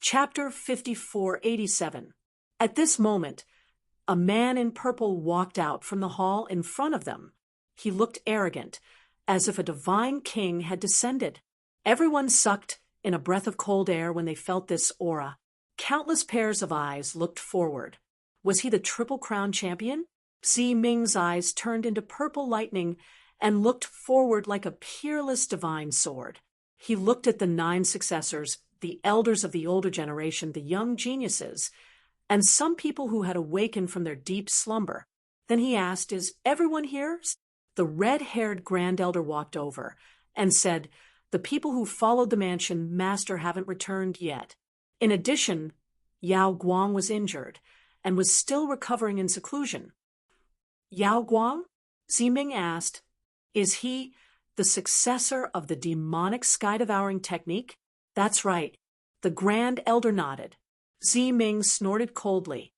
Chapter 5487. At this moment, a man in purple walked out from the hall in front of them. He looked arrogant, as if a divine king had descended. Everyone sucked in a breath of cold air when they felt this aura. Countless pairs of eyes looked forward. Was he the Triple Crown champion? Zi Ming's eyes turned into purple lightning and looked forward like a peerless divine sword. He looked at the 9 successors, the elders of the older generation, the young geniuses, and some people who had awakened from their deep slumber. Then he asked, "Is everyone here?" The red-haired Grand Elder walked over and said, "The people who followed the mansion master haven't returned yet." In addition, Yao Guang was injured and was still recovering in seclusion. Yao Guang? Zi Ming asked, "Is he the successor of the demonic sky-devouring technique?" "That's right." The Grand Elder nodded. Zi Ming snorted coldly.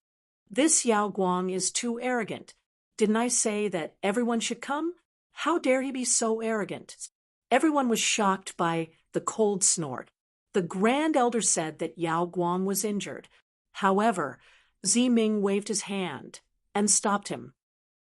"This Yao Guang is too arrogant. Didn't I say that everyone should come? How dare he be so arrogant?" Everyone was shocked by the cold snort. The Grand Elder said that Yao Guang was injured. However, Zi Ming waved his hand and stopped him.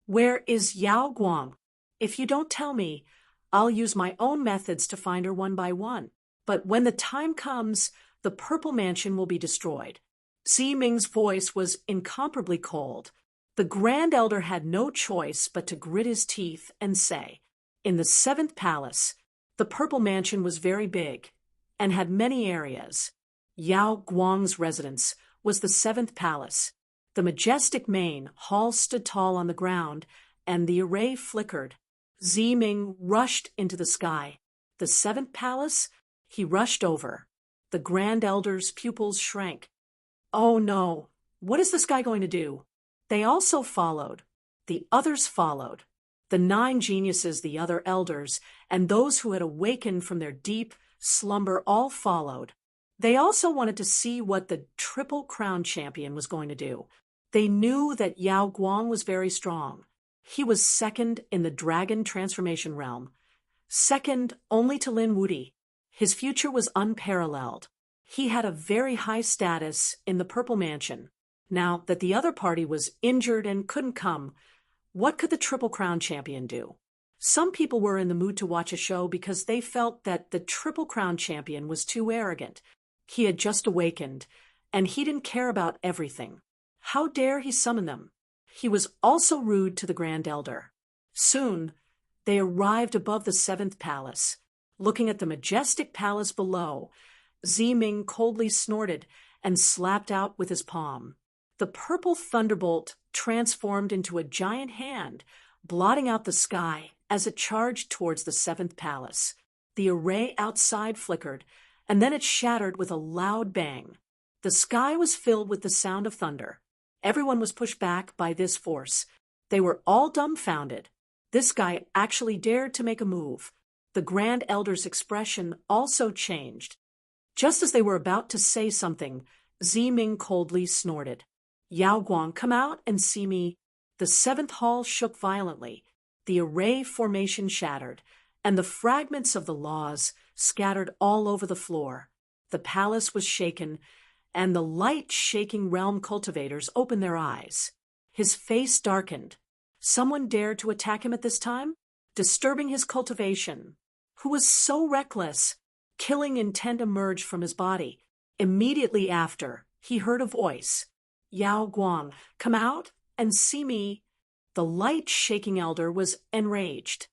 "Where is Yao Guang? If you don't tell me, I'll use my own methods to find her one by one. But when the time comes, the Purple Mansion will be destroyed." Zi Ming's voice was incomparably cold. The Grand Elder had no choice but to grit his teeth and say, "In the 7th palace, the Purple Mansion was very big and had many areas. Yao Guang's residence was the 7th palace. The majestic main hall stood tall on the ground, and the array flickered. Zi Ming rushed into the sky. The 7th palace? He rushed over. The Grand Elder's pupils shrank. "Oh no, what is this guy going to do?" They also followed. The others followed. The 9 geniuses, the other elders, and those who had awakened from their deep slumber all followed. They also wanted to see what the Triple Crown champion was going to do. They knew that Yao Guang was very strong. He was second in the dragon transformation realm, second only to Lin Wudi. His future was unparalleled. He had a very high status in the Purple Mansion. Now that the other party was injured and couldn't come, what could the Triple Crown champion do? Some people were in the mood to watch a show because they felt that the Triple Crown champion was too arrogant. He had just awakened, and he didn't care about everything. How dare he summon them? He was also rude to the Grand Elder. Soon, they arrived above the 7th palace. Looking at the majestic palace below, Zi Ming coldly snorted and slapped out with his palm. The purple thunderbolt transformed into a giant hand, blotting out the sky as it charged towards the 7th palace. The array outside flickered, and then it shattered with a loud bang. The sky was filled with the sound of thunder. Everyone was pushed back by this force. They were all dumbfounded. This guy actually dared to make a move. The Grand Elder's expression also changed. Just as they were about to say something, Zi Ming coldly snorted. "Yao Guang, come out and see me." The 7th hall shook violently. The array formation shattered, and the fragments of the laws scattered all over the floor. The palace was shaken, and the light-shaking realm cultivators opened their eyes. His face darkened. Someone dared to attack him at this time, disturbing his cultivation. Who was so reckless? Killing intent emerged from his body. Immediately after, he heard a voice. "Yao Guang, come out and see me." The light-shaking elder was enraged.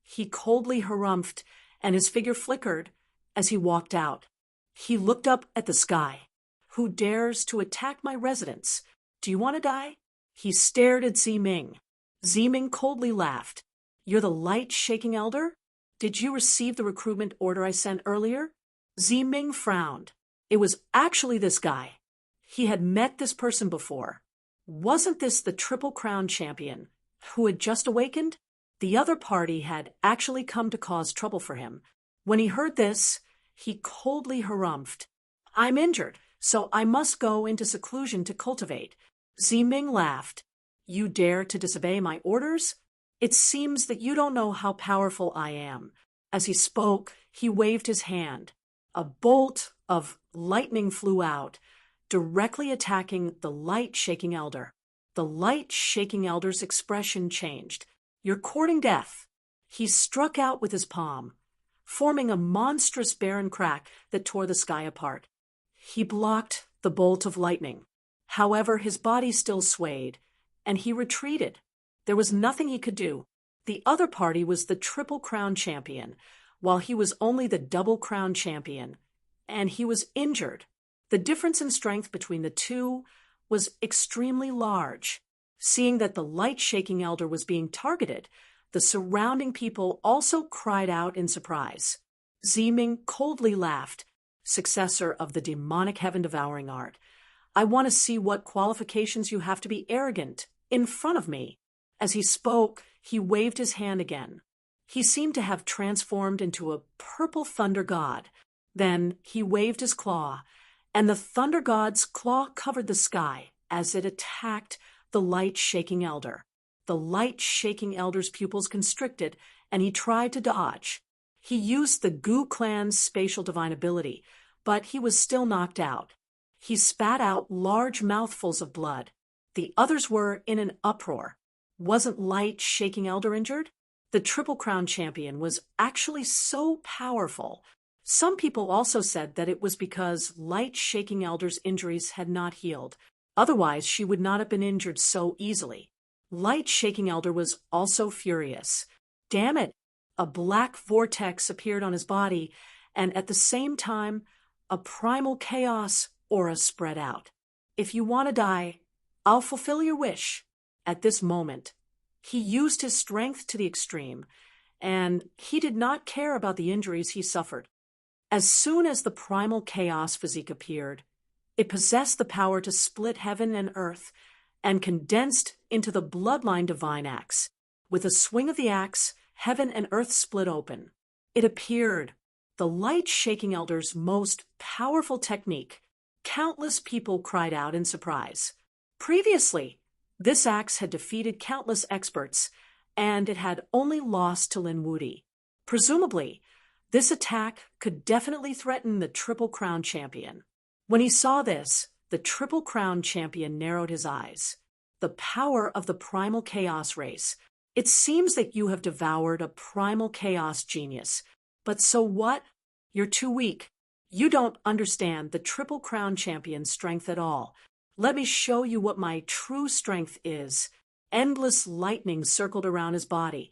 He coldly harumphed, and his figure flickered as he walked out. He looked up at the sky. "Who dares to attack my residence? Do you want to die?" He stared at Zi Ming. Zi Ming coldly laughed. "You're the light-shaking elder? Did you receive the recruitment order I sent earlier?" Zi Ming frowned. It was actually this guy. He had met this person before. Wasn't this the Triple Crown champion who had just awakened? The other party had actually come to cause trouble for him. When he heard this, he coldly harumphed. "I'm injured, so I must go into seclusion to cultivate." Zi Ming laughed. "You dare to disobey my orders? It seems that you don't know how powerful I am." As he spoke, he waved his hand. A bolt of lightning flew out, directly attacking the light-shaking elder. The light-shaking elder's expression changed. "You're courting death." He struck out with his palm, forming a monstrous barren crack that tore the sky apart. He blocked the bolt of lightning. However, his body still swayed, and he retreated. There was nothing he could do. The other party was the Triple Crown champion, while he was only the Double Crown champion, and he was injured. The difference in strength between the two was extremely large. Seeing that the light-shaking elder was being targeted, the surrounding people also cried out in surprise. Zeming coldly laughed, successor of the demonic heaven-devouring art. "I want to see what qualifications you have to be arrogant in front of me." As he spoke, he waved his hand again. He seemed to have transformed into a purple thunder god. Then he waved his claw, and the thunder god's claw covered the sky as it attacked the light-shaking elder. The light-shaking elder's pupils constricted, and he tried to dodge. He used the Gu clan's spatial divine ability, but he was still knocked out. He spat out large mouthfuls of blood. The others were in an uproar. Wasn't light-shaking elder injured? The Triple Crown champion was actually so powerful. Some people also said that it was because light-shaking elder's injuries had not healed. Otherwise, she would not have been injured so easily. Light-shaking elder was also furious. Damn it! A black vortex appeared on his body, and at the same time, a primal chaos aura spread out. "If you want to die, I'll fulfill your wish." At this moment, he used his strength to the extreme, and he did not care about the injuries he suffered. As soon as the primal chaos physique appeared, it possessed the power to split heaven and earth and condensed into the bloodline divine axe. With a swing of the axe, heaven and earth split open. It appeared, the light-shaking elder's most powerful technique. Countless people cried out in surprise. Previously, this axe had defeated countless experts, and it had only lost to Lin Wudi. Presumably, this attack could definitely threaten the Triple Crown champion. When he saw this, the Triple Crown champion narrowed his eyes. The power of the primal chaos race. It seems that you have devoured a primal chaos genius. But so what? You're too weak. You don't understand the Triple Crown champion's strength at all. Let me show you what my true strength is. Endless lightning circled around his body,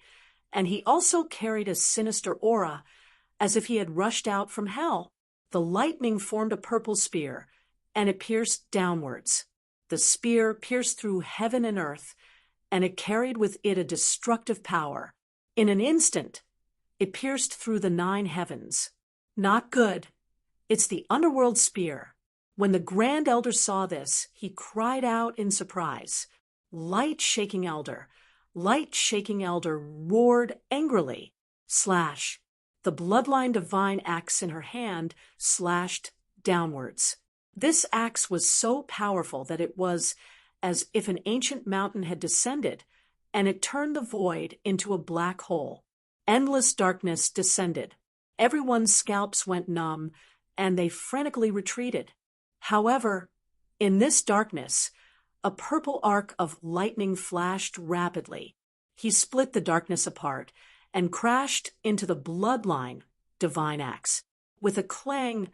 and he also carried a sinister aura, as if he had rushed out from hell. The lightning formed a purple spear, and it pierced downwards. The spear pierced through heaven and earth, and it carried with it a destructive power. In an instant, it pierced through the 9 heavens. Not good. It's the underworld spear. When the Grand Elder saw this, he cried out in surprise. Light-shaking elder roared angrily. Slash. The bloodline divine axe in her hand slashed downwards. This axe was so powerful that it was as if an ancient mountain had descended, and it turned the void into a black hole. Endless darkness descended. Everyone's scalps went numb, and they frantically retreated. However, in this darkness, a purple arc of lightning flashed rapidly. He split the darkness apart and crashed into the bloodline divine axe. With a clang,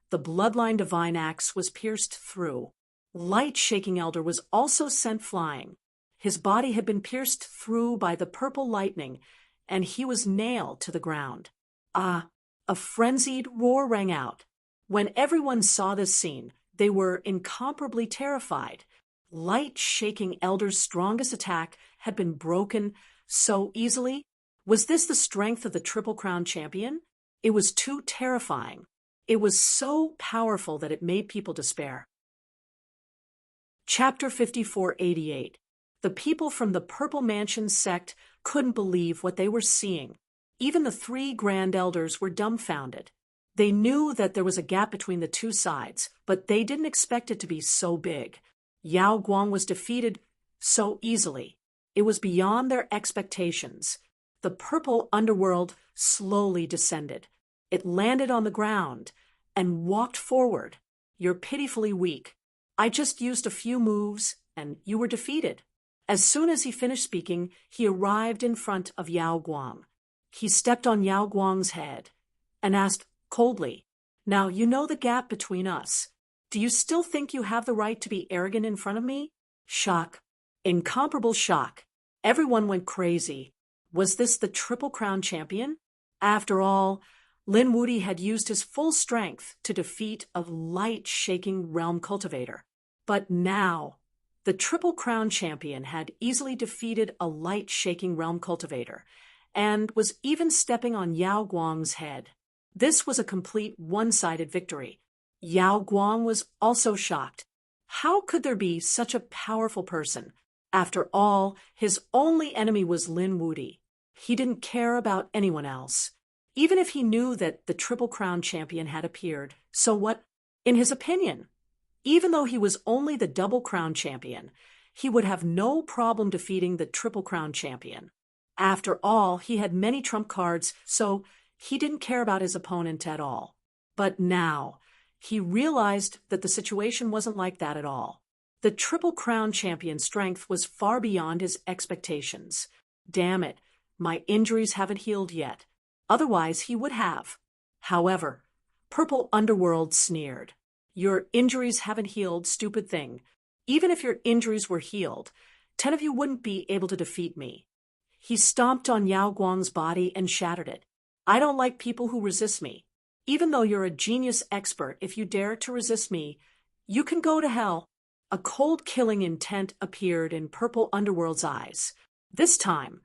the bloodline divine axe was pierced through. Light-shaking elder was also sent flying. His body had been pierced through by the purple lightning, and he was nailed to the ground. A frenzied roar rang out. When everyone saw this scene, they were incomparably terrified. Light-shaking elder's strongest attack had been broken so easily. Was this the strength of the Triple Crown champion? It was too terrifying. It was so powerful that it made people despair. Chapter 5488. The people from the Purple Mansion sect couldn't believe what they were seeing. Even the 3 Grand Elders were dumbfounded. They knew that there was a gap between the two sides, but they didn't expect it to be so big. Yao Guang was defeated so easily. It was beyond their expectations. The purple underworld slowly descended. It landed on the ground, and walked forward. You're pitifully weak. I just used a few moves, and you were defeated. As soon as he finished speaking, he arrived in front of Yao Guang. He stepped on Yao Guang's head and asked coldly, "Now you know the gap between us. Do you still think you have the right to be arrogant in front of me?" Shock. Incomparable shock. Everyone went crazy. Was this the Triple Crown champion? After all, Lin Wuti had used his full strength to defeat a light-shaking realm cultivator. But now, the Triple Crown champion had easily defeated a light-shaking realm cultivator, and was even stepping on Yao Guang's head. This was a complete one-sided victory. Yao Guang was also shocked. How could there be such a powerful person? After all, his only enemy was Lin Wuti. He didn't care about anyone else. Even if he knew that the Triple Crown champion had appeared, so what? In his opinion, even though he was only the Double Crown champion, he would have no problem defeating the Triple Crown champion. After all, he had many trump cards, so he didn't care about his opponent at all. But now, he realized that the situation wasn't like that at all. The Triple Crown champion's strength was far beyond his expectations. Damn it, my injuries haven't healed yet. Otherwise, he would have. However, Purple Underworld sneered. Your injuries haven't healed, stupid thing. Even if your injuries were healed, 10 of you wouldn't be able to defeat me. He stomped on Yao Guang's body and shattered it. I don't like people who resist me. Even though you're a genius expert, if you dare to resist me, you can go to hell. A cold killing intent appeared in Purple Underworld's eyes. This time,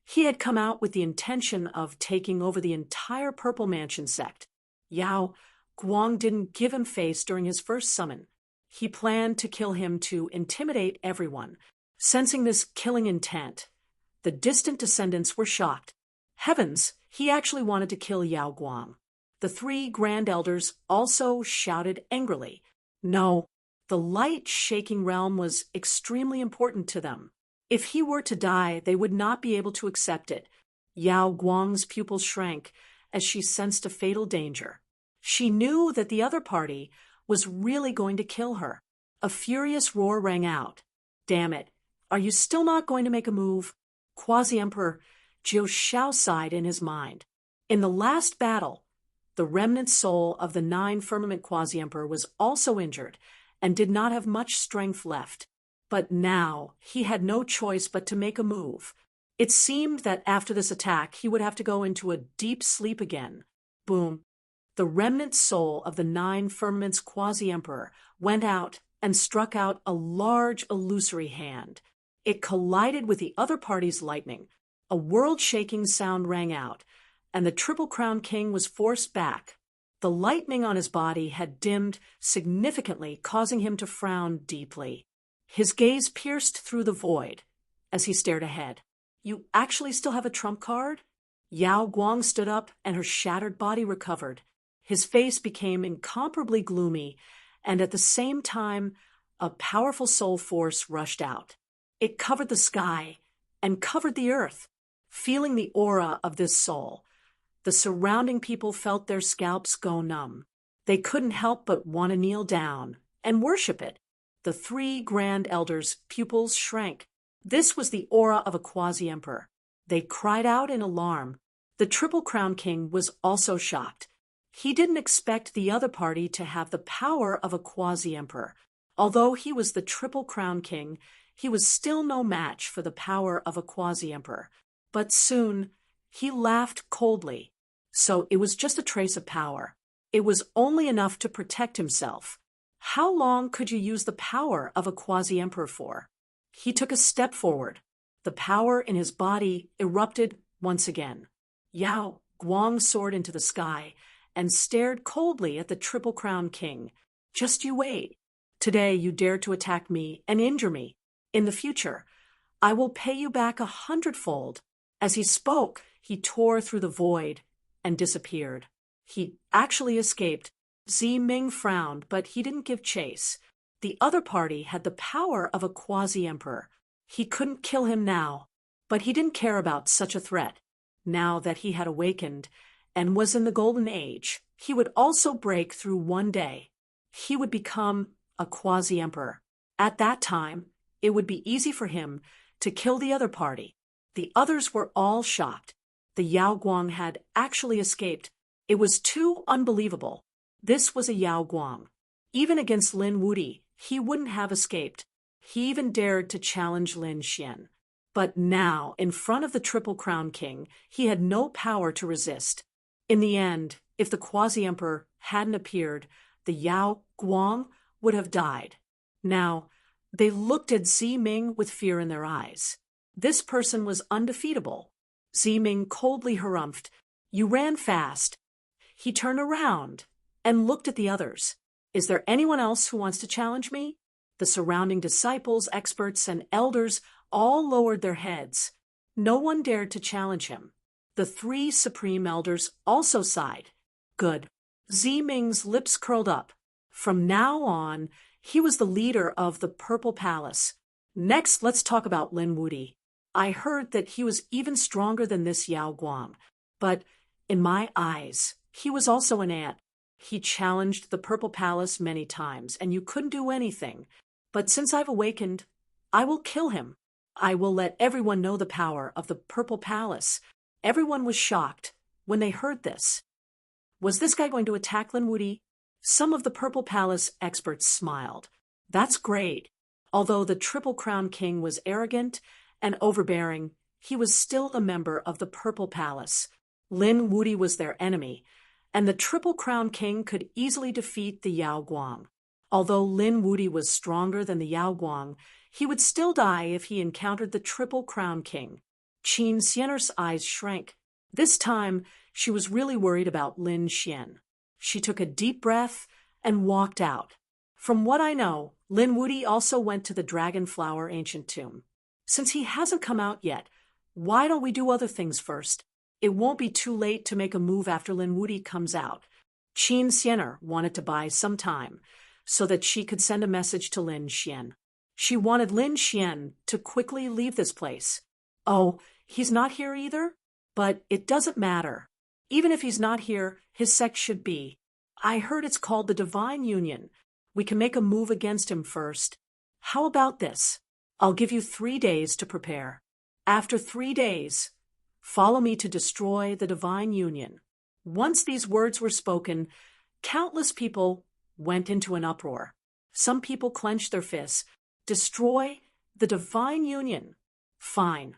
he had come out with the intention of taking over the entire Purple Mansion sect. Yao Guang didn't give him face during his first summon. He planned to kill him to intimidate everyone. Sensing this killing intent, the distant descendants were shocked. Heavens, he actually wanted to kill Yao Guang. The 3 Grand Elders also shouted angrily. No, the light-shaking realm was extremely important to them. If he were to die, they would not be able to accept it. Yao Guang's pupils shrank as she sensed a fatal danger. She knew that the other party was really going to kill her. A furious roar rang out. Damn it, are you still not going to make a move? Quasi-Emperor Jiu Shao sighed in his mind. In the last battle, the remnant soul of the 9 Firmament Quasi-Emperor was also injured and did not have much strength left. But now he had no choice but to make a move. It seemed that after this attack he would have to go into a deep sleep again. Boom. The remnant soul of the 9 Firmaments Quasi-Emperor went out and struck out a large illusory hand. It collided with the other party's lightning. A world-shaking sound rang out, and the Triple Crown King was forced back. The lightning on his body had dimmed significantly, causing him to frown deeply. His gaze pierced through the void as he stared ahead. You actually still have a trump card? Yao Guang stood up and her shattered body recovered. His face became incomparably gloomy, and at the same time, a powerful soul force rushed out. It covered the sky and covered the earth. Feeling the aura of this soul, the surrounding people felt their scalps go numb. They couldn't help but want to kneel down and worship it. The 3 Grand Elders' pupils shrank. This was the aura of a Quasi-Emperor. They cried out in alarm. The Triple Crown King was also shocked. He didn't expect the other party to have the power of a Quasi-Emperor. Although he was the Triple Crown King, he was still no match for the power of a Quasi-Emperor. But soon, he laughed coldly. So it was just a trace of power. It was only enough to protect himself. How long could you use the power of a Quasi-Emperor for? He took a step forward. The power in his body erupted once again. Yao Guang soared into the sky and stared coldly at the Triple Crown King. Just you wait. Today you dare to attack me and injure me. In the future, I will pay you back 100-fold. As he spoke, he tore through the void and disappeared. He actually escaped. Zi Ming frowned, but he didn't give chase. The other party had the power of a Quasi-Emperor. He couldn't kill him now, but he didn't care about such a threat. Now that he had awakened and was in the Golden Age. He would also break through one day. He would become a quasi-emperor. At that time, it would be easy for him to kill the other party. The others were all shocked. The Yao Guang had actually escaped. It was too unbelievable. This was a Yao Guang. Even against Lin Wuti, he wouldn't have escaped. He even dared to challenge Lin Xian. But now, in front of the Triple Crown King, he had no power to resist. In the end, if the quasi-emperor hadn't appeared, the Yao Guang would have died. Now, they looked at Zi Ming with fear in their eyes. This person was undefeatable. Zi Ming coldly harumphed. "You ran fast." He turned around and looked at the others. "Is there anyone else who wants to challenge me?" The surrounding disciples, experts, and elders all lowered their heads. No one dared to challenge him. The three supreme elders also sighed. Good. Zi Ming's lips curled up. From now on, he was the leader of the Purple Palace. Next, let's talk about Lin Wuti. I heard that he was even stronger than this Yao Guang. But in my eyes, he was also an ant. He challenged the Purple Palace many times, and you couldn't do anything. But since I've awakened, I will kill him. I will let everyone know the power of the Purple Palace. Everyone was shocked when they heard this. Was this guy going to attack Lin Wuti? Some of the Purple Palace experts smiled. That's great. Although the Triple Crown King was arrogant and overbearing, he was still a member of the Purple Palace. Lin Wuti was their enemy, and the Triple Crown King could easily defeat the Yao Guang. Although Lin Wuti was stronger than the Yao Guang, he would still die if he encountered the Triple Crown King. Qin Xianer's eyes shrank. This time, she was really worried about Lin Xian. She took a deep breath and walked out. From what I know, Lin Wuti also went to the Dragonflower Ancient Tomb. Since he hasn't come out yet, why don't we do other things first? It won't be too late to make a move after Lin Wuti comes out. Qin Xianer wanted to buy some time so that she could send a message to Lin Xian. She wanted Lin Xian to quickly leave this place. Oh, he's not here either? But it doesn't matter. Even if he's not here, his sect should be. I heard it's called the Divine Union. We can make a move against him first. How about this? I'll give you 3 days to prepare. After 3 days, follow me to destroy the Divine Union. Once these words were spoken, countless people went into an uproar. Some people clenched their fists. Destroy the Divine Union. Fine.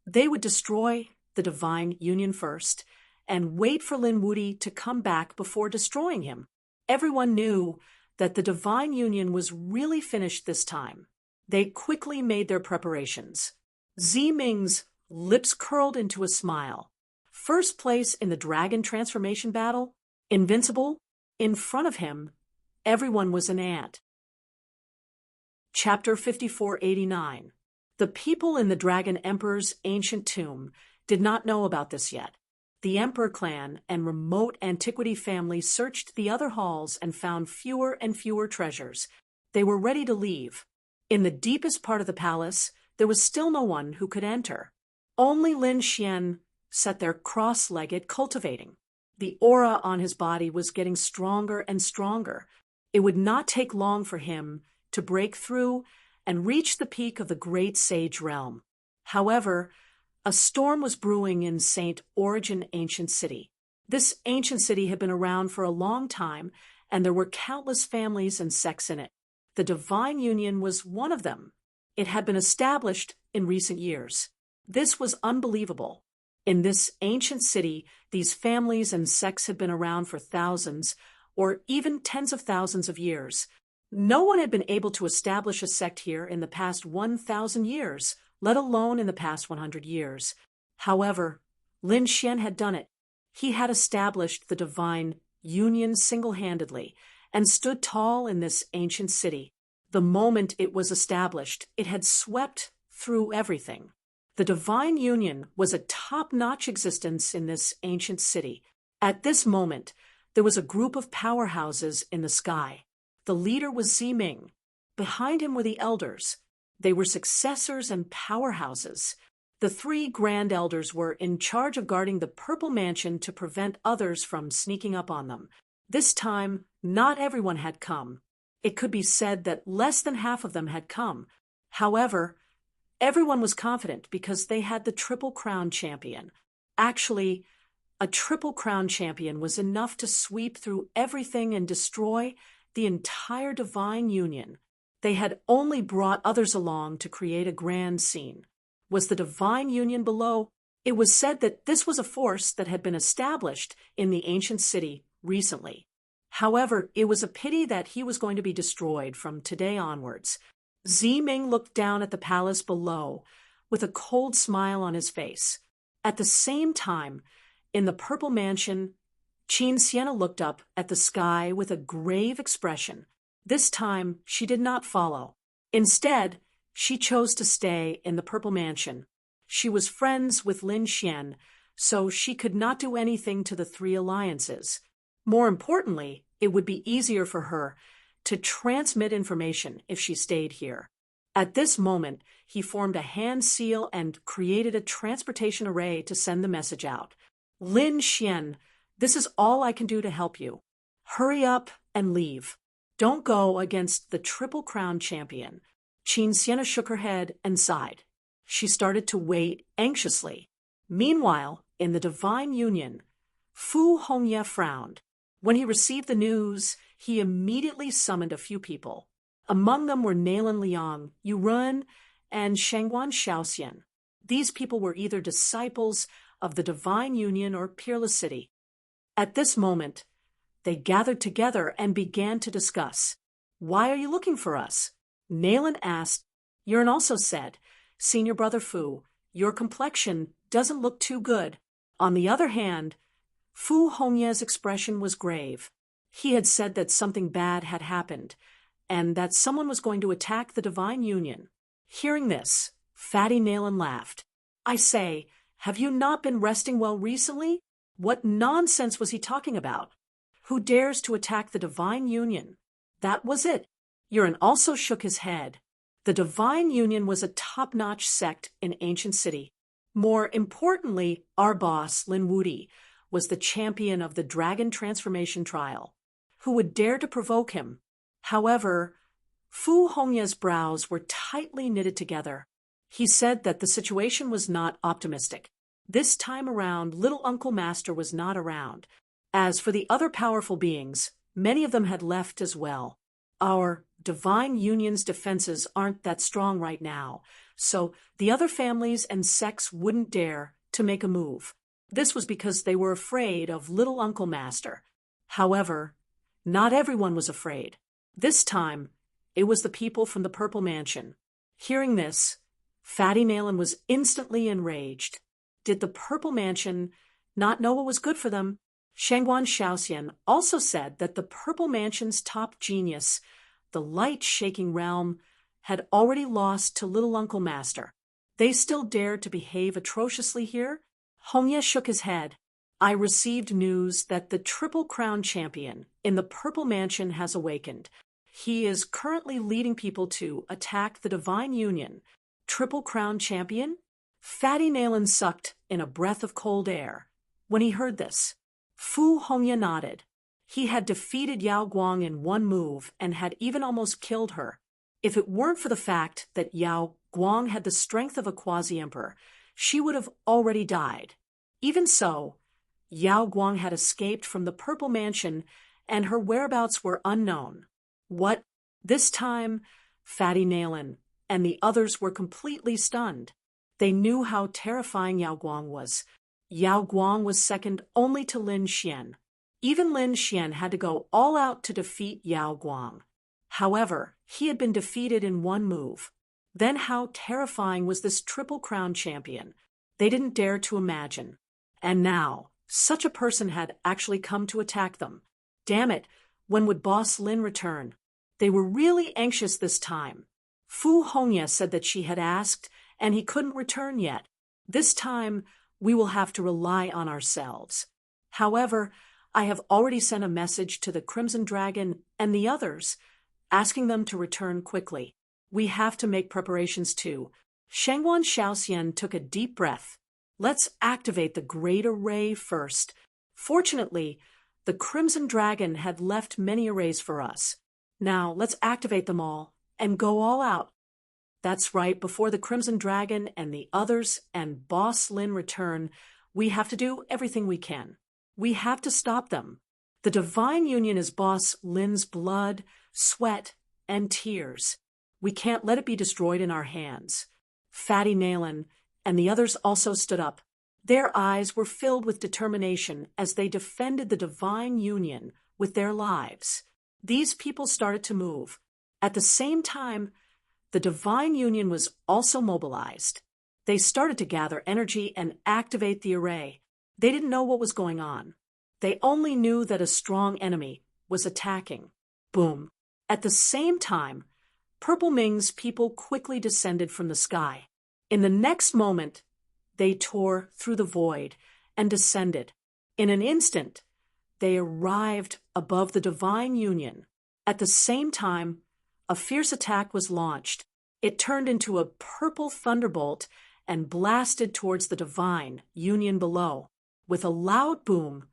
They would destroy the Divine Union first and wait for Lin Wuti to come back before destroying him. Everyone knew that the Divine Union was really finished this time. They quickly made their preparations. Zi Ming's lips curled into a smile. First place in the dragon transformation battle, invincible, in front of him, everyone was an ant. Chapter 5489. The people in the Dragon Emperor's ancient tomb did not know about this yet. The Emperor clan and remote antiquity family searched the other halls and found fewer and fewer treasures. They were ready to leave. In the deepest part of the palace, there was still no one who could enter. Only Lin Xian sat there cross-legged cultivating. The aura on his body was getting stronger and stronger. It would not take long for him to break through and reach the peak of the great sage realm. However, a storm was brewing in St. Origin Ancient City. This ancient city had been around for a long time, and there were countless families and sects in it. The Divine Union was one of them. It had been established in recent years. This was unbelievable. In this ancient city, these families and sects had been around for thousands, or even tens of thousands of years. No one had been able to establish a sect here in the past 1,000 years, let alone in the past 100 years. However, Lin Xian had done it. He had established the Divine Union single-handedly and stood tall in this ancient city. The moment it was established, it had swept through everything. The Divine Union was a top-notch existence in this ancient city. At this moment, there was a group of powerhouses in the sky. The leader was Zi Ming. Behind him were the elders. They were successors and powerhouses. The three grand elders were in charge of guarding the Purple Mansion to prevent others from sneaking up on them. This time, not everyone had come. It could be said that less than half of them had come. However, everyone was confident because they had the Triple Crown champion. Actually, a Triple Crown champion was enough to sweep through everything and destroy the entire divine union. They had only brought others along to create a grand scene. Was the divine union below? It was said that this was a force that had been established in the ancient city recently. However, it was a pity that he was going to be destroyed from today onwards. Ziming looked down at the palace below with a cold smile on his face. At the same time, in the Purple Mansion, Qin Sienna looked up at the sky with a grave expression. This time, she did not follow. Instead, she chose to stay in the Purple Mansion. She was friends with Lin Xian, so she could not do anything to the three alliances. More importantly, it would be easier for her to transmit information if she stayed here. At this moment, he formed a hand seal and created a transportation array to send the message out. Lin Xian, this is all I can do to help you. Hurry up and leave. Don't go against the Triple Crown champion. Qin Sienna shook her head and sighed. She started to wait anxiously. Meanwhile, in the Divine Union, Fu Hongye frowned. When he received the news, he immediately summoned a few people. Among them were Nalan Liang, Yu Run, and Shangguan Shaoxian. These people were either disciples of the Divine Union or Peerless City. At this moment, they gathered together and began to discuss. Why are you looking for us? Nalan asked. Yuran also said, Senior Brother Fu, your complexion doesn't look too good. On the other hand, Fu Hongye's expression was grave. He had said that something bad had happened, and that someone was going to attack the Divine Union. Hearing this, Fatty Nalan laughed. I say, have you not been resting well recently? What nonsense was he talking about? Who dares to attack the Divine Union? That was it. Yuran also shook his head. The Divine Union was a top-notch sect in Ancient City. More importantly, our boss, Lin Wudi, was the champion of the Dragon Transformation Trial. Who would dare to provoke him? However, Fu Hongye's brows were tightly knitted together. He said that the situation was not optimistic. This time around, Little Uncle Master was not around. As for the other powerful beings, many of them had left as well. Our Divine Union's defenses aren't that strong right now, so the other families and sects wouldn't dare to make a move. This was because they were afraid of Little Uncle Master. However, not everyone was afraid. This time, it was the people from the Purple Mansion. Hearing this, Fatty Nalan was instantly enraged. Did the Purple Mansion not know what was good for them? Shangguan Shaoxian also said that the Purple Mansion's top genius, the light-shaking realm, had already lost to Little Uncle Master. They still dared to behave atrociously here? Hongye shook his head. I received news that the Triple Crown champion in the Purple Mansion has awakened. He is currently leading people to attack the Divine Union. Triple Crown champion? Fatty Nalan sucked in a breath of cold air. When he heard this, Fu Hongye nodded. He had defeated Yao Guang in one move and had even almost killed her. If it weren't for the fact that Yao Guang had the strength of a quasi-emperor, she would have already died. Even so, Yao Guang had escaped from the Purple Mansion and her whereabouts were unknown. What? This time, Fatty Nalan and the others were completely stunned. They knew how terrifying Yao Guang was. Yao Guang was second only to Lin Xian. Even Lin Xian had to go all out to defeat Yao Guang. However, he had been defeated in one move. Then how terrifying was this Triple Crown champion? They didn't dare to imagine. And now, such a person had actually come to attack them. Damn it, when would Boss Lin return? They were really anxious this time. Fu Hongye said that she had asked, and he couldn't return yet. This time, we will have to rely on ourselves. However, I have already sent a message to the Crimson Dragon and the others, asking them to return quickly. We have to make preparations too. Shangguan Shaoxian took a deep breath. Let's activate the great array first. Fortunately, the Crimson Dragon had left many arrays for us. Now let's activate them all and go all out. That's right, before the Crimson Dragon and the others and Boss Lin return, we have to do everything we can. We have to stop them. The Divine Union is Boss Lin's blood, sweat, and tears. We can't let it be destroyed in our hands. Fatty Nailan and the others also stood up. Their eyes were filled with determination as they defended the Divine Union with their lives. These people started to move. At the same time, the Divine Union was also mobilized. They started to gather energy and activate the array. They didn't know what was going on. They only knew that a strong enemy was attacking. Boom. At the same time, Purple Ming's people quickly descended from the sky. In the next moment, they tore through the void and descended. In an instant, they arrived above the Divine Union. At the same time, a fierce attack was launched. It turned into a purple thunderbolt and blasted towards the Divine Union below. With a loud boom,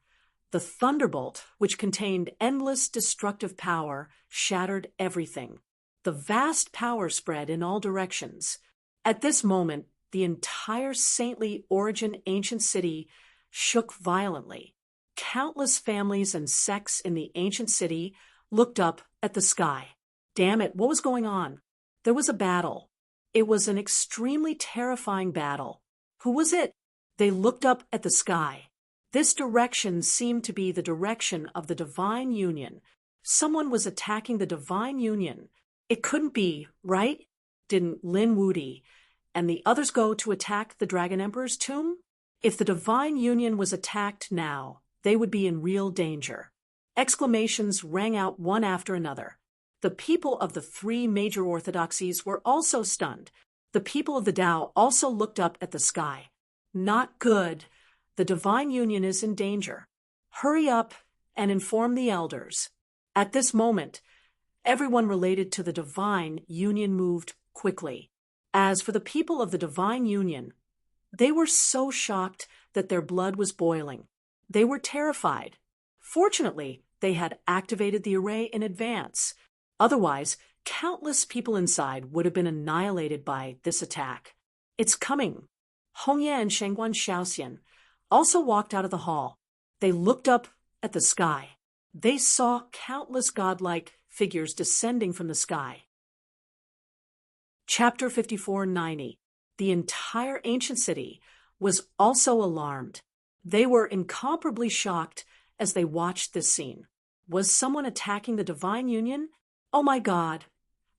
the thunderbolt, which contained endless destructive power, shattered everything. The vast power spread in all directions. At this moment, the entire saintly Origin ancient city shook violently. Countless families and sects in the ancient city looked up at the sky. Damn it, what was going on? There was a battle. It was an extremely terrifying battle. Who was it? They looked up at the sky. This direction seemed to be the direction of the Divine Union. Someone was attacking the Divine Union. It couldn't be, right? Didn't Lin Wudi and the others go to attack the Dragon Emperor's tomb? If the Divine Union was attacked now, they would be in real danger. Exclamations rang out one after another. The people of the three major orthodoxies were also stunned. The people of the Tao also looked up at the sky. Not good. The Divine Union is in danger. Hurry up and inform the elders. At this moment, everyone related to the Divine Union moved quickly. As for the people of the Divine Union, they were so shocked that their blood was boiling. They were terrified. Fortunately, they had activated the array in advance. Otherwise, countless people inside would have been annihilated by this attack. It's coming. Hongye and Shangguan Shaoxian also walked out of the hall. They looked up at the sky. They saw countless godlike figures descending from the sky. Chapter 5490. The entire ancient city was also alarmed. They were incomparably shocked as they watched this scene. Was someone attacking the Divine Union? Oh my God!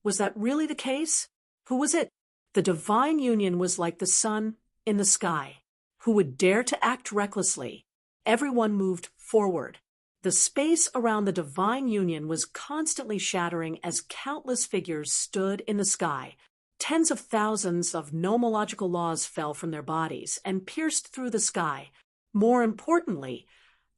Was that really the case? Who was it? The Divine Union was like the sun in the sky. Who would dare to act recklessly? Everyone moved forward. The space around the Divine Union was constantly shattering as countless figures stood in the sky. Tens of thousands of nomological laws fell from their bodies and pierced through the sky. More importantly,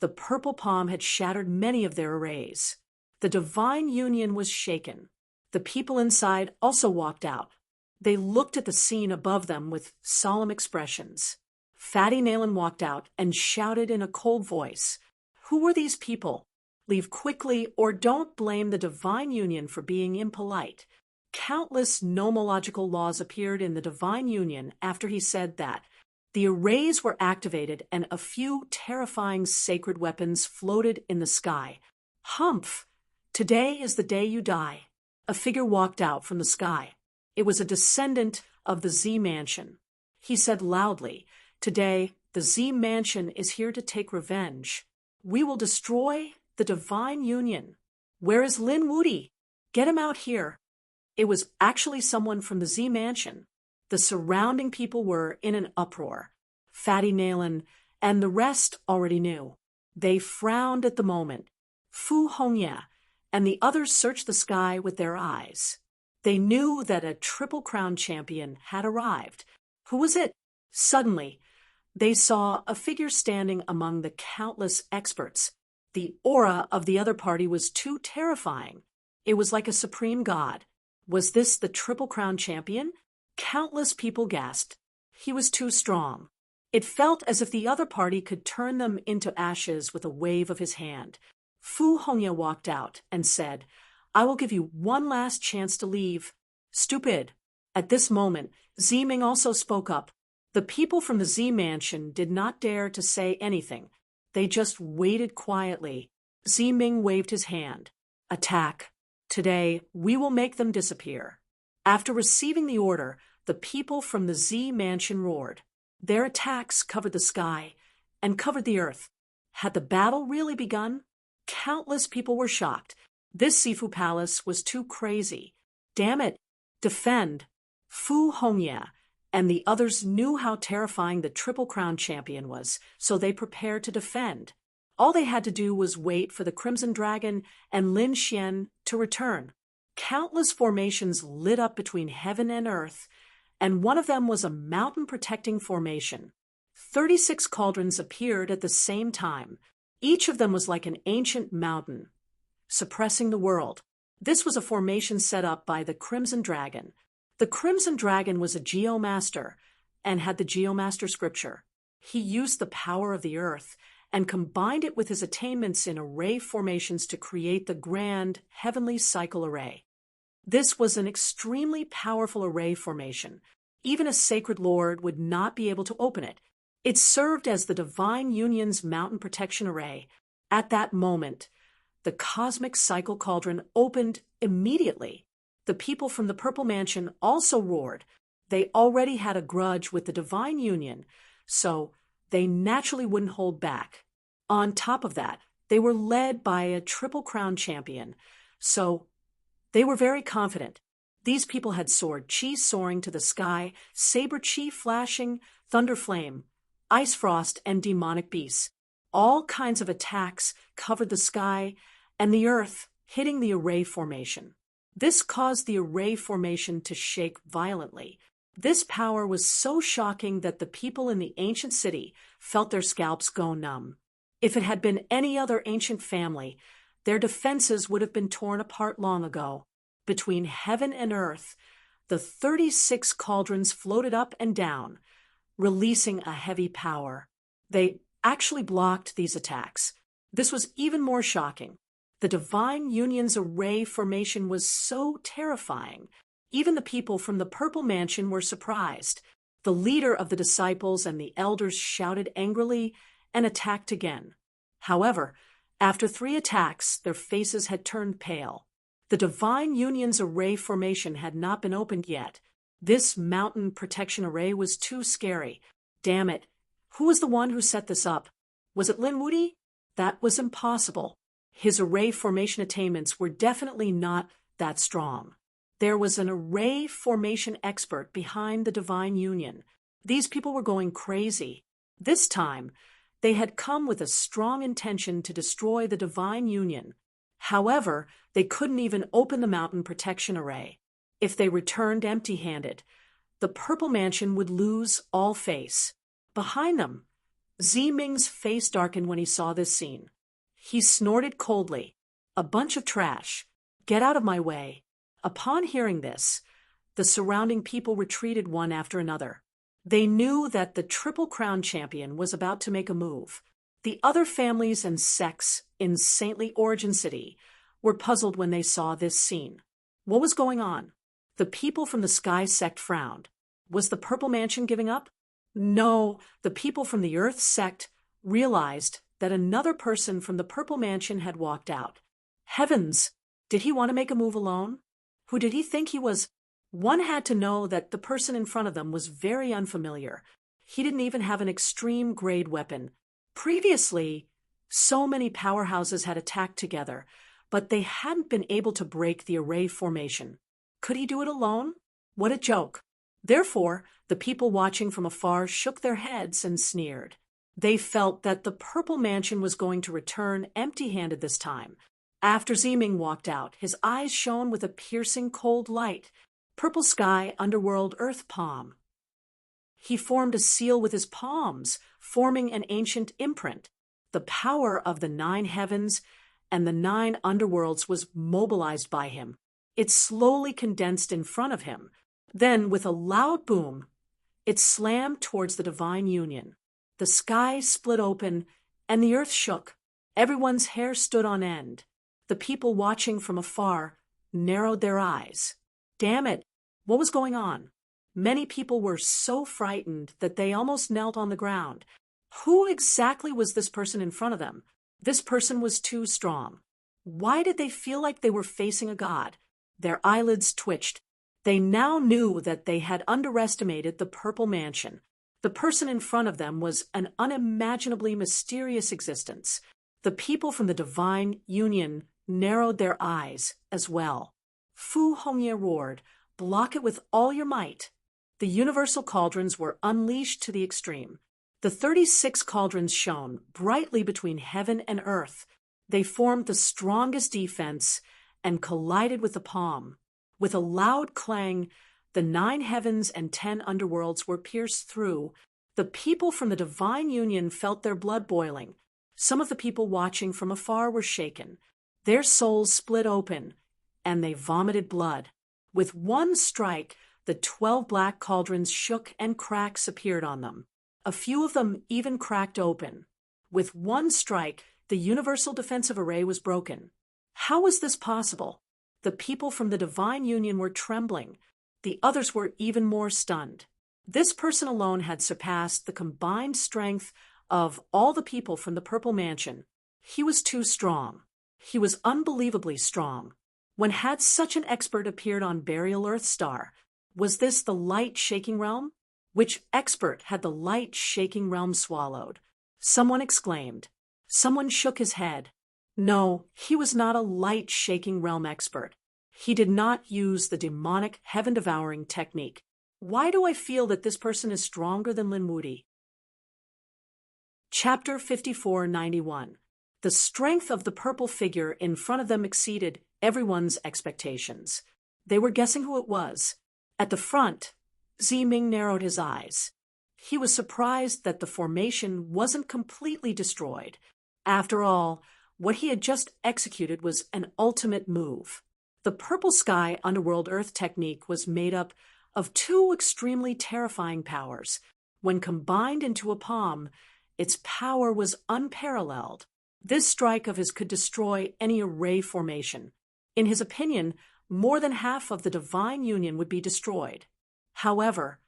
the purple palm had shattered many of their arrays. The Divine Union was shaken. The people inside also walked out. They looked at the scene above them with solemn expressions. Fatty Nailan walked out and shouted in a cold voice, "Who were these people? Leave quickly or don't blame the Divine Union for being impolite." Countless nomological laws appeared in the Divine Union after he said that. The arrays were activated and a few terrifying sacred weapons floated in the sky. Humph! Today is the day you die. A figure walked out from the sky. It was a descendant of the Z Mansion. He said loudly, "Today, the Z Mansion is here to take revenge. We will destroy the Divine Union. Where is Lin Wudi? Get him out here." It was actually someone from the Z Mansion. The surrounding people were in an uproar. Fatty Nailan and the rest already knew. They frowned at the moment. Fu Hongye and the others searched the sky with their eyes. They knew that a Triple Crown champion had arrived. Who was it? Suddenly, they saw a figure standing among the countless experts. The aura of the other party was too terrifying. It was like a supreme god. Was this the Triple Crown champion? Countless people gasped. He was too strong. It felt as if the other party could turn them into ashes with a wave of his hand. Fu Hongya walked out and said, "I will give you one last chance to leave." "Stupid." At this moment, Ziming also spoke up. The people from the Z mansion did not dare to say anything. They just waited quietly. Ziming waved his hand. "Attack. Today, we will make them disappear." After receiving the order, the people from the Z mansion roared. Their attacks covered the sky and covered the earth. Had the battle really begun? Countless people were shocked. This Sifu palace was too crazy. Damn it! Defend! Fu Hongya and the others knew how terrifying the Triple Crown champion was, so they prepared to defend. All they had to do was wait for the Crimson Dragon and Lin Xian to return. Countless formations lit up between heaven and earth, and one of them was a mountain-protecting formation. 36 cauldrons appeared at the same time. Each of them was like an ancient mountain, suppressing the world. This was a formation set up by the Crimson Dragon. The Crimson Dragon was a Geomaster and had the Geomaster scripture. He used the power of the earth and combined it with his attainments in array formations to create the grand heavenly cycle array. This was an extremely powerful array formation. Even a sacred lord would not be able to open it. It served as the Divine Union's mountain protection array. At that moment, the cosmic cycle cauldron opened immediately. The people from the Purple Mansion also roared. They already had a grudge with the Divine Union, so they naturally wouldn't hold back. On top of that, they were led by a Triple Crown champion, so they were very confident. These people had sword chi soaring to the sky, saber chi flashing, thunder flame, ice frost, and demonic beasts. All kinds of attacks covered the sky and the earth, hitting the array formation. This caused the array formation to shake violently. This power was so shocking that the people in the ancient city felt their scalps go numb. If it had been any other ancient family, their defenses would have been torn apart long ago. Between heaven and earth, the 36 cauldrons floated up and down, releasing a heavy power. They actually blocked these attacks. This was even more shocking. The Divine Union's array formation was so terrifying. Even the people from the Purple Mansion were surprised. The leader of the disciples and the elders shouted angrily and attacked again. However, after 3 attacks, their faces had turned pale. The Divine Union's array formation had not been opened yet. This mountain protection array was too scary. Damn it. Who was the one who set this up? Was it Lin Wudi? That was impossible. His array formation attainments were definitely not that strong. There was an array formation expert behind the Divine Union. These people were going crazy. This time, they had come with a strong intention to destroy the Divine Union. However, they couldn't even open the mountain protection array. If they returned empty-handed, the Purple Mansion would lose all face. Behind them, Ziming's face darkened when he saw this scene. He snorted coldly. "A bunch of trash. Get out of my way." Upon hearing this, the surrounding people retreated one after another. They knew that the Triple Crown champion was about to make a move. The other families and sects in Saintly Origin City were puzzled when they saw this scene. What was going on? The people from the Sky sect frowned. Was the Purple Mansion giving up? No, the people from the Earth sect realized that another person from the Purple Mansion had walked out. Heavens! Did he want to make a move alone? Who did he think he was? One had to know that the person in front of them was very unfamiliar. He didn't even have an extreme-grade weapon. Previously, so many powerhouses had attacked together, but they hadn't been able to break the array formation. Could he do it alone? What a joke! Therefore, the people watching from afar shook their heads and sneered. They felt that the Purple Mansion was going to return empty-handed this time. After Ziming walked out, his eyes shone with a piercing cold light. Purple sky, underworld, earth palm. He formed a seal with his palms, forming an ancient imprint. The power of the 9 heavens and the 9 underworlds was mobilized by him. It slowly condensed in front of him. Then, with a loud boom, it slammed towards the divine union. The sky split open, and the earth shook. Everyone's hair stood on end. The people watching from afar narrowed their eyes. Damn it! What was going on? Many people were so frightened that they almost knelt on the ground. Who exactly was this person in front of them? This person was too strong. Why did they feel like they were facing a god? Their eyelids twitched. They now knew that they had underestimated the Purple Mansion. The person in front of them was an unimaginably mysterious existence. The people from the divine union narrowed their eyes as well. Fu Hongye roared, "Block it with all your might." The universal cauldrons were unleashed to the extreme. The 36 cauldrons shone brightly between heaven and earth. They formed the strongest defense and collided with the palm. With a loud clang, the 9 heavens and 10 underworlds were pierced through. The people from the divine union felt their blood boiling. Some of the people watching from afar were shaken. Their souls split open, and they vomited blood. With one strike, the 12 black cauldrons shook and cracks appeared on them. A few of them even cracked open. With one strike, the universal defensive array was broken. How was this possible? The people from the divine union were trembling. The others were even more stunned. This person alone had surpassed the combined strength of all the people from the Purple Mansion. He was too strong. He was unbelievably strong. When had such an expert appeared on Burial Earth Star? Was this the light-shaking realm? Which expert had the light-shaking realm swallowed? Someone exclaimed. Someone shook his head. No, he was not a light-shaking realm expert. He did not use the demonic heaven-devouring technique. Why do I feel that this person is stronger than Lin Wudi? Chapter 5491. The strength of the purple figure in front of them exceeded everyone's expectations. They were guessing who it was. At the front, Ziming narrowed his eyes. He was surprised that the formation wasn't completely destroyed. After all, what he had just executed was an ultimate move. The purple sky underworld earth technique was made up of 2 extremely terrifying powers. When combined into a palm, its power was unparalleled. This strike of his could destroy any array formation. In his opinion, more than half of the divine union would be destroyed. However,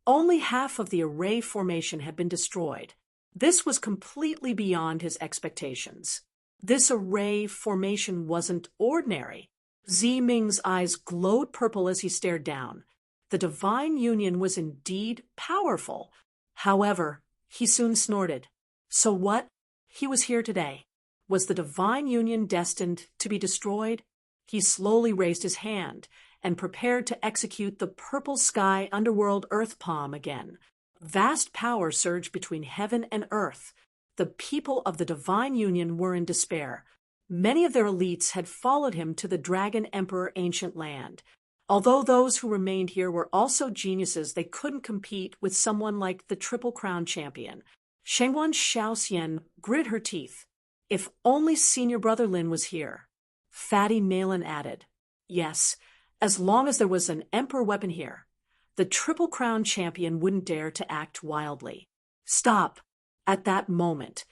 only half of the array formation had been destroyed. This was completely beyond his expectations. This array formation wasn't ordinary. Ziming's eyes glowed purple as he stared down. The divine union was indeed powerful. However, he soon snorted. So what? He was here today. Was the divine union destined to be destroyed? He slowly raised his hand and prepared to execute the purple sky underworld earth palm again. Vast power surged between heaven and earth. The people of the divine union were in despair. Many of their elites had followed him to the Dragon Emperor ancient land. Although those who remained here were also geniuses, they couldn't compete with someone like the Triple Crown champion. Shengwan Xiaoxian gritted her teeth. If only senior brother Lin was here. Fatty Malin added. Yes, as long as there was an emperor weapon here. The Triple Crown champion wouldn't dare to act wildly. Stop! At that moment,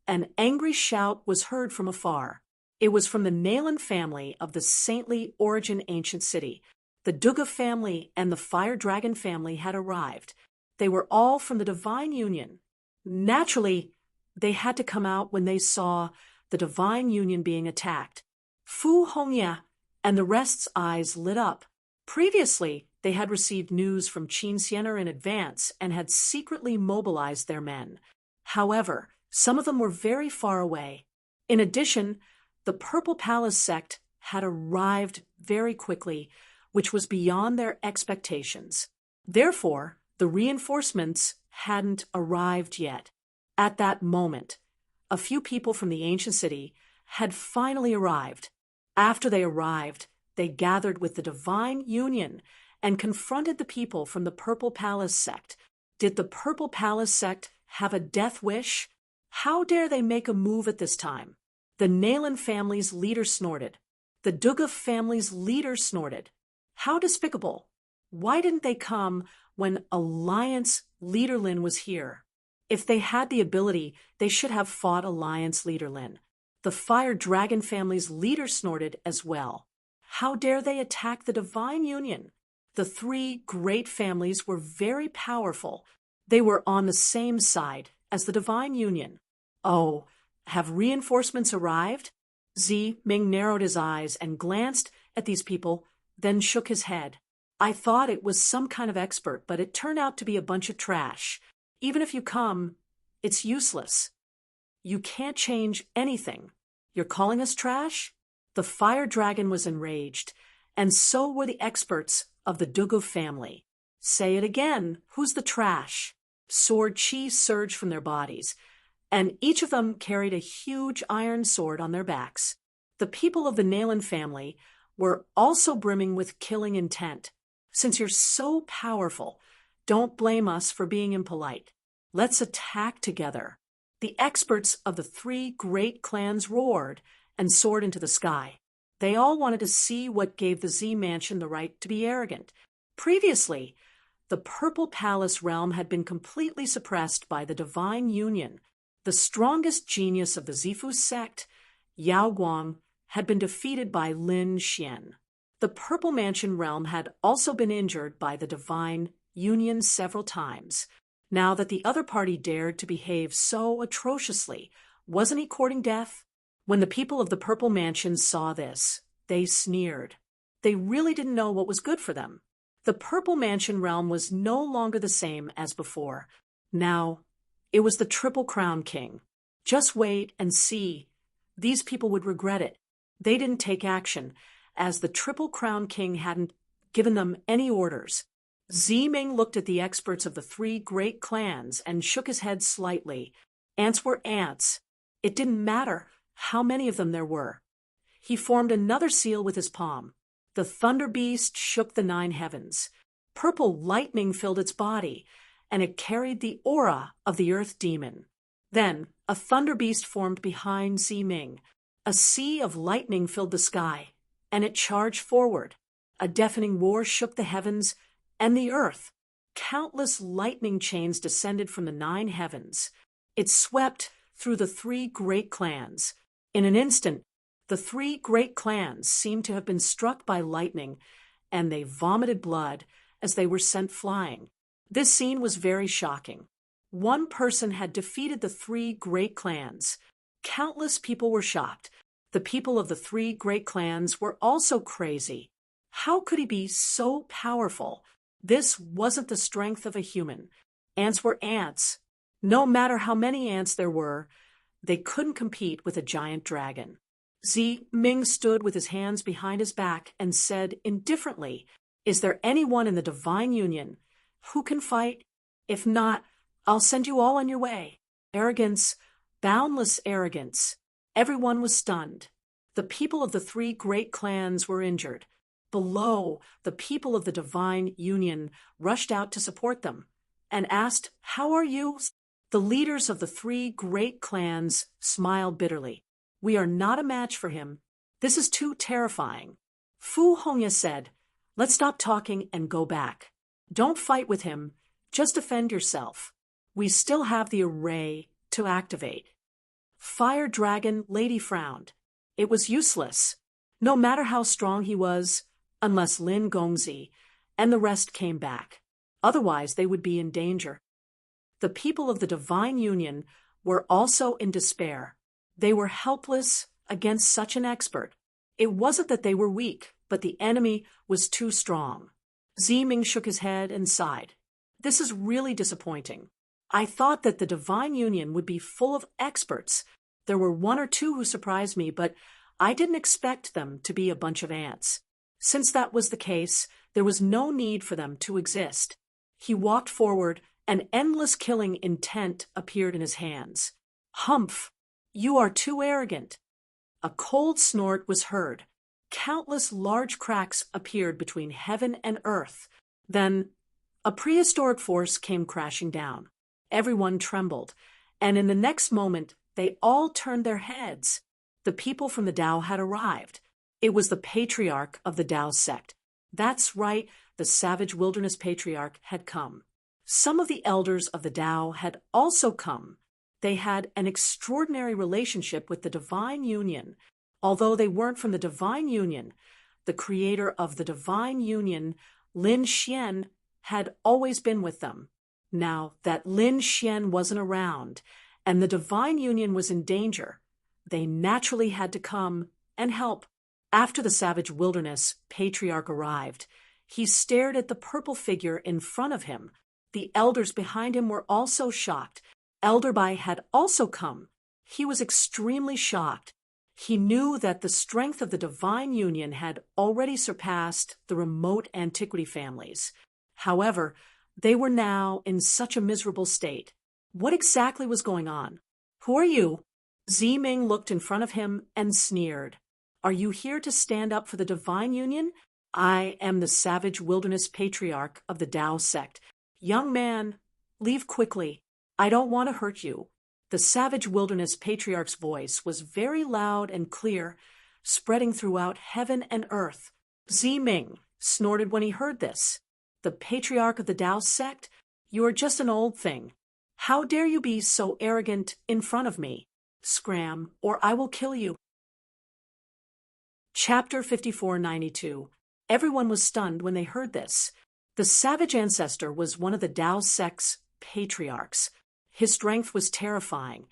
an angry shout was heard from afar. It was from the Nalan family of the saintly origin ancient city. The Duga family and the Fire Dragon family had arrived. They were all from the divine union. Naturally, they had to come out when they saw the divine union being attacked. Fu Hongye and the rest's eyes lit up. Previously, they had received news from Qin Xianer in advance and had secretly mobilized their men. However, some of them were very far away. In addition, the Purple Palace sect had arrived very quickly, which was beyond their expectations. Therefore, the reinforcements hadn't arrived yet. At that moment, a few people from the ancient city had finally arrived. After they arrived, they gathered with the divine union and confronted the people from the Purple Palace sect. Did the Purple Palace sect have a death wish? How dare they make a move at this time? The Nalan family's leader snorted. The Duga family's leader snorted. How despicable! Why didn't they come when Alliance Leader Lin was here? If they had the ability, they should have fought Alliance Leader Lin. The Fire Dragon family's leader snorted as well. How dare they attack the Divine Union? The three great families were very powerful. They were on the same side as the Divine Union. Oh, have reinforcements arrived? Zi Ming narrowed his eyes and glanced at these people, then shook his head. I thought it was some kind of expert, but it turned out to be a bunch of trash. Even if you come, it's useless. You can't change anything. You're calling us trash? The Fire Dragon was enraged, and so were the experts of the Dugu family. Say it again, who's the trash? Sword chi surged from their bodies, and each of them carried a huge iron sword on their backs. The people of the Nailan family were also brimming with killing intent. Since you're so powerful, don't blame us for being impolite. Let's attack together. The experts of the three great clans roared and soared into the sky. They all wanted to see what gave the Z Mansion the right to be arrogant. Previously, the Purple Palace realm had been completely suppressed by the Divine Union. The strongest genius of the Zifu sect, Yao Guang, had been defeated by Lin Xian. The Purple Mansion realm had also been injured by the Divine Union several times. Now that the other party dared to behave so atrociously, wasn't he courting death? When the people of the Purple Mansion saw this, they sneered. They really didn't know what was good for them. The Purple Mansion realm was no longer the same as before. Now, it was the Triple Crown King. Just wait and see. These people would regret it. They didn't take action, as the Triple Crown King hadn't given them any orders. Zi Ming looked at the experts of the three great clans and shook his head slightly. Ants were ants. It didn't matter how many of them there were. He formed another seal with his palm. The Thunder Beast shook the 9 heavens. Purple lightning filled its body, and it carried the aura of the Earth Demon. Then a Thunder Beast formed behind Zi Ming. A sea of lightning filled the sky, and it charged forward. A deafening roar shook the heavens and the earth. Countless lightning chains descended from the 9 heavens. It swept through the three great clans. In an instant, the three great clans seemed to have been struck by lightning, and they vomited blood as they were sent flying. This scene was very shocking. One person had defeated the three great clans. Countless people were shocked. The people of the three great clans were also crazy. How could he be so powerful? This wasn't the strength of a human. Ants were ants. No matter how many ants there were, they couldn't compete with a giant dragon. Zi Ming stood with his hands behind his back and said indifferently, "Is there anyone in the Divine Union who can fight? If not, I'll send you all on your way." Arrogance, boundless arrogance. Everyone was stunned. The people of the three great clans were injured. Below, the people of the Divine Union rushed out to support them and asked, "How are you?" The leaders of the three great clans smiled bitterly. "We are not a match for him. This is too terrifying." Fu Hongya said, "Let's stop talking and go back. Don't fight with him. Just defend yourself. We still have the array to activate." Fire Dragon Lady frowned. It was useless. No matter how strong he was, unless Lin Gongzi and the rest came back. Otherwise, they would be in danger. The people of the Divine Union were also in despair. They were helpless against such an expert. It wasn't that they were weak, but the enemy was too strong. Zi Ming shook his head and sighed. "This is really disappointing. I thought that the Divine Union would be full of experts. There were 1 or 2 who surprised me, but I didn't expect them to be a bunch of ants. Since that was the case, there was no need for them to exist." He walked forward, and endless killing intent appeared in his hands. "Humph! You are too arrogant." A cold snort was heard. Countless large cracks appeared between heaven and earth. Then a prehistoric force came crashing down. Everyone trembled, and in the next moment, they all turned their heads. The people from the Tao had arrived. It was the patriarch of the Tao sect. That's right, the savage wilderness patriarch, had come. Some of the elders of the Tao had also come. They had an extraordinary relationship with the divine union. Although they weren't from the divine union, the creator of the divine union, Lin Xian, had always been with them. Now that Lin Xian wasn't around, and the divine union was in danger, they naturally had to come and help. After the savage wilderness patriarch arrived, he stared at the purple figure in front of him. The elders behind him were also shocked. Elder Bai had also come. He was extremely shocked. He knew that the strength of the divine union had already surpassed the remote antiquity families. However, they were now in such a miserable state. What exactly was going on? Who are you? Ziming looked in front of him and sneered. Are you here to stand up for the divine union? I am the savage wilderness patriarch of the Tao sect. Young man, leave quickly. I don't want to hurt you. The savage wilderness patriarch's voice was very loud and clear, spreading throughout heaven and earth. Ziming snorted when he heard this. The patriarch of the Tao sect? You are just an old thing. How dare you be so arrogant in front of me? Scram, or I will kill you. Chapter 5492. Everyone was stunned when they heard this. The savage ancestor was one of the Tao sect's patriarchs. His strength was terrifying,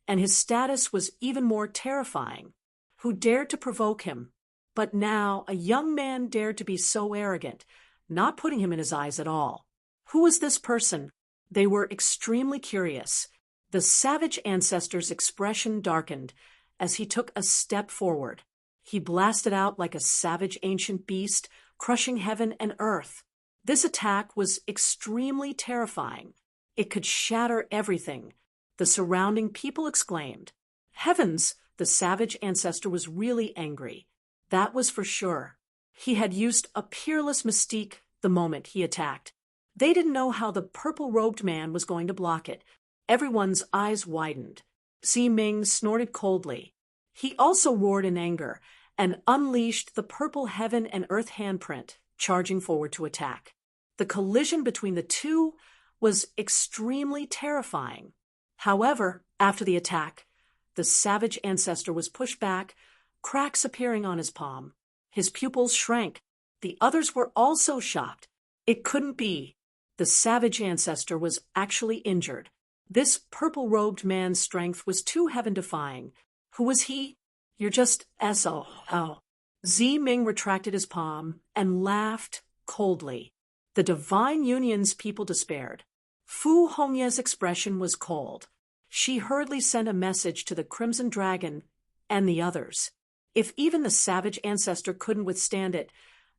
and his status was even more terrifying. Who dared to provoke him? But now a young man dared to be so arrogant, not putting him in his eyes at all. Who was this person? They were extremely curious. The savage ancestor's expression darkened as he took a step forward. He blasted out like a savage ancient beast, crushing heaven and earth. This attack was extremely terrifying. It could shatter everything. The surrounding people exclaimed. Heavens, the savage ancestor was really angry. That was for sure. He had used a peerless mystique the moment he attacked. They didn't know how the purple-robed man was going to block it. Everyone's eyes widened. Ziming snorted coldly. He also roared in anger and unleashed the purple heaven and earth handprint, charging forward to attack. The collision between the two was extremely terrifying. However, after the attack, the savage ancestor was pushed back, cracks appearing on his palm. His pupils shrank. The others were also shocked. It couldn't be. The savage ancestor was actually injured. This purple-robed man's strength was too heaven-defying. Who was he? You're just S.O.O. Ziming retracted his palm and laughed coldly. The divine union's people despaired. Fu Hongye's expression was cold. She hurriedly sent a message to the Crimson Dragon and the others. If even the savage ancestor couldn't withstand it,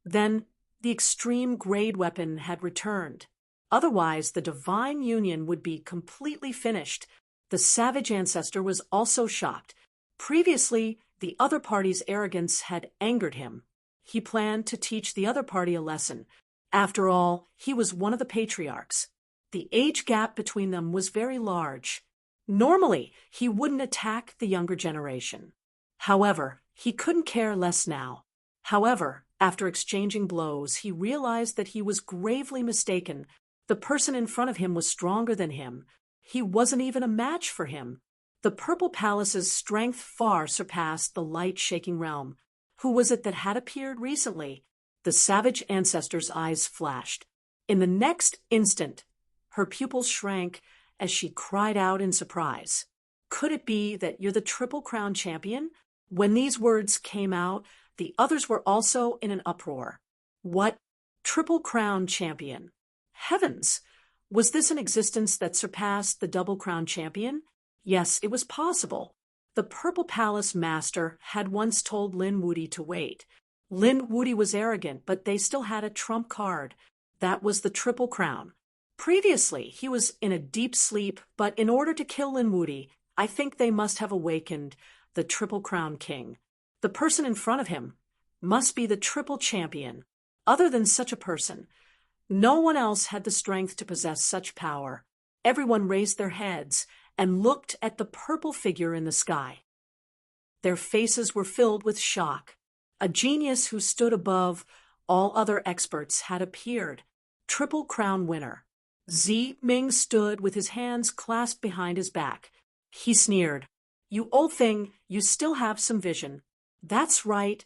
then the extreme grade weapon had returned. Otherwise, the divine union would be completely finished. The savage ancestor was also shocked. Previously, the other party's arrogance had angered him. He planned to teach the other party a lesson. After all, he was one of the patriarchs. The age gap between them was very large. Normally, he wouldn't attack the younger generation. However, he couldn't care less now. However, after exchanging blows, he realized that he was gravely mistaken. The person in front of him was stronger than him. He wasn't even a match for him. The Purple Palace's strength far surpassed the light-shaking realm. Who was it that had appeared recently? The savage ancestor's eyes flashed. In the next instant, her pupils shrank as she cried out in surprise. Could it be that you're the Triple Crown champion? When these words came out, the others were also in an uproar. What? Triple Crown champion? Heavens! Was this an existence that surpassed the Double Crown champion? Yes, it was possible. The Purple Palace master had once told Lin Wudi to wait. Lin Wudi was arrogant, but they still had a trump card. That was the Triple Crown. Previously, he was in a deep sleep, but in order to kill Lin Wudi, I think they must have awakened the Triple Crown King. The person in front of him must be the Triple Champion. Other than such a person, no one else had the strength to possess such power. Everyone raised their heads and looked at the purple figure in the sky. Their faces were filled with shock. A genius who stood above All other experts had appeared. Triple Crown winner. Zi Ming stood with his hands clasped behind his back. He sneered. "You old thing, you still have some vision. That's right.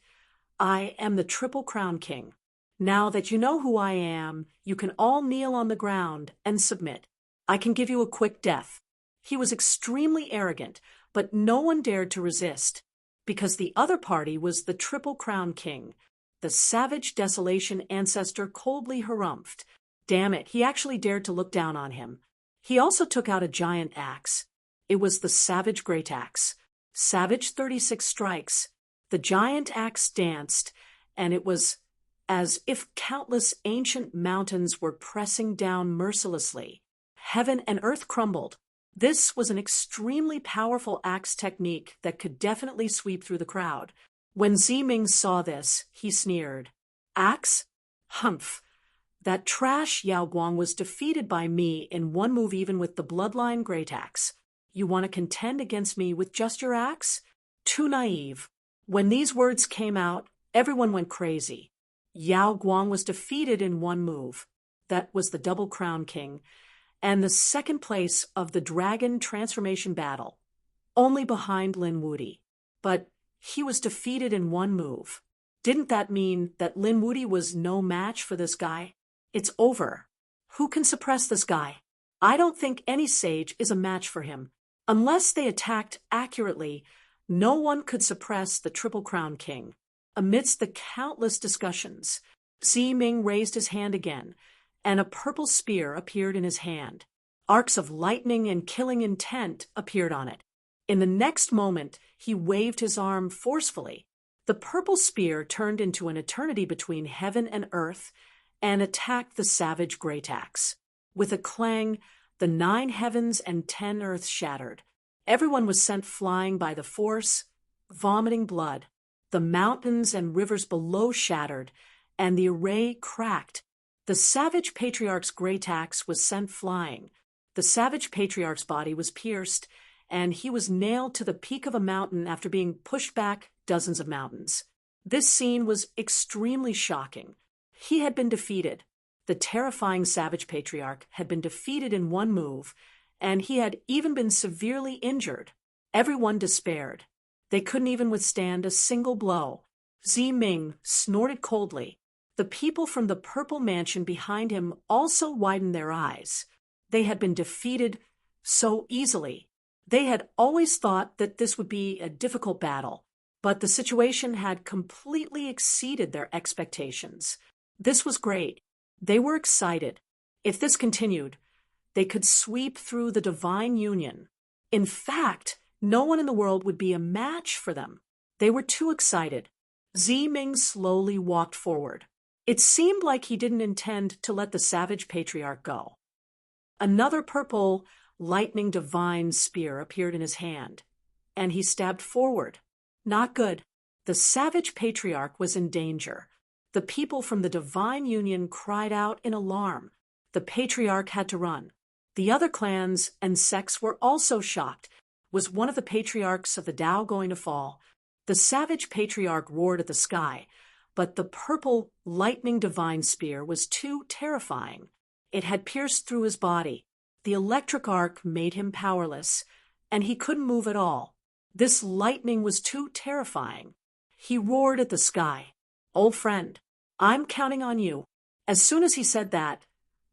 I am the Triple Crown King. Now that you know who I am, you can all kneel on the ground and submit. I can give you a quick death." He was extremely arrogant, but no one dared to resist, because the other party was the Triple Crown King. The savage desolation ancestor coldly harumphed. Damn it, he actually dared to look down on him. He also took out a giant axe. It was the Savage Great Axe. Savage 36 strikes. The giant axe danced, and it was as if countless ancient mountains were pressing down mercilessly. Heaven and earth crumbled. This was an extremely powerful axe technique that could definitely sweep through the crowd. When Zi Ming saw this, he sneered. "Axe? Humph. That trash Yao Guang was defeated by me in one move even with the bloodline great axe. You want to contend against me with just your axe? Too naive." When these words came out, everyone went crazy. Yao Guang was defeated in one move. That was the Double Crown King, and the second place of the Dragon Transformation Battle, only behind Lin Wudi. But he was defeated in one move. Didn't that mean that Lin Wudi was no match for this guy? It's over. Who can suppress this guy? I don't think any sage is a match for him. Unless they attacked accurately, no one could suppress the Triple Crown King. Amidst the countless discussions, Zi Ming raised his hand again, and a purple spear appeared in his hand. Arcs of lightning and killing intent appeared on it. In the next moment, he waved his arm forcefully. The purple spear turned into an eternity between heaven and earth and attacked the Savage Great Axe. With a clang, the 9 heavens and 10 earths shattered. Everyone was sent flying by the force, vomiting blood. The mountains and rivers below shattered, and the array cracked. The Savage Patriarch's great axe was sent flying. The Savage Patriarch's body was pierced, and he was nailed to the peak of a mountain after being pushed back dozens of mountains. This scene was extremely shocking. He had been defeated. The terrifying Savage Patriarch had been defeated in one move, and he had even been severely injured. Everyone despaired. They couldn't even withstand a single blow. Zi Ming snorted coldly. The people from the purple mansion behind him also widened their eyes. They had been defeated so easily. They had always thought that this would be a difficult battle, but the situation had completely exceeded their expectations. This was great. They were excited. If this continued, they could sweep through the divine union. In fact, no one in the world would be a match for them. They were too excited. Zi Ming slowly walked forward. It seemed like he didn't intend to let the Savage Patriarch go. Another purple, lightning divine spear appeared in his hand, and he stabbed forward. Not good. The Savage Patriarch was in danger. The people from the divine union cried out in alarm. The Patriarch had to run. The other clans and sects were also shocked. Was one of the patriarchs of the Tao going to fall? The Savage Patriarch roared at the sky, but the purple lightning divine spear was too terrifying. It had pierced through his body. The electric arc made him powerless, and he couldn't move at all. This lightning was too terrifying. He roared at the sky. "Old friend, I'm counting on you." As soon as he said that,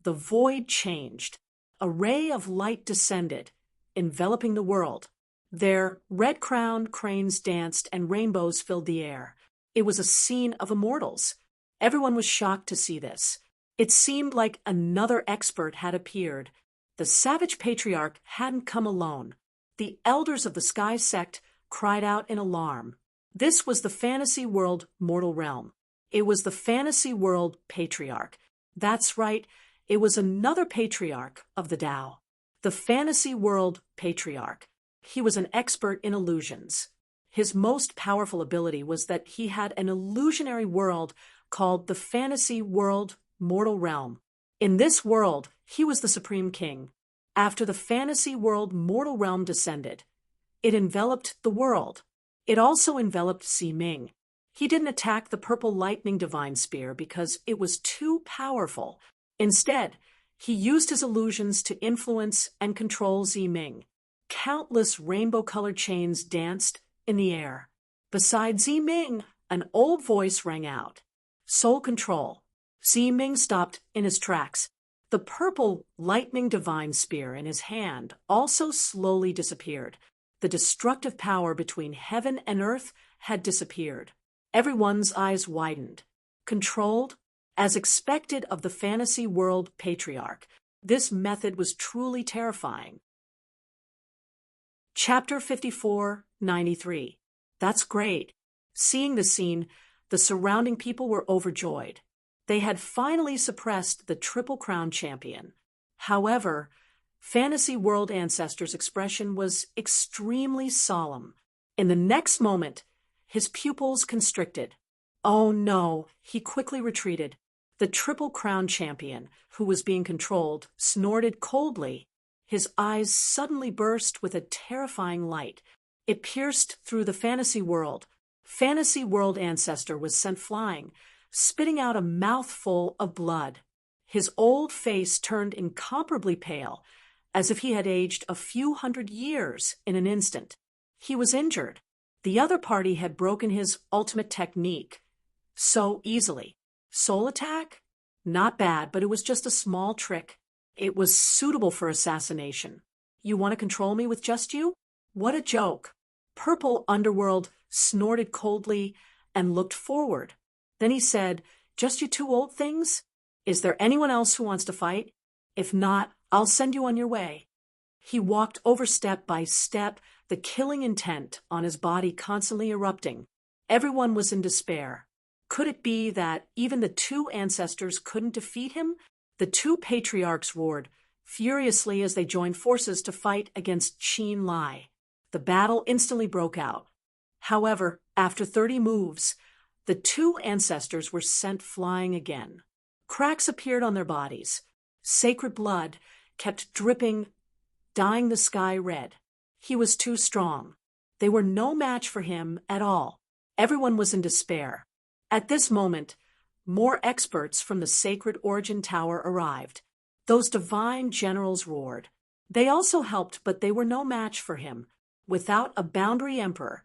the void changed. A ray of light descended, enveloping the world. There, red-crowned cranes danced and rainbows filled the air. It was a scene of immortals. Everyone was shocked to see this. It seemed like another expert had appeared. The Savage Patriarch hadn't come alone. The elders of the Sky Sect cried out in alarm. This was the fantasy world mortal realm. It was the fantasy world patriarch. That's right, it was another patriarch of the Tao. The fantasy world patriarch. He was an expert in illusions. His most powerful ability was that he had an illusionary world called the fantasy world mortal realm. In this world, he was the supreme king. After the fantasy world mortal realm descended, it enveloped the world. It also enveloped Zi Ming. He didn't attack the purple lightning divine spear because it was too powerful. Instead, he used his illusions to influence and control Ziming. Countless rainbow-colored chains danced in the air. Beside Ziming, an old voice rang out. Soul control. Ziming stopped in his tracks. The purple lightning divine spear in his hand also slowly disappeared. The destructive power between heaven and earth had disappeared. Everyone's eyes widened. Controlled? As expected of the fantasy world patriarch, this method was truly terrifying. Chapter 54:93. That's great. Seeing the scene, the surrounding people were overjoyed. They had finally suppressed the Triple Crown champion. However, Fantasy World Ancestor's expression was extremely solemn. In the next moment, his pupils constricted. Oh no, he quickly retreated. The Triple Crown champion, who was being controlled, snorted coldly. His eyes suddenly burst with a terrifying light. It pierced through the fantasy world. Fantasy World Ancestor was sent flying, spitting out a mouthful of blood. His old face turned incomparably pale, as if he had aged a few hundred years in an instant. He was injured. The other party had broken his ultimate technique so easily. Soul attack? Not bad, but it was just a small trick. It was suitable for assassination. You want to control me with just you? What a joke. Purple Underworld snorted coldly and looked forward. Then he said, "Just you two old things? Is there anyone else who wants to fight? If not, I'll send you on your way." He walked over step by step, the killing intent on his body constantly erupting. Everyone was in despair. Could it be that even the two ancestors couldn't defeat him? The two patriarchs roared furiously as they joined forces to fight against Qin Lai. The battle instantly broke out. However, after 30 moves, the two ancestors were sent flying again. Cracks appeared on their bodies. Sacred blood kept dripping, dyeing the sky red. He was too strong. They were no match for him at all. Everyone was in despair. At this moment, more experts from the Sacred Origin Tower arrived. Those divine generals roared. They also helped, but they were no match for him. Without a boundary emperor,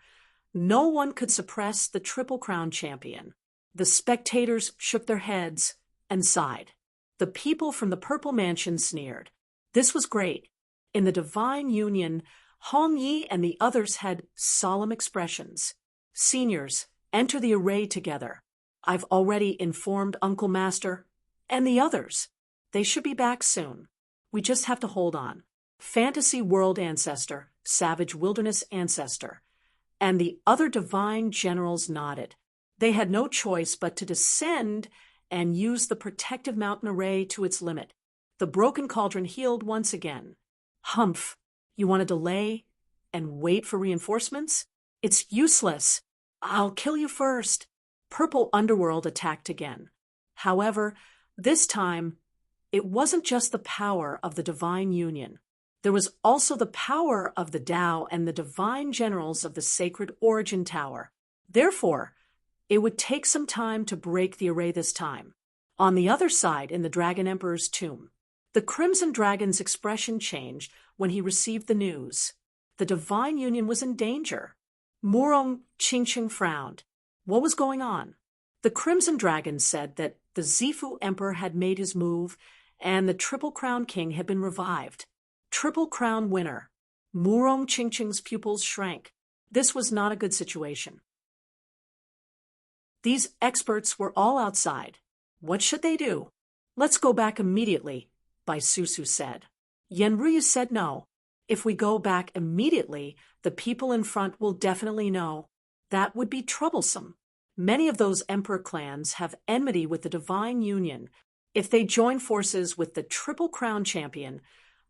no one could suppress the Triple Crown champion. The spectators shook their heads and sighed. The people from the Purple Mansion sneered. This was great. In the divine union, Hong Yi and the others had solemn expressions. Seniors, enter the array together. I've already informed Uncle Master and the others. They should be back soon. We just have to hold on. Fantasy World Ancestor, Savage Wilderness Ancestor, and the other divine generals nodded. They had no choice but to descend and use the protective mountain array to its limit. The broken cauldron healed once again. Humph, you want to delay and wait for reinforcements? It's useless. I'll kill you first. Purple Underworld attacked again. However, this time, it wasn't just the power of the divine union. There was also the power of the Tao and the divine generals of the Sacred Origin Tower. Therefore, it would take some time to break the array this time. On the other side, in the Dragon Emperor's tomb, the Crimson Dragon's expression changed when he received the news. The divine union was in danger. Murong Qingqing frowned. What was going on? The Crimson Dragon said that the Zifu Emperor had made his move and the Triple Crown King had been revived. Triple Crown winner. Murong Qingqing's pupils shrank. This was not a good situation. These experts were all outside. What should they do? Let's go back immediately, Bai Susu said. Yenryu said no. If we go back immediately, the people in front will definitely know. That would be troublesome. Many of those emperor clans have enmity with the divine union. If they join forces with the Triple Crown champion,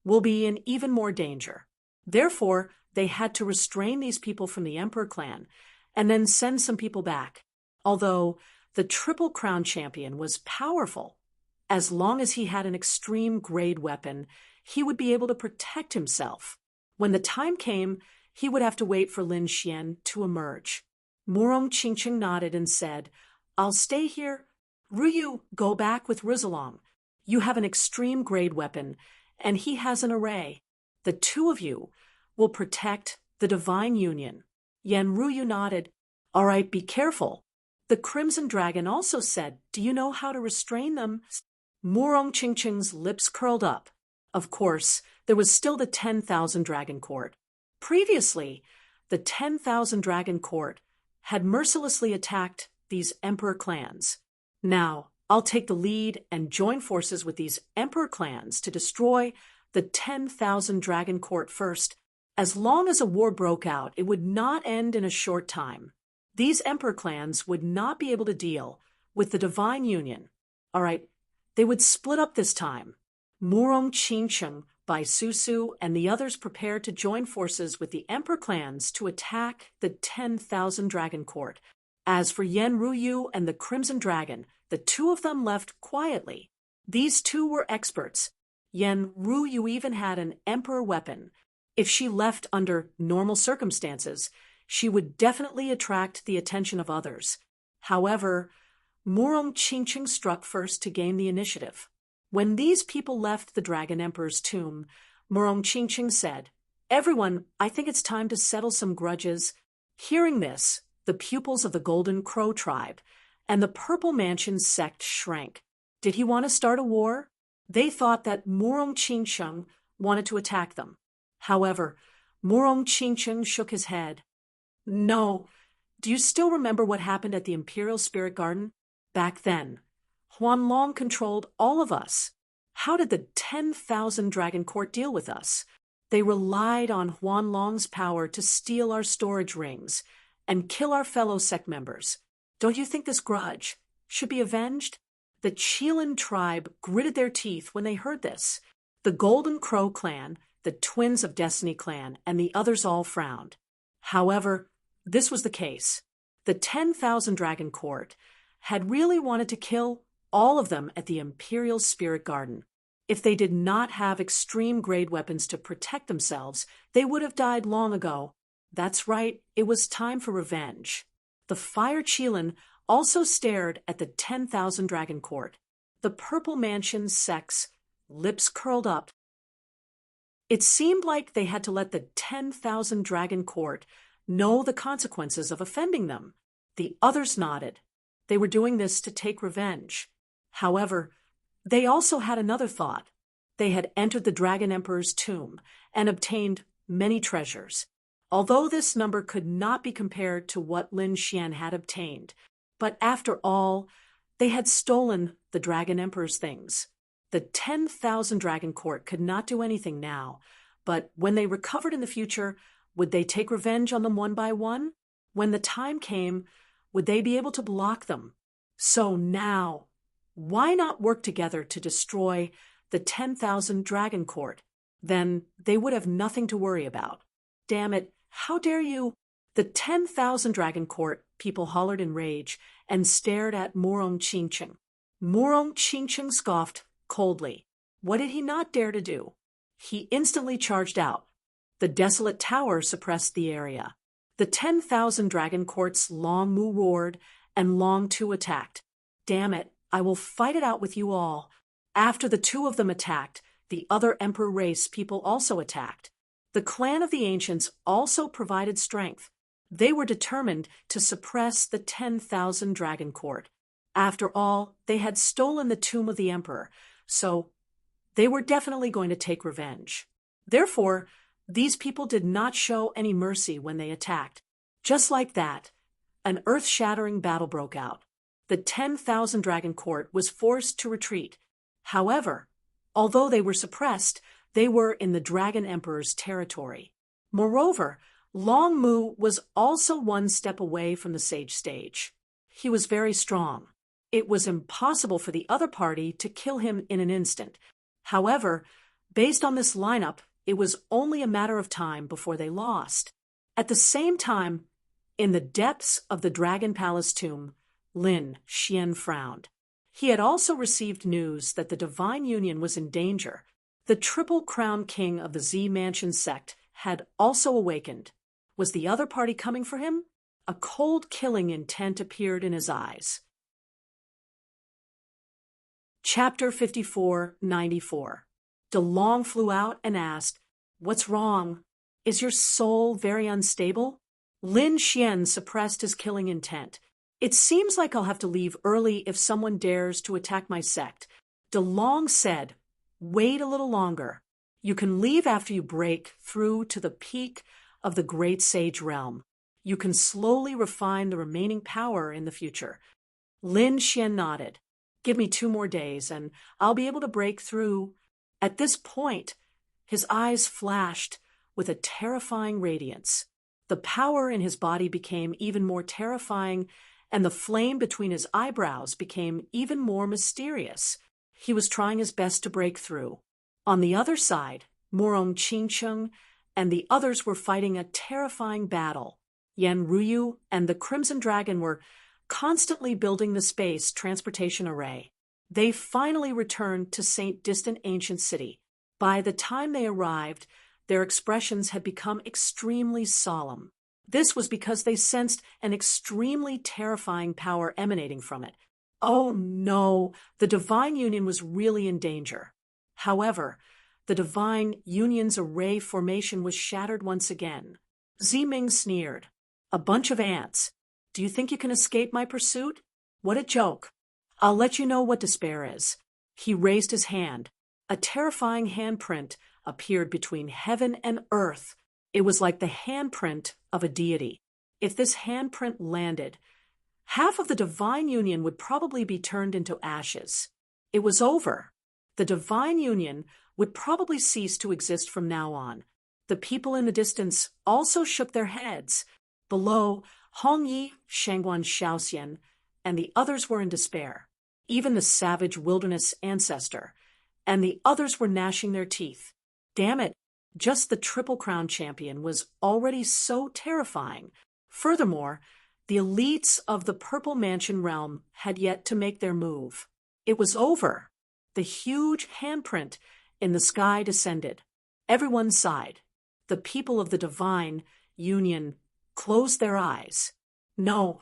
we'll be in even more danger. Therefore, they had to restrain these people from the emperor clan and then send some people back. Although the Triple Crown champion was powerful, as long as he had an extreme grade weapon, he would be able to protect himself. When the time came, he would have to wait for Lin Xian to emerge. Murong Qingqing nodded and said, I'll stay here. Ruyu, go back with Rizalong. You have an extreme grade weapon, and he has an array. The two of you will protect the divine union. Yan Ruyu nodded. All right, be careful. The Crimson Dragon also said, Do you know how to restrain them? Murong Qingqing's lips curled up. Of course, there was still the 10,000 Dragon Court. Previously, the 10,000 Dragon Court had mercilessly attacked these Emperor clans. Now, I'll take the lead and join forces with these Emperor clans to destroy the 10,000 Dragon Court first. As long as a war broke out, it would not end in a short time. These Emperor clans would not be able to deal with the divine union. All right, they would split up this time. Murong Qingqing, Bai Susu, and the others prepared to join forces with the Emperor clans to attack the 10,000 Dragon Court. As for Yan Ruyu and the Crimson Dragon, the two of them left quietly. These two were experts. Yan Ruyu even had an Emperor weapon. If she left under normal circumstances, she would definitely attract the attention of others. However, Murong Qingqing struck first to gain the initiative. When these people left the Dragon Emperor's tomb, Murong Qingqing said, Everyone, I think it's time to settle some grudges. Hearing this, the pupils of the Golden Crow tribe and the Purple Mansion sect shrank. Did he want to start a war? They thought that Murong Qingqing wanted to attack them. However, Murong Qingqing shook his head. No. Do you still remember what happened at the Imperial Spirit Garden? Back then, Huanlong controlled all of us. How did the 10,000 Dragon Court deal with us? They relied on Huanlong's power to steal our storage rings and kill our fellow sect members. Don't you think this grudge should be avenged? The Qilin tribe gritted their teeth when they heard this. The Golden Crow clan, the Twins of Destiny clan, and the others all frowned. However, this was the case. The 10,000 Dragon Court had really wanted to kill all of them at the Imperial Spirit Garden. If they did not have extreme grade weapons to protect themselves, they would have died long ago. That's right, it was time for revenge. The Fire Qilin also stared at the 10,000 Dragon Court. The Purple Mansion sect's lips curled up. It seemed like they had to let the 10,000 Dragon Court know the consequences of offending them. The others nodded. They were doing this to take revenge. However, they also had another thought. They had entered the Dragon Emperor's tomb and obtained many treasures. Although this number could not be compared to what Lin Xian had obtained, but after all, they had stolen the Dragon Emperor's things. The 10,000 Dragon Court could not do anything now, but when they recovered in the future, would they take revenge on them one by one? When the time came, would they be able to block them? So now, why not work together to destroy the 10,000 Dragon Court? Then they would have nothing to worry about. Damn it, how dare you? The 10,000 Dragon Court people hollered in rage and stared at Murong Qingqing. Murong Qingqing scoffed coldly. What did he not dare to do? He instantly charged out. The desolate tower suppressed the area. The 10,000 Dragon Court's Long Mu roared, and Long Tu attacked. Damn it, I will fight it out with you all. After the two of them attacked, the other Emperor race people also attacked. The clan of the Ancients also provided strength. They were determined to suppress the 10,000 Dragon Court. After all, they had stolen the tomb of the Emperor, so they were definitely going to take revenge. Therefore, these people did not show any mercy when they attacked. Just like that, an earth-shattering battle broke out. The 10,000 Dragon Court was forced to retreat. However, although they were suppressed, they were in the Dragon Emperor's territory. Moreover, Long Mu was also one step away from the Sage Stage. He was very strong. It was impossible for the other party to kill him in an instant. However, based on this lineup, it was only a matter of time before they lost. At the same time, in the depths of the Dragon Palace tomb, Lin Xian frowned. He had also received news that the Divine Union was in danger. The Triple Crown King of the Z Mansion sect had also awakened. Was the other party coming for him? A cold killing intent appeared in his eyes. Chapter 54-94. De Long flew out and asked, "What's wrong? Is your soul very unstable?" Lin Xian suppressed his killing intent. "It seems like I'll have to leave early if someone dares to attack my sect." De Long said, "Wait a little longer. You can leave after you break through to the peak of the Great Sage Realm. You can slowly refine the remaining power in the future." Lin Xian nodded. "Give me 2 more days, and I'll be able to break through." At this point, his eyes flashed with a terrifying radiance. The power in his body became even more terrifying, and the flame between his eyebrows became even more mysterious. He was trying his best to break through. On the other side, Morong Qingcheng and the others were fighting a terrifying battle. Yan Ruyu and the Crimson Dragon were constantly building the space transportation array. They finally returned to St. Distant Ancient City. By the time they arrived, their expressions had become extremely solemn. This was because they sensed an extremely terrifying power emanating from it. Oh no, the Divine Union was really in danger. However, the Divine Union's array formation was shattered once again. Ziming sneered. "A bunch of ants. Do you think you can escape my pursuit? What a joke. I'll let you know what despair is." He raised his hand. A terrifying handprint appeared between heaven and earth. It was like the handprint of a deity. If this handprint landed, half of the Divine Union would probably be turned into ashes. It was over. The Divine Union would probably cease to exist from now on. The people in the distance also shook their heads. Below, Hong Yi, Shangguan Shaoxian, and the others were in despair. Even the savage wilderness ancestor. And the others were gnashing their teeth. Damn it, just the Triple Crown champion was already so terrifying. Furthermore, the elites of the Purple Mansion realm had yet to make their move. It was over. The huge handprint in the sky descended. Everyone sighed. The people of the Divine Union closed their eyes. No,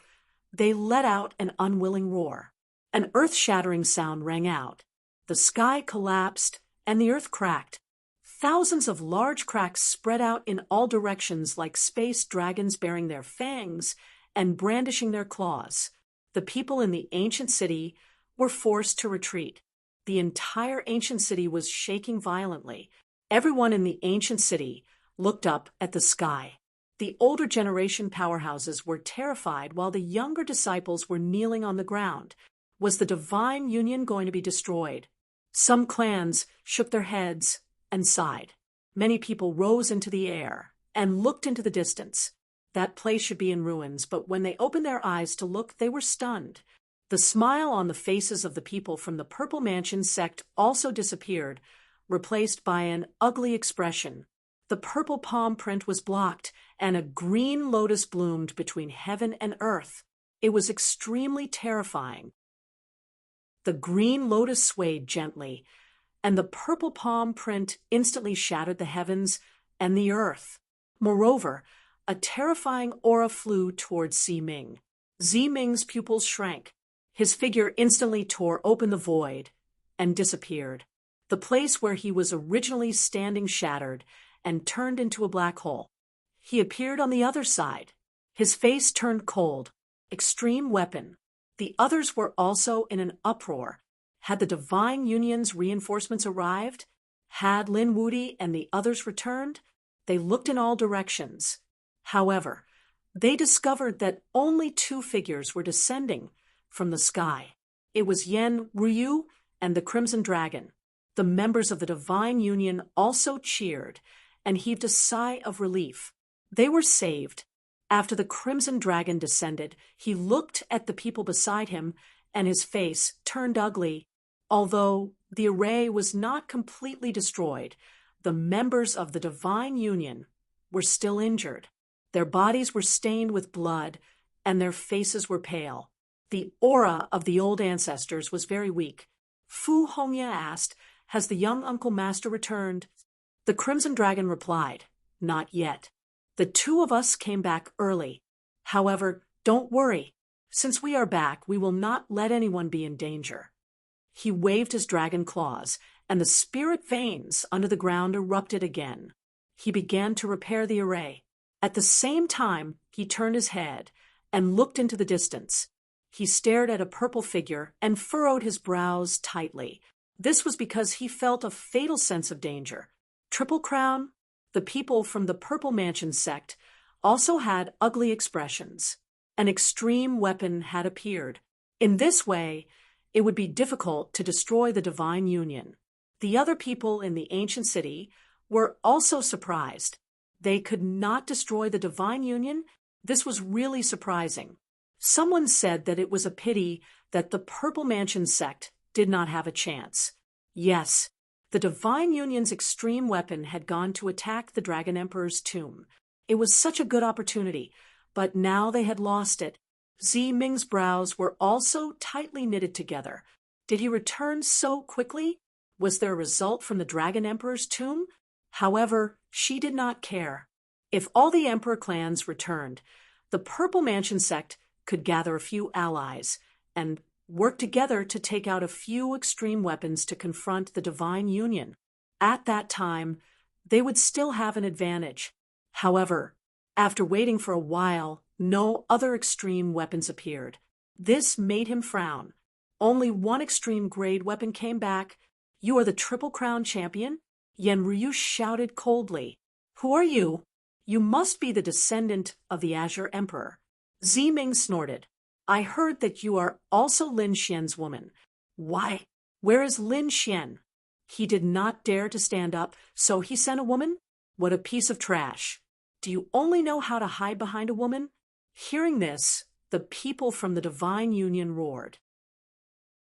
they let out an unwilling roar. An earth-shattering sound rang out. The sky collapsed, and the earth cracked. Thousands of large cracks spread out in all directions like space dragons bearing their fangs and brandishing their claws. The people in the ancient city were forced to retreat. The entire ancient city was shaking violently. Everyone in the ancient city looked up at the sky. The older generation powerhouses were terrified while the younger disciples were kneeling on the ground. Was the Divine Union going to be destroyed? Some clans shook their heads and sighed. Many people rose into the air and looked into the distance. That place should be in ruins, but when they opened their eyes to look, they were stunned. The smile on the faces of the people from the Purple Mansion sect also disappeared, replaced by an ugly expression. The purple palm print was blocked, and a green lotus bloomed between heaven and earth. It was extremely terrifying. The green lotus swayed gently, and the purple palm print instantly shattered the heavens and the earth. Moreover, a terrifying aura flew towards Ziming. Ziming's pupils shrank. His figure instantly tore open the void and disappeared. The place where he was originally standing shattered and turned into a black hole. He appeared on the other side. His face turned cold. Extreme weapon. The others were also in an uproar. Had the Divine Union's reinforcements arrived? Had Lin Wudi and the others returned? They looked in all directions. However, they discovered that only 2 figures were descending from the sky. It was Yan Ruyu and the Crimson Dragon. The members of the Divine Union also cheered and heaved a sigh of relief. They were saved. After the Crimson Dragon descended, he looked at the people beside him, and his face turned ugly. Although the array was not completely destroyed, the members of the Divine Union were still injured. Their bodies were stained with blood, and their faces were pale. The aura of the old ancestors was very weak. Fu Hongya asked, "Has the young Uncle Master returned?" The Crimson Dragon replied, "Not yet. The 2 of us came back early. However, don't worry. Since we are back, we will not let anyone be in danger." He waved his dragon claws, and the spirit veins under the ground erupted again. He began to repair the array. At the same time, he turned his head and looked into the distance. He stared at a purple figure and furrowed his brows tightly. This was because he felt a fatal sense of danger. Triple Crown, the people from the Purple Mansion sect, also had ugly expressions. An extreme weapon had appeared. In this way, it would be difficult to destroy the divine union. The other people in the ancient city were also surprised. They could not destroy the divine union. This was really surprising. Someone said that it was a pity that the Purple Mansion sect did not have a chance. Yes, the divine union's extreme weapon had gone to attack the Dragon Emperor's tomb. It was such a good opportunity, but now they had lost it. Zi Ming's brows were also tightly knitted together. Did he return so quickly? Was there a result from the Dragon Emperor's tomb? However, she did not care. If all the Emperor clans returned, the Purple Mansion sect could gather a few allies and work together to take out a few extreme weapons to confront the divine union. At that time, they would still have an advantage. However, after waiting for a while, no other extreme weapons appeared. This made him frown. Only one extreme grade weapon came back. "You are the Triple Crown champion?" Yan Ryu shouted coldly. "Who are you?" "You must be the descendant of the Azure Emperor." Zi Ming snorted. "I heard that you are also Lin Xian's woman." "Why? Where is Lin Xian?" He did not dare to stand up, so he sent a woman? What a piece of trash. Do you only know how to hide behind a woman? Hearing this, the people from the divine union roared.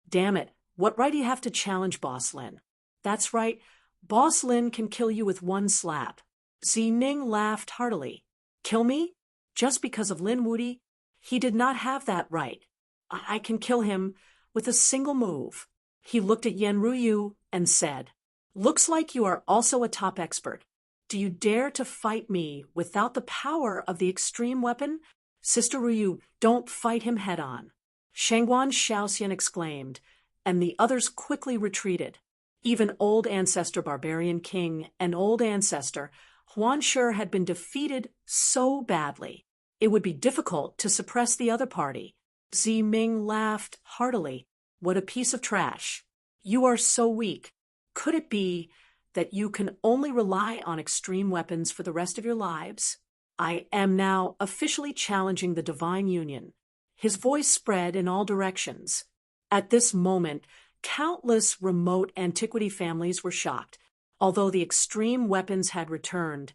"Damn it, what right do you have to challenge Boss Lin?" "That's right, Boss Lin can kill you with one slap." Zi Ning laughed heartily. "Kill me? Just because of Lin Wuti? He did not have that right. I can kill him with a single move." He looked at Yan Ryu and said, "Looks like you are also a top expert. Do you dare to fight me without the power of the extreme weapon? Sister Ryu, don't fight him head-on." Shangguan Shaoxian exclaimed, and the others quickly retreated. Even Old Ancestor Barbarian King and Old Ancestor Huan Shi had been defeated so badly. It would be difficult to suppress the other party. Zi Ming laughed heartily. "What a piece of trash. You are so weak. Could it be that you can only rely on extreme weapons for the rest of your lives? I am now officially challenging the divine union." His voice spread in all directions. At this moment, countless remote antiquity families were shocked. Although the extreme weapons had returned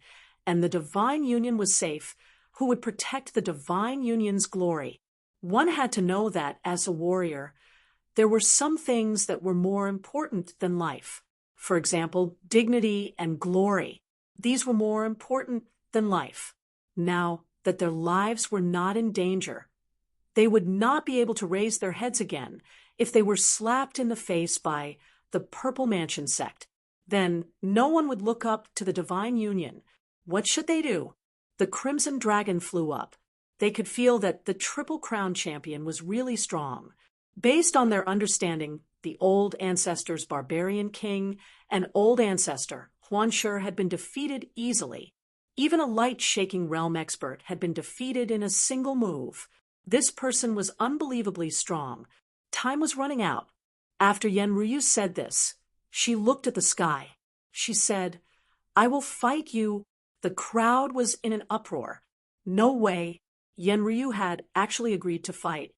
and the divine union was safe, who would protect the divine union's glory? One had to know that, as a warrior, there were some things that were more important than life. For example, dignity and glory. These were more important than life. Now that their lives were not in danger, they would not be able to raise their heads again if they were slapped in the face by the Purple Mansion sect. Then no one would look up to the divine union. What should they do? The Crimson Dragon flew up. They could feel that the Triple Crown champion was really strong. Based on their understanding, the Old Ancestor's Barbarian King and Old Ancestor Huan Shi had been defeated easily. Even a light-shaking realm expert had been defeated in a single move. This person was unbelievably strong. Time was running out. After Yan Ryu said this, she looked at the sky. She said, "I will fight you." The crowd was in an uproar. No way. Yan Ryu had actually agreed to fight.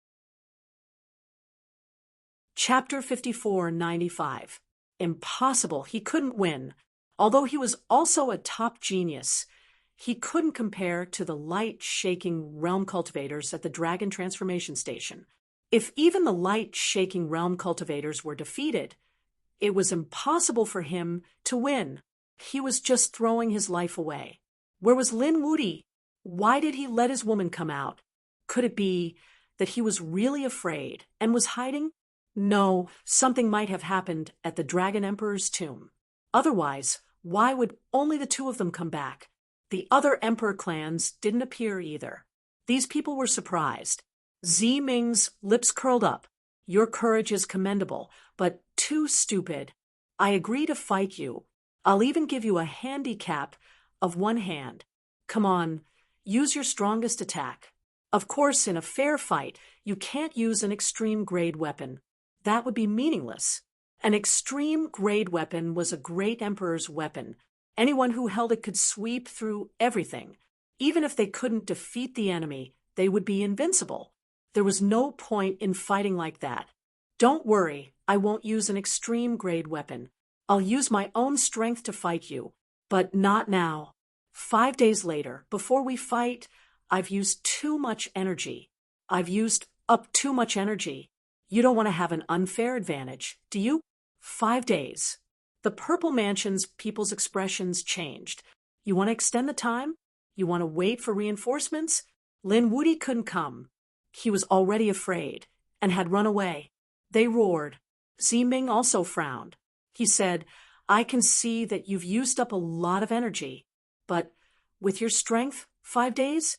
Chapter 5495. Impossible. He couldn't win. Although he was also a top genius, he couldn't compare to the light-shaking realm cultivators at the Dragon Transformation Station. If even the light-shaking realm cultivators were defeated, it was impossible for him to win. He was just throwing his life away. Where was Lin Wuti? Why did he let his woman come out? Could it be that he was really afraid and was hiding? No, something might have happened at the Dragon Emperor's tomb. Otherwise, why would only the two of them come back? The other Emperor clans didn't appear either. These people were surprised. Zi Ming's lips curled up. Your courage is commendable, but too stupid. I agree to fight you. I'll even give you a handicap of one hand. Come on, use your strongest attack. Of course, in a fair fight, you can't use an extreme-grade weapon. That would be meaningless. An extreme-grade weapon was a great emperor's weapon. Anyone who held it could sweep through everything. Even if they couldn't defeat the enemy, they would be invincible. There was no point in fighting like that. Don't worry, I won't use an extreme-grade weapon. I'll use my own strength to fight you, but not now. 5 days later, before we fight, I've used too much energy. I've used up too much energy. You don't want to have an unfair advantage, do you? 5 days. The Purple Mansion's people's expressions changed. You want to extend the time? You want to wait for reinforcements? Lin Wuyi couldn't come. He was already afraid and had run away. They roared. Zi Ming also frowned. He said, I can see that you've used up a lot of energy, but with your strength, 5 days?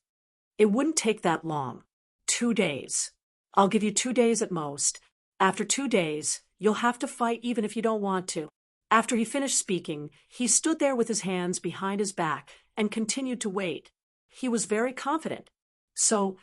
It wouldn't take that long. 2 days. I'll give you 2 days at most. After 2 days, you'll have to fight even if you don't want to. After he finished speaking, he stood there with his hands behind his back and continued to wait. He was very confident. So,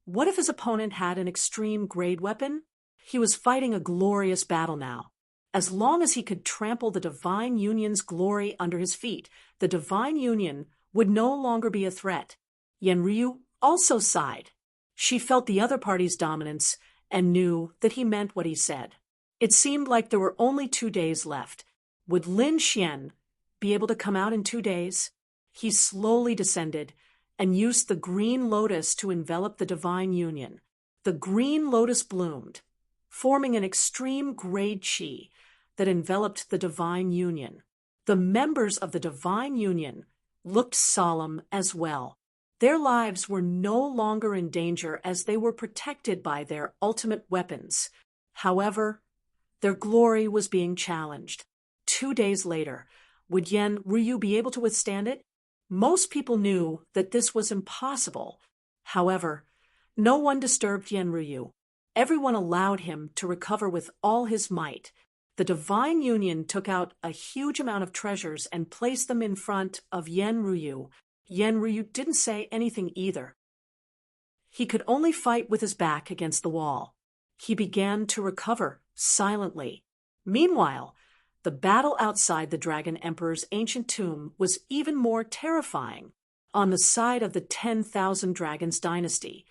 what if his opponent had an extreme-grade weapon? He was fighting a glorious battle now. As long as he could trample the Divine Union's glory under his feet, the Divine Union would no longer be a threat. Yenryu also sighed. She felt the other party's dominance and knew that he meant what he said. It seemed like there were only 2 days left. Would Lin Xian be able to come out in 2 days? He slowly descended and used the green lotus to envelop the Divine Union. The green lotus bloomed, forming an extreme-grade qi that enveloped the Divine Union. The members of the Divine Union looked solemn as well. Their lives were no longer in danger as they were protected by their ultimate weapons. However, their glory was being challenged. 2 days later, would Yenryu be able to withstand it? Most people knew that this was impossible. However, no one disturbed Yenryu. Everyone allowed him to recover with all his might. The Divine Union took out a huge amount of treasures and placed them in front of Yenryu. Yenryu didn't say anything either. He could only fight with his back against the wall. He began to recover silently. Meanwhile, the battle outside the Dragon Emperor's ancient tomb was even more terrifying. On the side of the 10,000 Dragons dynasty,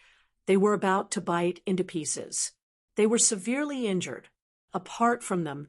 they were about to bite into pieces. They were severely injured. Apart from them,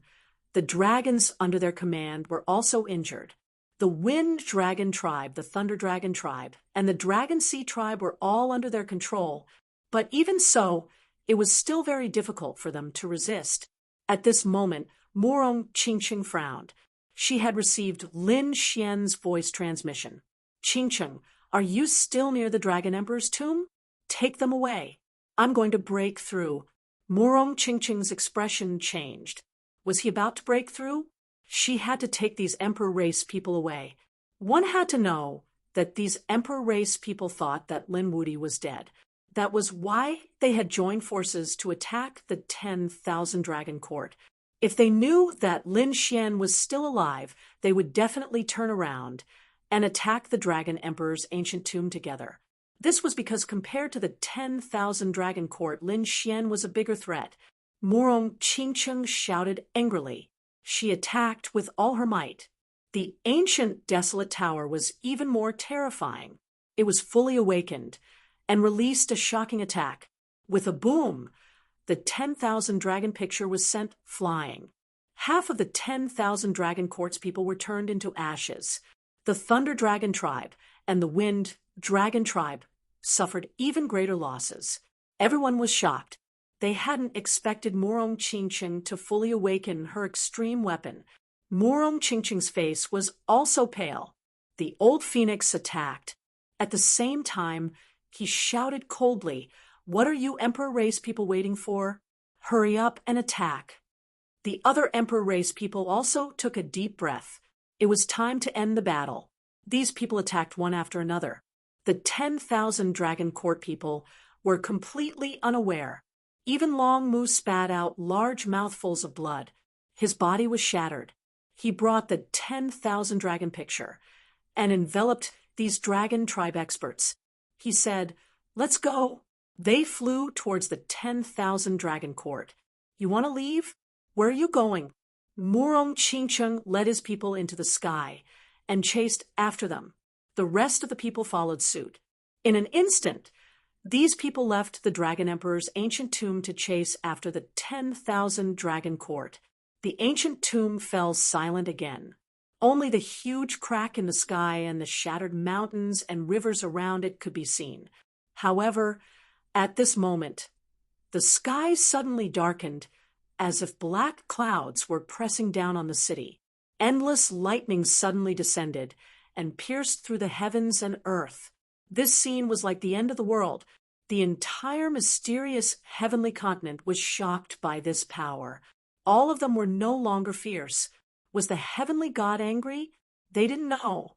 the dragons under their command were also injured. The Wind Dragon tribe, the Thunder Dragon tribe, and the Dragon Sea tribe were all under their control, but even so, it was still very difficult for them to resist. At this moment, Murong Qingqing frowned. She had received Lin Xian's voice transmission. Qingqing, are you still near the Dragon Emperor's tomb? Take them away. I'm going to break through. Murong Qingqing's expression changed. Was he about to break through? She had to take these Emperor race people away. One had to know that these Emperor race people thought that Lin Wuyi was dead. That was why they had joined forces to attack the 10,000 Dragon Court. If they knew that Lin Xian was still alive, they would definitely turn around and attack the Dragon Emperor's ancient tomb together. This was because compared to the 10,000 Dragon Court, Lin Xian was a bigger threat. Murong Qingqing shouted angrily. She attacked with all her might. The ancient desolate tower was even more terrifying. It was fully awakened and released a shocking attack. With a boom, the 10,000 dragon picture was sent flying. Half of the 10,000 Dragon Court's people were turned into ashes. The Thunder Dragon tribe and the Wind Dragon tribe suffered even greater losses. Everyone was shocked. They hadn't expected Murong Qingqing to fully awaken her extreme weapon. Murong Qingqing's face was also pale. The old phoenix attacked. At the same time, he shouted coldly, "What are you Emperor race people waiting for? Hurry up and attack." The other Emperor race people also took a deep breath. It was time to end the battle. These people attacked one after another. The 10,000 Dragon Court people were completely unaware. Even Long Mu spat out large mouthfuls of blood. His body was shattered. He brought the 10,000 dragon picture and enveloped these dragon tribe experts. He said, "Let's go." They flew towards the 10,000 Dragon Court. "You want to leave? Where are you going?" Murong Qingcheng led his people into the sky and chased after them. The rest of the people followed suit. In an instant, these people left the Dragon Emperor's ancient tomb to chase after the 10,000 Dragon Court. The ancient tomb fell silent again. Only the huge crack in the sky and the shattered mountains and rivers around it could be seen. However, at this moment, the sky suddenly darkened as if black clouds were pressing down on the city. Endless lightning suddenly descended and pierced through the heavens and earth. This scene was like the end of the world. The entire mysterious heavenly continent was shocked by this power. All of them were no longer fierce. Was the heavenly god angry? They didn't know.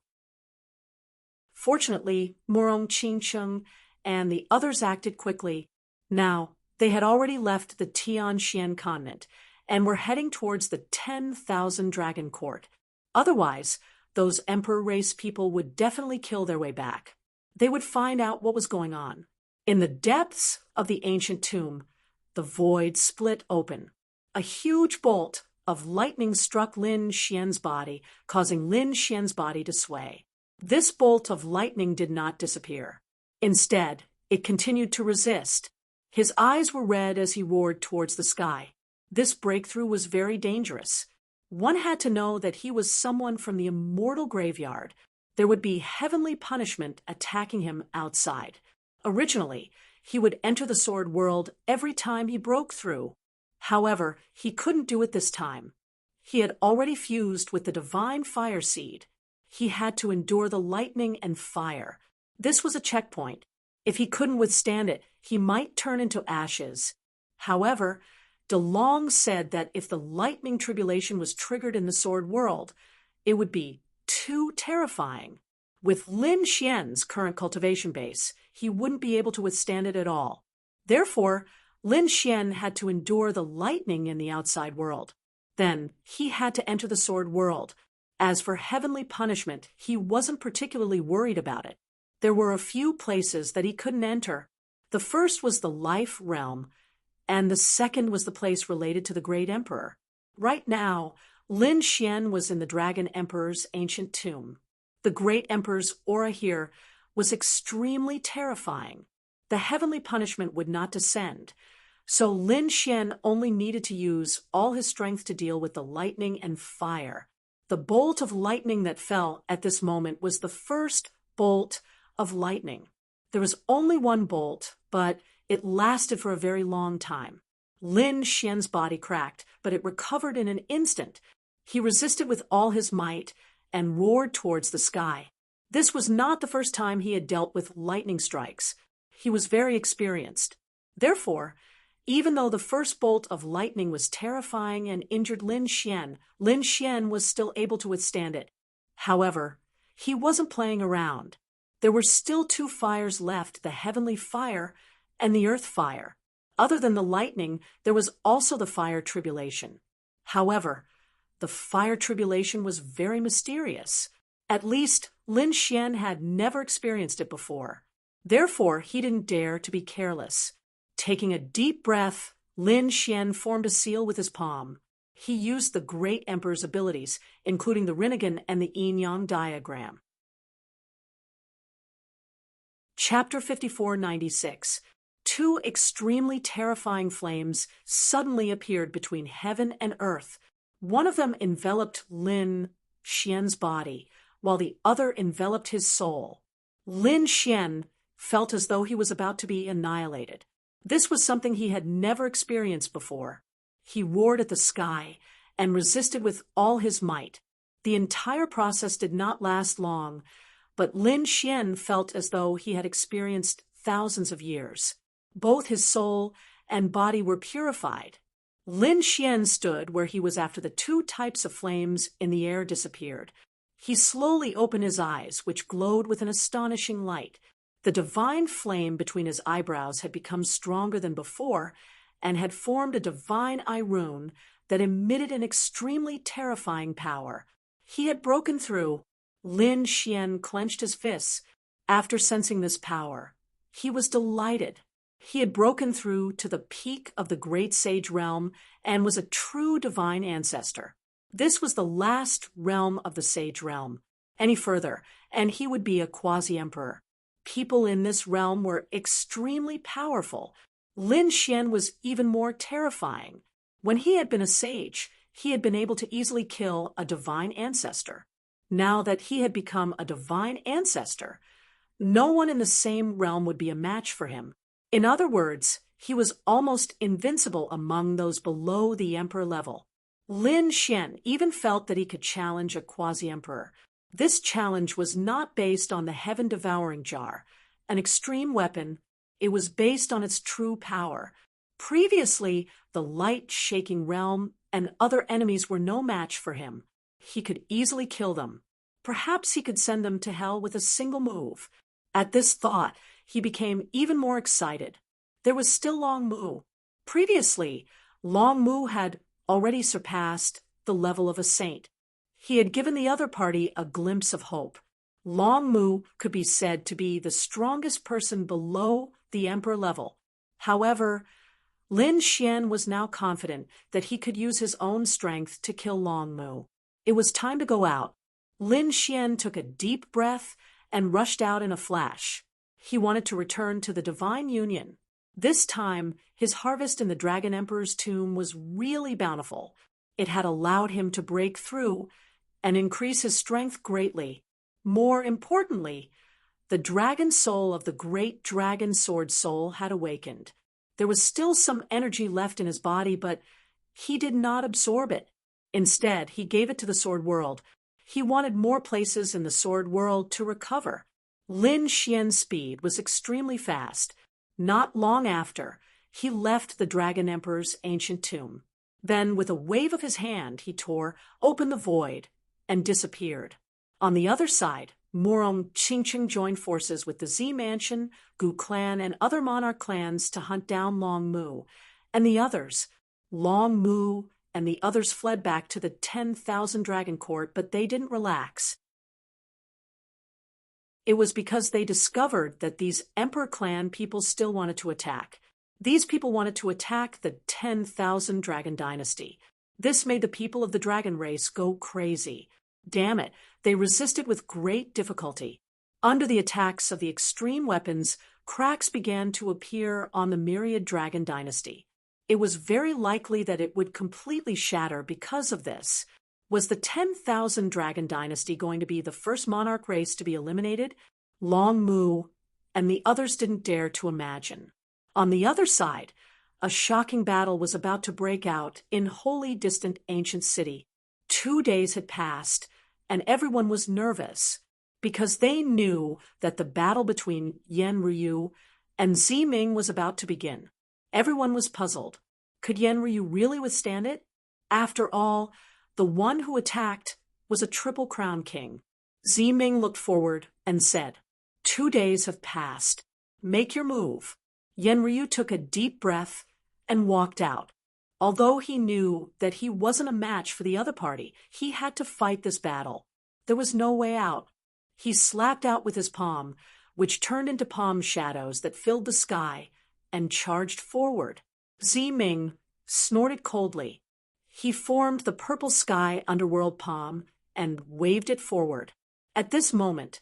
Fortunately, Murong Qingcheng and the others acted quickly. Now, they had already left the Tianxian continent and were heading towards the 10,000 Dragon Court. Otherwise, those Emperor race people would definitely kill their way back. They would find out what was going on. In the depths of the ancient tomb, the void split open. A huge bolt of lightning struck Lin Xian's body, causing Lin Xian's body to sway. This bolt of lightning did not disappear. Instead, it continued to resist. His eyes were red as he roared towards the sky. This breakthrough was very dangerous. One had to know that he was someone from the immortal graveyard. There would be heavenly punishment attacking him outside. Originally, he would enter the sword world every time he broke through. However, he couldn't do it this time. He had already fused with the divine fire seed. He had to endure the lightning and fire. This was a checkpoint. If he couldn't withstand it, he might turn into ashes. However, De Long said that if the lightning tribulation was triggered in the sword world, it would be too terrifying. With Lin Xian's current cultivation base, he wouldn't be able to withstand it at all. Therefore, Lin Xian had to endure the lightning in the outside world. Then, he had to enter the sword world. As for heavenly punishment, he wasn't particularly worried about it. There were a few places that he couldn't enter. The first was the life realm, and the second was the place related to the Great Emperor. Right now, Lin Xian was in the Dragon Emperor's ancient tomb. The Great Emperor's aura here was extremely terrifying. The heavenly punishment would not descend, so Lin Xian only needed to use all his strength to deal with the lightning and fire. The bolt of lightning that fell at this moment was the first bolt of lightning. There was only one bolt, but it lasted for a very long time. Lin Xian's body cracked, but it recovered in an instant. He resisted with all his might and roared towards the sky. This was not the first time he had dealt with lightning strikes. He was very experienced. Therefore, even though the first bolt of lightning was terrifying and injured Lin Xian was still able to withstand it. However, he wasn't playing around. There were still two fires left, the heavenly fire and the earth fire. Other than the lightning, there was also the fire tribulation. However, the fire tribulation was very mysterious. At least, Lin Xian had never experienced it before. Therefore, he didn't dare to be careless. Taking a deep breath, Lin Xian formed a seal with his palm. He used the Great Emperor's abilities, including the Rinnegan and the yin-yang diagram. Chapter 5496. Two extremely terrifying flames suddenly appeared between heaven and earth. One of them enveloped Lin Xian's body, while the other enveloped his soul. Lin Xian felt as though he was about to be annihilated. This was something he had never experienced before. He roared at the sky and resisted with all his might. The entire process did not last long, but Lin Xian felt as though he had experienced thousands of years. Both his soul and body were purified. Lin Xian stood where he was after the two types of flames in the air disappeared. He slowly opened his eyes, which glowed with an astonishing light. The divine flame between his eyebrows had become stronger than before and had formed a divine eye rune that emitted an extremely terrifying power. He had broken through. Lin Xian clenched his fists after sensing this power. He was delighted. He had broken through to the peak of the great sage realm and was a true divine ancestor. This was the last realm of the sage realm. Any further, and he would be a quasi-emperor. People in this realm were extremely powerful. Lin Xian was even more terrifying. When he had been a sage, he had been able to easily kill a divine ancestor. Now that he had become a divine ancestor, no one in the same realm would be a match for him. In other words, he was almost invincible among those below the emperor level. Lin Xian even felt that he could challenge a quasi-emperor. This challenge was not based on the heaven-devouring jar, an extreme weapon. It was based on its true power. Previously, the light-shaking realm and other enemies were no match for him. He could easily kill them. Perhaps he could send them to hell with a single move. At this thought, he became even more excited. There was still Long Mu. Previously, Long Mu had already surpassed the level of a saint. He had given the other party a glimpse of hope. Long Mu could be said to be the strongest person below the emperor level. However, Lin Xian was now confident that he could use his own strength to kill Long Mu. It was time to go out. Lin Xian took a deep breath and rushed out in a flash. He wanted to return to the divine union. This time, his harvest in the Dragon Emperor's tomb was really bountiful. It had allowed him to break through and increase his strength greatly. More importantly, the dragon soul of the great dragon sword soul had awakened. There was still some energy left in his body, but he did not absorb it. Instead, he gave it to the sword world. He wanted more places in the sword world to recover. Lin Xian's speed was extremely fast. Not long after, he left the Dragon Emperor's ancient tomb. Then, with a wave of his hand, he tore open the void and disappeared. On the other side, Murong Qingqing joined forces with the Z Mansion, Gu clan, and other monarch clans to hunt down Long Mu. And the others, Long Mu and the others fled back to the 10,000 Dragon Court, but they didn't relax. It was because they discovered that these Emperor clan people still wanted to attack. These people wanted to attack the 10,000 Dragon Dynasty. This made the people of the dragon race go crazy. Damn it, they resisted with great difficulty. Under the attacks of the extreme weapons, cracks began to appear on the myriad Dragon Dynasty. It was very likely that it would completely shatter because of this. Was the 10,000 Dragon Dynasty going to be the first monarch race to be eliminated? Long Mu and the others didn't dare to imagine. On the other side, a shocking battle was about to break out in wholly distant ancient city. 2 days had passed, and everyone was nervous because they knew that the battle between Yan Ryu and Ziming was about to begin. Everyone was puzzled. Could Yan Ryu really withstand it? After all, the one who attacked was a Triple Crown king. Ziming looked forward and said, 2 days have passed. Make your move. Yan Ryu took a deep breath and walked out. Although he knew that he wasn't a match for the other party, he had to fight this battle. There was no way out. He slapped out with his palm, which turned into palm shadows that filled the sky, and charged forward. Ziming snorted coldly. He formed the purple sky underworld palm and waved it forward. At this moment,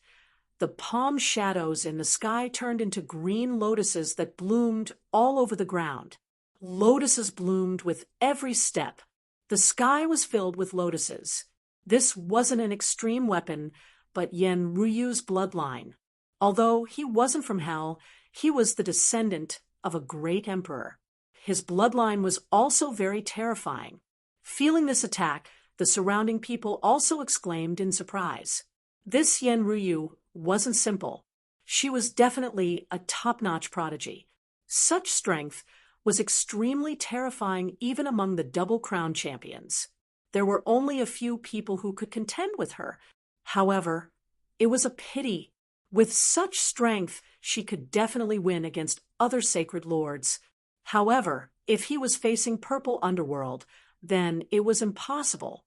the palm shadows in the sky turned into green lotuses that bloomed all over the ground. Lotuses bloomed with every step. The sky was filled with lotuses. This wasn't an extreme weapon, but Yan Ruyu's bloodline. Although he wasn't from hell, he was the descendant of a great emperor. His bloodline was also very terrifying. Feeling this attack, the surrounding people also exclaimed in surprise. This Yan Ryu wasn't simple. She was definitely a top-notch prodigy. Such strength was extremely terrifying even among the Double Crown champions. There were only a few people who could contend with her. However, it was a pity. With such strength, she could definitely win against other sacred lords. However, if he was facing purple underworld, then it was impossible.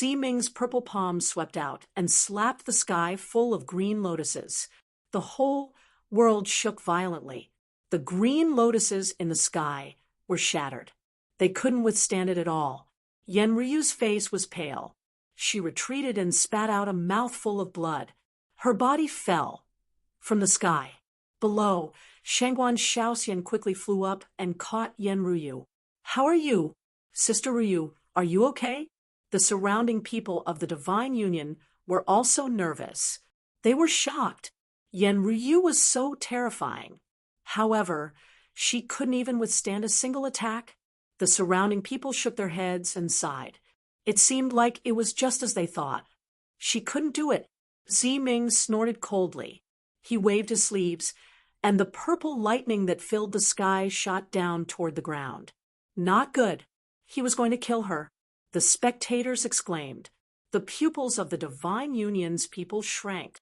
Ming's purple palms swept out and slapped the sky full of green lotuses. The whole world shook violently. The green lotuses in the sky were shattered. They couldn't withstand it at all. Yenryu's face was pale. She retreated and spat out a mouthful of blood. Her body fell from the sky. Below, Shangguan Shaoxian quickly flew up and caught Yenryu. "How are you? Sister Ryu, are you okay?" The surrounding people of the Divine Union were also nervous. They were shocked. Yenryu was so terrifying. However, she couldn't even withstand a single attack. The surrounding people shook their heads and sighed. It seemed like it was just as they thought. She couldn't do it. Ming snorted coldly. He waved his sleeves, and the purple lightning that filled the sky shot down toward the ground. Not good. He was going to kill her. The spectators exclaimed. The pupils of the Divine Union's people shrank.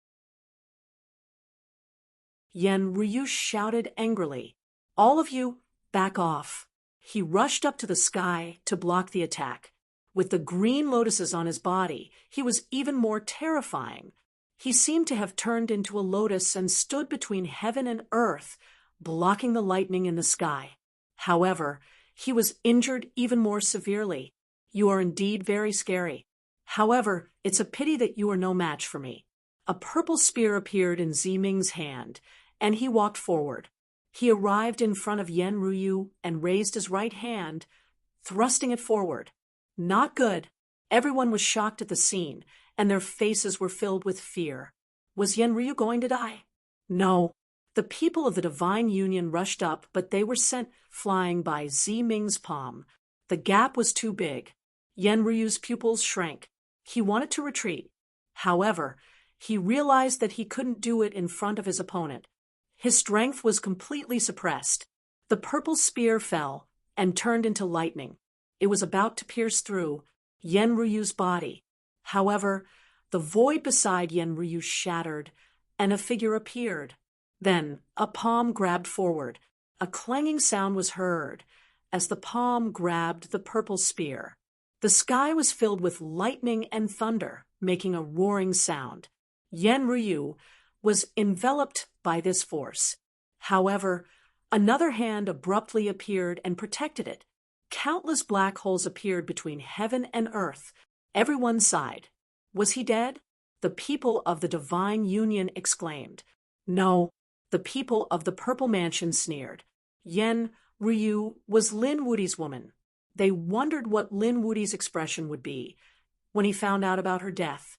Yenryu shouted angrily, "All of you, back off." He rushed up to the sky to block the attack. With the green lotuses on his body, he was even more terrifying. He seemed to have turned into a lotus and stood between heaven and earth, blocking the lightning in the sky. However, he was injured even more severely. "You are indeed very scary. However, it's a pity that you are no match for me." A purple spear appeared in Ming's hand, and he walked forward. He arrived in front of Yenryu and raised his right hand, thrusting it forward. Not good. Everyone was shocked at the scene, and their faces were filled with fear. Was Yenryu going to die? No. The people of the Divine Union rushed up, but they were sent flying by Ming's palm. The gap was too big. Yenryu's pupils shrank. He wanted to retreat. However, he realized that he couldn't do it in front of his opponent. His strength was completely suppressed. The purple spear fell and turned into lightning. It was about to pierce through Yenryu's body. However, the void beside Yenryu shattered, and a figure appeared. Then a palm grabbed forward. A clanging sound was heard as the palm grabbed the purple spear. The sky was filled with lightning and thunder, making a roaring sound. Yenryu was enveloped by this force. However, another hand abruptly appeared and protected it. Countless black holes appeared between heaven and earth. Everyone sighed. Was he dead? The people of the Divine Union exclaimed. No. The people of the Purple Mansion sneered. Yenryu was Lin Wudi's woman. They wondered what Lin Wudi's expression would be when he found out about her death.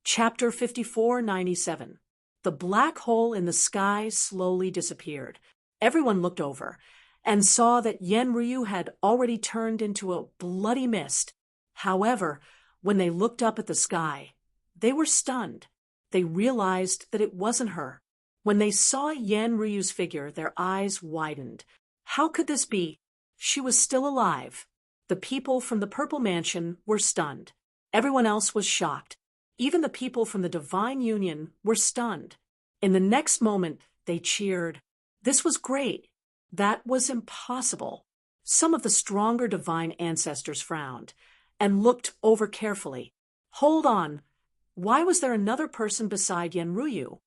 Chapter 5497. The black hole in the sky slowly disappeared. Everyone looked over and saw that Yenryu had already turned into a bloody mist. However, when they looked up at the sky, they were stunned. They realized that it wasn't her. When they saw Yenryu's figure, their eyes widened. How could this be? She was still alive. The people from the Purple Mansion were stunned. Everyone else was shocked. Even the people from the Divine Union were stunned. In the next moment, they cheered. This was great. That was impossible. Some of the stronger divine ancestors frowned and looked over carefully. Hold on. Why was there another person beside Yenryu?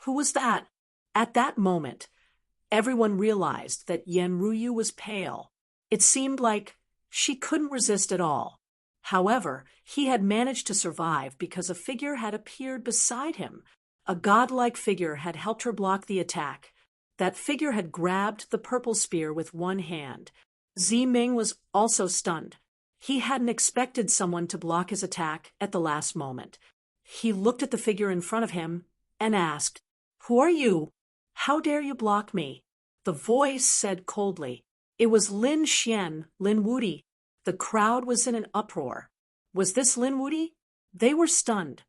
Who was that? At that moment, everyone realized that Yenryu was pale. It seemed like she couldn't resist at all. However, he had managed to survive because a figure had appeared beside him. A godlike figure had helped her block the attack. That figure had grabbed the purple spear with one hand. Ming was also stunned. He hadn't expected someone to block his attack at the last moment. He looked at the figure in front of him and asked, "Who are you? How dare you block me?" The voice said coldly, "It was Lin Xian, Lin Wudi." The crowd was in an uproar. Was this Lin Wudi? They were stunned.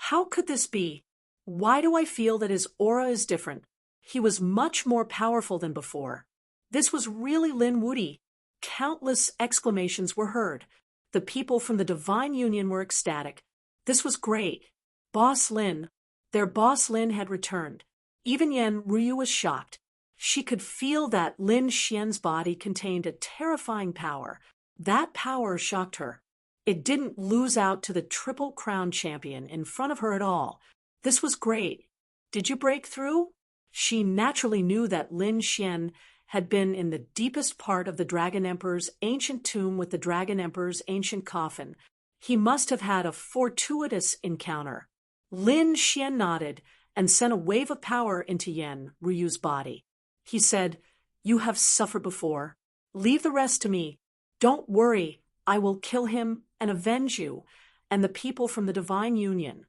How could this be? Why do I feel that his aura is different? He was much more powerful than before. This was really Lin Wudi. Countless exclamations were heard. The people from the Divine Union were ecstatic. This was great. Boss Lin. Their boss Lin had returned. Even Yan Ryu was shocked. She could feel that Lin Xian's body contained a terrifying power. That power shocked her. It didn't lose out to the Triple Crown champion in front of her at all. This was great. Did you break through? She naturally knew that Lin Xian had been in the deepest part of the Dragon Emperor's ancient tomb with the Dragon Emperor's ancient coffin. He must have had a fortuitous encounter. Lin Xian nodded and sent a wave of power into Yan Ryu's body. He said, "You have suffered before. Leave the rest to me. Don't worry, I will kill him and avenge you and the people from the Divine Union."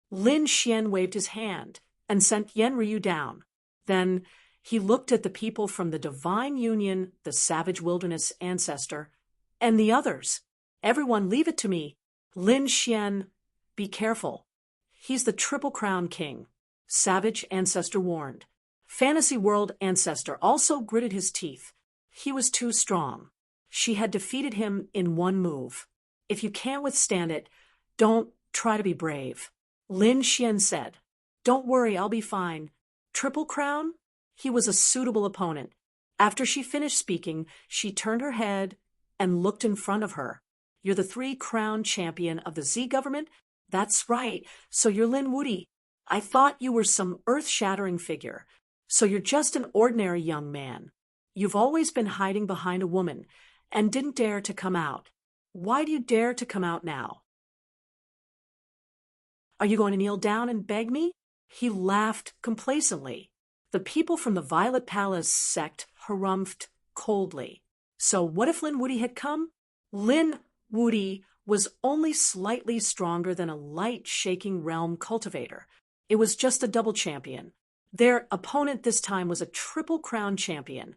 Lin Xian waved his hand and sent Yan Ryu down. Then he looked at the people from the Divine Union, the Savage Wilderness ancestor, and the others. "Everyone, leave it to me. Lin Xian, be careful. He's the Triple Crown King," Savage Ancestor warned. Fantasy World Ancestor also gritted his teeth. He was too strong. She had defeated him in one move. "If you can't withstand it, don't try to be brave," Lin Xian said. "Don't worry, I'll be fine." Triple Crown? He was a suitable opponent. After she finished speaking, she turned her head and looked in front of her. "You're the 3-crown champion of the Z government?" "That's right. So you're Lin Wuti. I thought you were some earth-shattering figure. So you're just an ordinary young man. You've always been hiding behind a woman and didn't dare to come out. Why do you dare to come out now? Are you going to kneel down and beg me?" He laughed complacently. The people from the Violet Palace sect harumphed coldly. So what if Lin Wuti had come? Lin Wuti was only slightly stronger than a light shaking realm cultivator. It was just a double champion. Their opponent this time was a Triple Crown champion,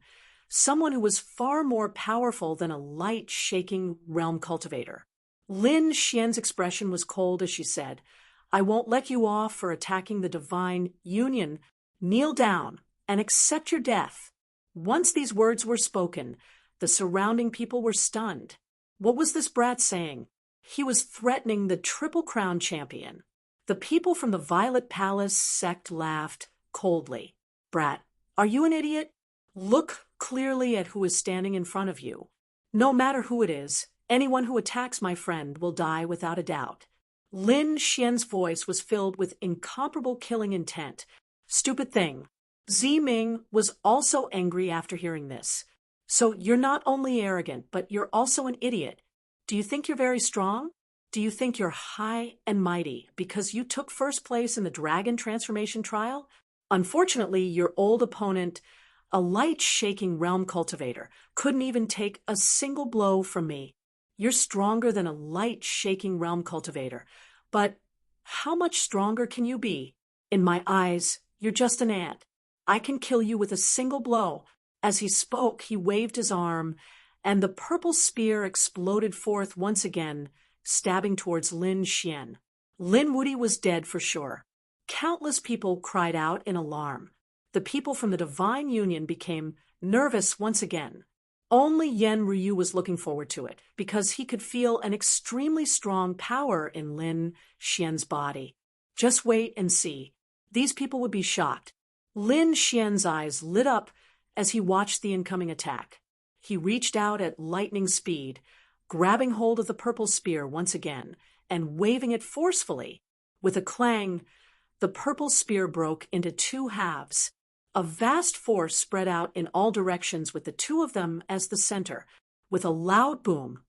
someone who was far more powerful than a light shaking realm cultivator. Lin Xian's expression was cold as she said, "I won't let you off for attacking the Divine Union. Kneel down and accept your death." Once these words were spoken, the surrounding people were stunned. What was this brat saying? He was threatening the Triple Crown champion. The people from the Violet Palace sect laughed coldly. "Brat, are you an idiot? Look clearly at who is standing in front of you. No matter who it is, anyone who attacks my friend will die without a doubt." Lin Xian's voice was filled with incomparable killing intent. "Stupid thing." Zi Ming was also angry after hearing this. "So you're not only arrogant, but you're also an idiot. Do you think you're very strong? Do you think you're high and mighty because you took first place in the dragon transformation trial? Unfortunately, your old opponent, a light-shaking realm cultivator, couldn't even take a single blow from me. You're stronger than a light-shaking realm cultivator. But how much stronger can you be? In my eyes, you're just an ant. I can kill you with a single blow." As he spoke, he waved his arm, and the purple spear exploded forth once again, stabbing towards Lin Xian. Lin Wuti was dead for sure. Countless people cried out in alarm. The people from the Divine Union became nervous once again. Only Yan Ryu was looking forward to it, because he could feel an extremely strong power in Lin Xian's body. Just wait and see. These people would be shocked. Lin Xian's eyes lit up as he watched the incoming attack. He reached out at lightning speed, grabbing hold of the purple spear once again, and waving it forcefully. With a clang, the purple spear broke into 2 halves. A vast force spread out in all directions with the 2 of them as the center. With a loud boom,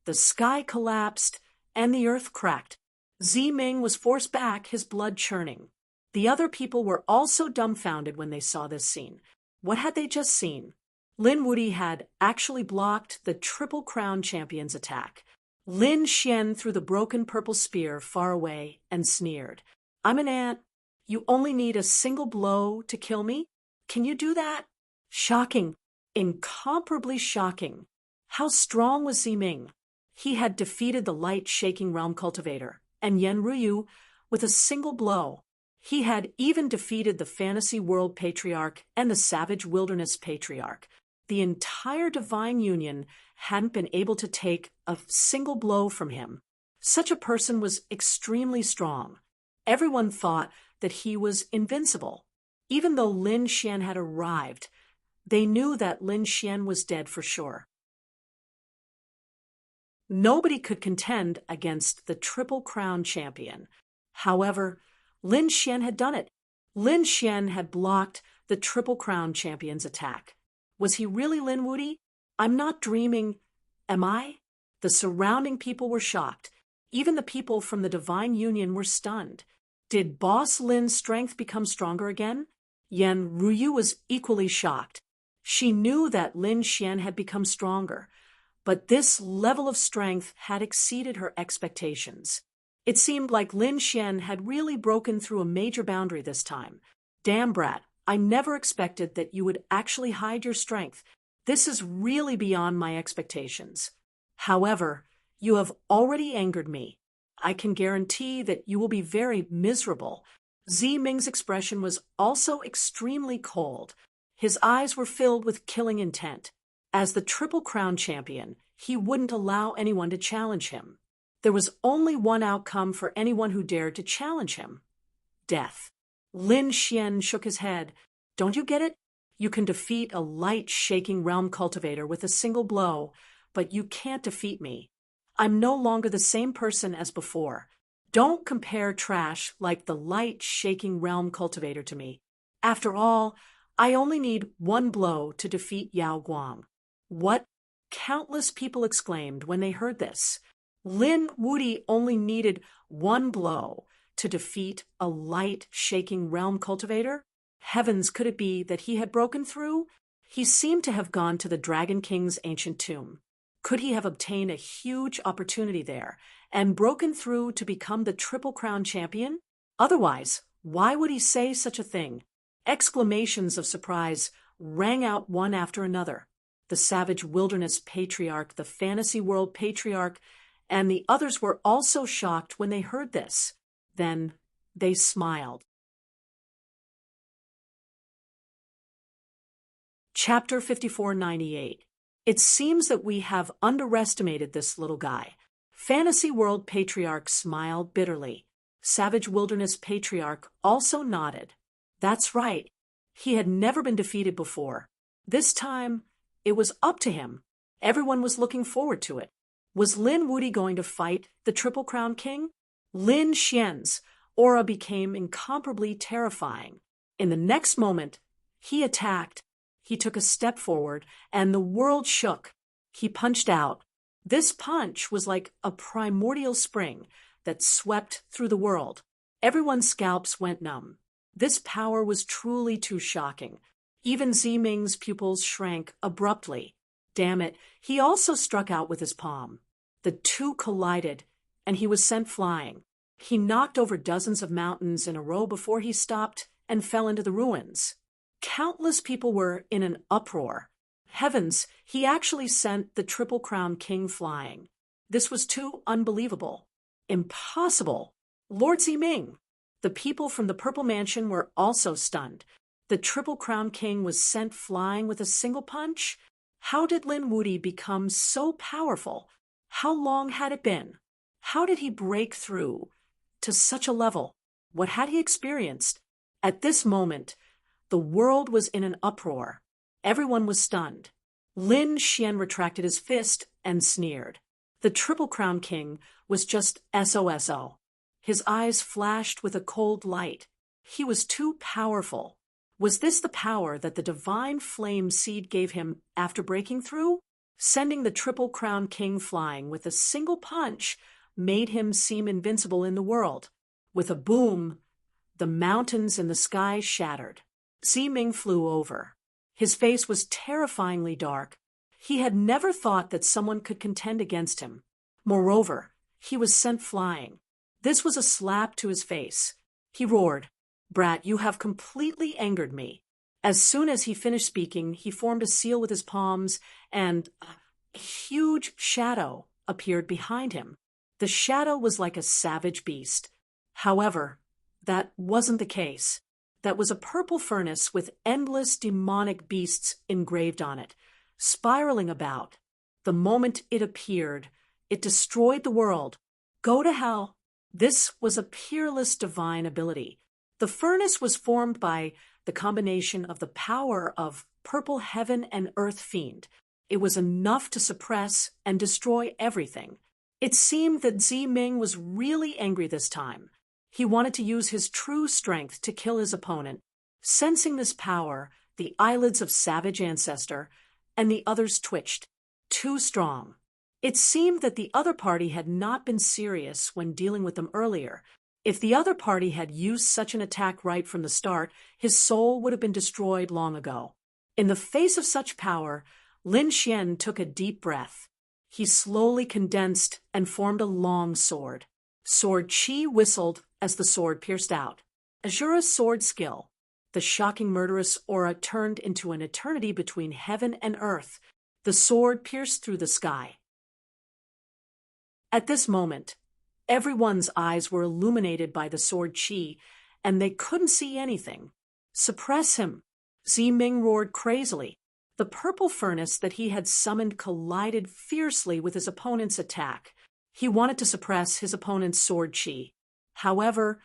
the sky collapsed and the earth cracked. Zi Ming was forced back, his blood churning. The other people were also dumbfounded when they saw this scene. What had they just seen? Lin Wuti had actually blocked the Triple Crown champion's attack. Lin Xian threw the broken purple spear far away and sneered. "I'm an ant. You only need a single blow to kill me? Can you do that?" Shocking. Incomparably shocking. How strong was Zi Ming? He had defeated the light-shaking realm cultivator and Yan Ryu with a single blow. He had even defeated the Fantasy World Patriarch and the Savage Wilderness Patriarch. The entire Divine Union hadn't been able to take a single blow from him. Such a person was extremely strong. Everyone thought that he was invincible. Even though Lin Xian had arrived, they knew that Lin Xian was dead for sure. Nobody could contend against the Triple Crown champion. However, Lin Xian had done it. Lin Xian had blocked the Triple Crown champion's attack. Was he really Lin Wuti? I'm not dreaming, am I? The surrounding people were shocked. Even the people from the Divine Union were stunned. Did Boss Lin's strength become stronger again? Yan Ruyu was equally shocked. She knew that Lin Xian had become stronger, but this level of strength had exceeded her expectations. It seemed like Lin Xian had really broken through a major boundary this time. Damn, brat, I never expected that you would actually hide your strength. This is really beyond my expectations. However, you have already angered me. I can guarantee that you will be very miserable. Zi Ming's expression was also extremely cold. His eyes were filled with killing intent. As the Triple Crown champion, he wouldn't allow anyone to challenge him. There was only one outcome for anyone who dared to challenge him: death. Lin Xian shook his head. Don't you get it? You can defeat a light-shaking realm cultivator with a single blow, but you can't defeat me. I'm no longer the same person as before. Don't compare trash like the light-shaking realm cultivator to me. After all, I only need one blow to defeat Yao Guang. What? Countless people exclaimed when they heard this. Lin Wuti only needed one blow to defeat a light-shaking realm cultivator? Heavens, could it be that he had broken through? He seemed to have gone to the Dragon King's ancient tomb. Could he have obtained a huge opportunity there and broken through to become the Triple Crown champion? Otherwise, why would he say such a thing? Exclamations of surprise rang out one after another. The Savage Wilderness Patriarch, the Fantasy World Patriarch, and the others were also shocked when they heard this. Then they smiled. Chapter 5498. It seems that we have underestimated this little guy. Fantasy World Patriarch smiled bitterly. Savage Wilderness Patriarch also nodded. That's right. He had never been defeated before. This time, it was up to him. Everyone was looking forward to it. Was Lin Wuti going to fight the Triple Crown King? Lin Xian's aura became incomparably terrifying. In the next moment, he attacked. He took a step forward, and the world shook. He punched out. This punch was like a primordial spring that swept through the world. Everyone's scalps went numb. This power was truly too shocking. Even Zi Ming's pupils shrank abruptly. Damn it, he also struck out with his palm. The two collided, and he was sent flying. He knocked over dozens of mountains in a row before he stopped and fell into the ruins. Countless people were in an uproar. Heavens, he actually sent the Triple Crown King flying. This was too unbelievable. Impossible. Lord Zi Ming. The people from the Purple Mansion were also stunned. The Triple Crown King was sent flying with a single punch? How did Lin Wuti become so powerful? How long had it been? How did he break through to such a level? What had he experienced? At this moment, the world was in an uproar. Everyone was stunned. Lin Xian retracted his fist and sneered. The Triple Crown King was just SOSO. His eyes flashed with a cold light. He was too powerful. Was this the power that the divine flame seed gave him after breaking through? Sending the Triple Crown King flying with a single punch made him seem invincible in the world. With a boom, the mountains and the sky shattered. Zi Ming flew over. His face was terrifyingly dark. He had never thought that someone could contend against him. Moreover, he was sent flying. This was a slap to his face. He roared, "Brat, you have completely angered me." As soon as he finished speaking, he formed a seal with his palms, and a huge shadow appeared behind him. The shadow was like a savage beast. However, that wasn't the case. That was a purple furnace with endless demonic beasts engraved on it, spiraling about. The moment it appeared, it destroyed the world. Go to hell. This was a peerless divine ability. The furnace was formed by the combination of the power of purple heaven and earth fiend. It was enough to suppress and destroy everything. It seemed that Ming was really angry this time. He wanted to use his true strength to kill his opponent. Sensing this power, the eyelids of Savage Ancestor and the others twitched. Too strong. It seemed that the other party had not been serious when dealing with them earlier. If the other party had used such an attack right from the start, his soul would have been destroyed long ago. In the face of such power, Lin Xian took a deep breath. He slowly condensed and formed a long sword. Sword Qi whistled as the sword pierced out. Azura's sword skill. The shocking murderous aura turned into an eternity between heaven and earth. The sword pierced through the sky. At this moment, everyone's eyes were illuminated by the sword Qi, and they couldn't see anything. Suppress him! Ming roared crazily. The purple furnace that he had summoned collided fiercely with his opponent's attack. He wanted to suppress his opponent's sword Qi. However,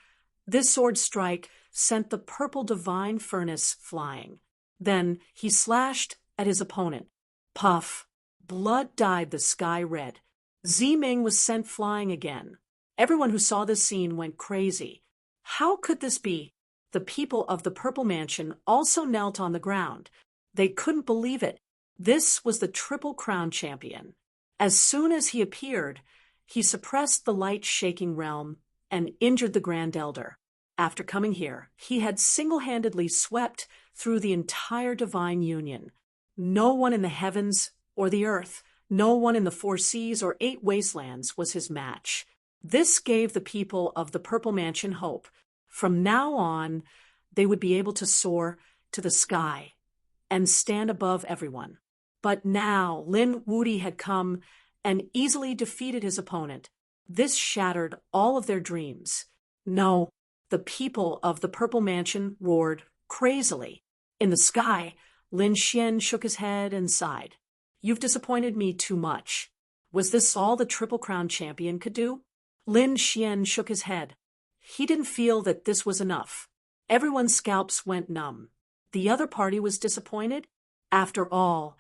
this sword strike sent the purple divine furnace flying. Then he slashed at his opponent. Puff! Blood dyed the sky red. Ming was sent flying again. Everyone who saw this scene went crazy. How could this be? The people of the Purple Mansion also knelt on the ground. They couldn't believe it. This was the Triple Crown champion. As soon as he appeared, he suppressed the light-shaking realm and injured the Grand Elder. After coming here, he had single-handedly swept through the entire Divine Union. No one in the heavens or the earth, no one in the 4 seas or 8 wastelands was his match. This gave the people of the Purple Mansion hope. From now on, they would be able to soar to the sky and stand above everyone. But now Lin Wuti had come and easily defeated his opponent. This shattered all of their dreams. No, the people of the Purple Mansion roared crazily. In the sky, Lin Xian shook his head and sighed. You've disappointed me too much. Was this all the Triple Crown champion could do? Lin Xian shook his head. He didn't feel that this was enough. Everyone's scalps went numb. The other party was disappointed. After all,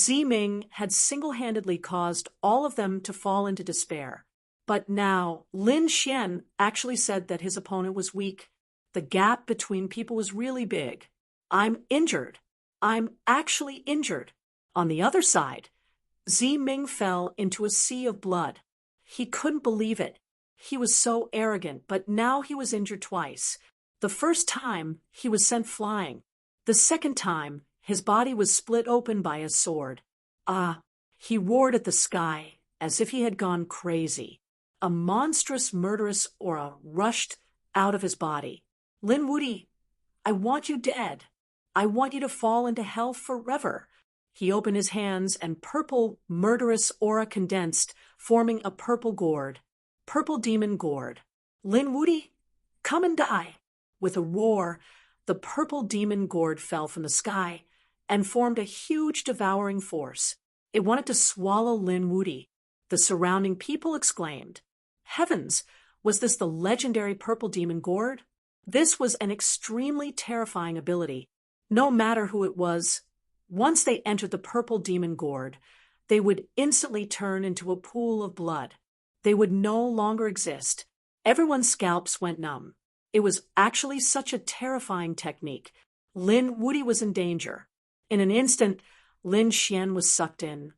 Ming had single-handedly caused all of them to fall into despair. But now, Lin Xian actually said that his opponent was weak. The gap between people was really big. I'm injured. I'm actually injured. On the other side, Ming fell into a sea of blood. He couldn't believe it. He was so arrogant, but now he was injured twice. The first time, he was sent flying. The second time, his body was split open by a sword. He roared at the sky as if he had gone crazy. A monstrous, murderous aura rushed out of his body. Lin Wuti, I want you dead. I want you to fall into hell forever. He opened his hands and purple, murderous aura condensed, forming a purple gourd. Purple demon gourd. Lin Wuti, come and die. With a roar, the purple demon gourd fell from the sky and formed a huge devouring force. It wanted to swallow Lin Wuti. The surrounding people exclaimed, Heavens, was this the legendary purple demon gourd? This was an extremely terrifying ability. No matter who it was, once they entered the purple demon gourd, they would instantly turn into a pool of blood. They would no longer exist. Everyone's scalps went numb. It was actually such a terrifying technique. Lin Wuti was in danger. In an instant, Lin Xian was sucked in.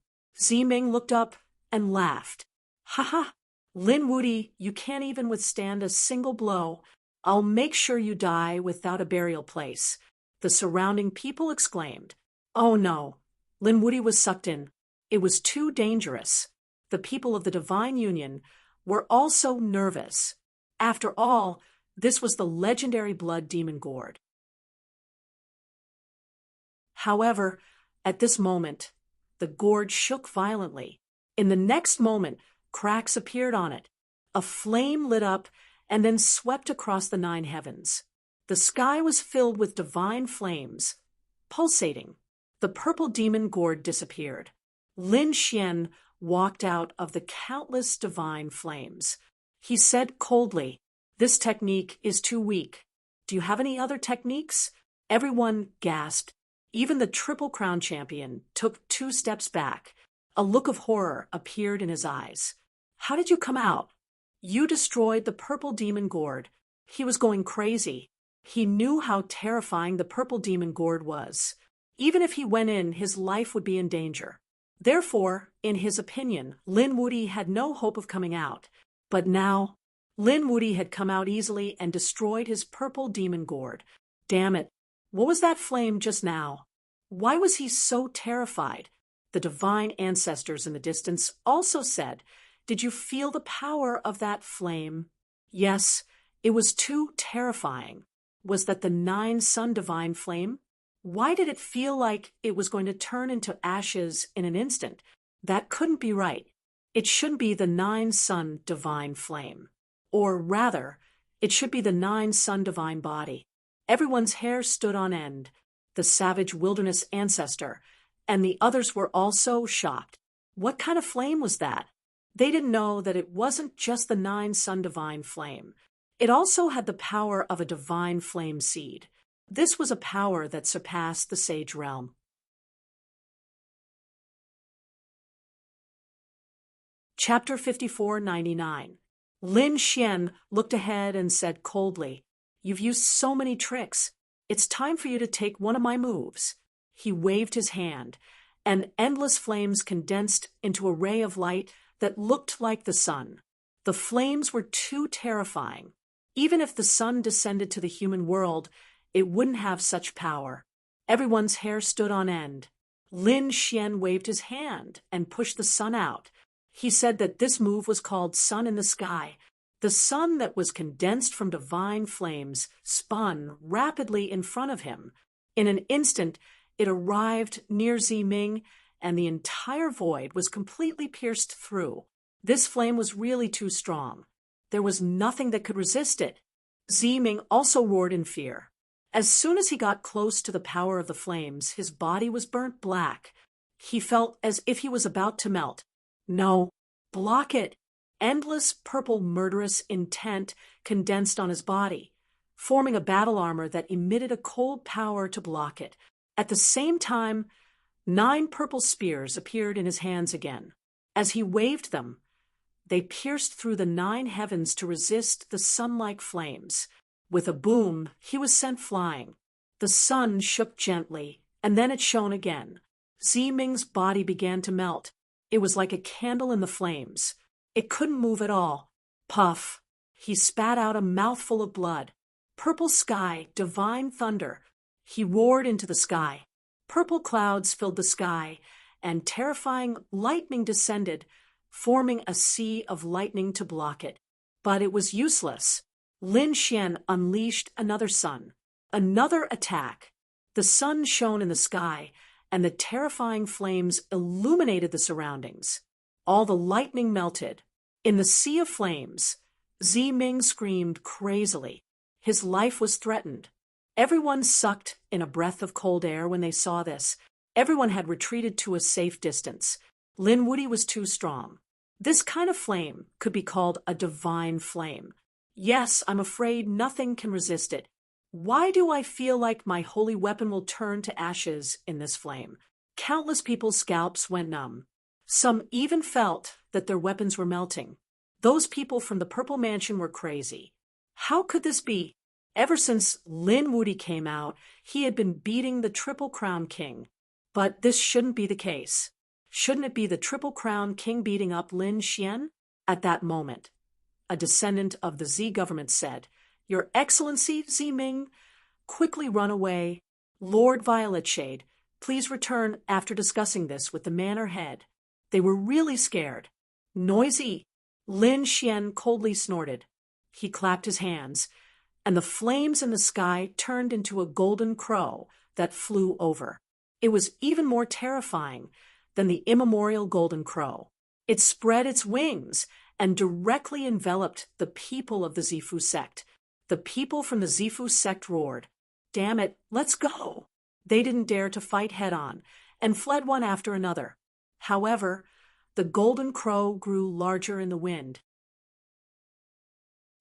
Ming looked up and laughed. Ha ha! Lin Wuti, you can't even withstand a single blow. I'll make sure you die without a burial place. The surrounding people exclaimed. Oh no! Lin Wuti was sucked in. It was too dangerous. The people of the Divine Union were also nervous. After all, this was the legendary blood demon gourd. However, at this moment, the gourd shook violently. In the next moment, cracks appeared on it. A flame lit up and then swept across the 9 heavens. The sky was filled with divine flames, pulsating. The purple demon gourd disappeared. Lin Xian walked out of the countless divine flames. He said coldly, "This technique is too weak. Do you have any other techniques?" Everyone gasped. Even the Triple Crown champion took 2 steps back. A look of horror appeared in his eyes. "How did you come out?" "You destroyed the purple demon gourd." He was going crazy. He knew how terrifying the purple demon gourd was. Even if he went in, his life would be in danger. Therefore, in his opinion, Lin Wudy had no hope of coming out. But now, Lin Wudy had come out easily and destroyed his purple demon gourd. Damn it. What was that flame just now? Why was he so terrified? The divine ancestors in the distance also said, "Did you feel the power of that flame?" Yes, it was too terrifying. Was that the 9-sun divine flame? Why did it feel like it was going to turn into ashes in an instant? That couldn't be right. It shouldn't be the 9-sun divine flame. Or rather, it should be the 9-sun divine body. Everyone's hair stood on end. The savage wilderness ancestor and the others were also shocked. What kind of flame was that? They didn't know that it wasn't just the 9-sun divine flame. It also had the power of a divine flame seed. This was a power that surpassed the sage realm. Chapter 5499. Lin Xian looked ahead and said coldly, "You've used so many tricks. It's time for you to take one of my moves." He waved his hand, and endless flames condensed into a ray of light that looked like the sun. The flames were too terrifying. Even if the sun descended to the human world, it wouldn't have such power. Everyone's hair stood on end. Lin Xian waved his hand and pushed the sun out. He said that this move was called Sun in the Sky. The sun that was condensed from divine flames spun rapidly in front of him. In an instant, it arrived near Ziming, and the entire void was completely pierced through. This flame was really too strong. There was nothing that could resist it. Ziming also roared in fear. As soon as he got close to the power of the flames, his body was burnt black. He felt as if he was about to melt. No, block it. Endless purple murderous intent condensed on his body, forming a battle armor that emitted a cold power to block it. At the same time, 9 purple spears appeared in his hands again. As he waved them, they pierced through the 9 heavens to resist the sun-like flames. With a boom, he was sent flying. The sun shook gently, and then it shone again. Ziming's body began to melt. It was like a candle in the flames. It couldn't move at all. Puff! He spat out a mouthful of blood. Purple sky, divine thunder. He roared into the sky. Purple clouds filled the sky, and terrifying lightning descended, forming a sea of lightning to block it. But it was useless. Lin Xian unleashed another sun. Another attack. The sun shone in the sky, and the terrifying flames illuminated the surroundings. All the lightning melted. In the sea of flames, Ziming screamed crazily. His life was threatened. Everyone sucked in a breath of cold air when they saw this. Everyone had retreated to a safe distance. Lin Wudy was too strong. This kind of flame could be called a divine flame. Yes, I'm afraid nothing can resist it. Why do I feel like my holy weapon will turn to ashes in this flame? Countless people's scalps went numb. Some even felt that their weapons were melting. Those people from the Purple Mansion were crazy. How could this be? Ever since Lin Wudy came out, he had been beating the Triple Crown King. But this shouldn't be the case. Shouldn't it be the Triple Crown King beating up Lin Xian? At that moment, a descendant of the Z government said, "Your Excellency, Ziming, quickly run away. Lord Violetshade, please return after discussing this with the manor head." They were really scared. Noisy. Lin Xian coldly snorted. He clapped his hands, and the flames in the sky turned into a golden crow that flew over. It was even more terrifying than the immemorial golden crow. It spread its wings and directly enveloped the people of the Zifu sect. The people from the Zifu sect roared, "Damn it, let's go!" They didn't dare to fight head-on and fled one after another. However, the golden crow grew larger in the wind.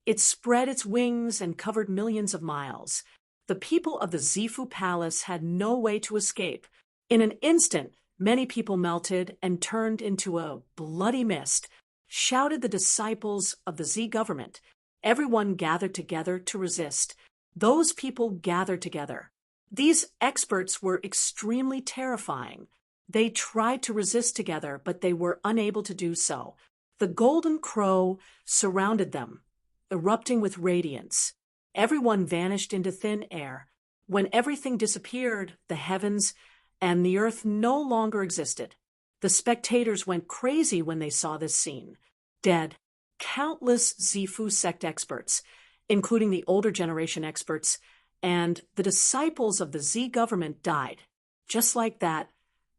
It spread its wings and covered millions of miles. The people of the Zifu Palace had no way to escape. In an instant, many people melted and turned into a bloody mist, shouted the disciples of the Z government. Everyone gathered together to resist. Those people gathered together. These experts were extremely terrifying. They tried to resist together, but they were unable to do so. The golden crow surrounded them, erupting with radiance. Everyone vanished into thin air. When everything disappeared, the heavens and the earth no longer existed. The spectators went crazy when they saw this scene. Dead. Countless Zifu sect experts, including the older generation experts, and the disciples of the Z government died. Just like that,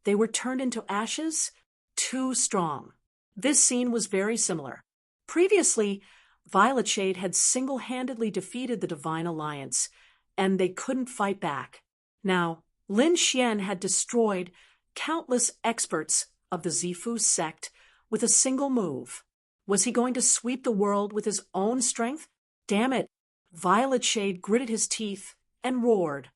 they were turned into ashes, too strong. This scene was very similar. Previously, Violet Shade had single-handedly defeated the Divine Alliance, and they couldn't fight back. Now, Lin Xian had destroyed countless experts of the Zifu sect with a single move. Was he going to sweep the world with his own strength? Damn it! Violet Shade gritted his teeth and roared.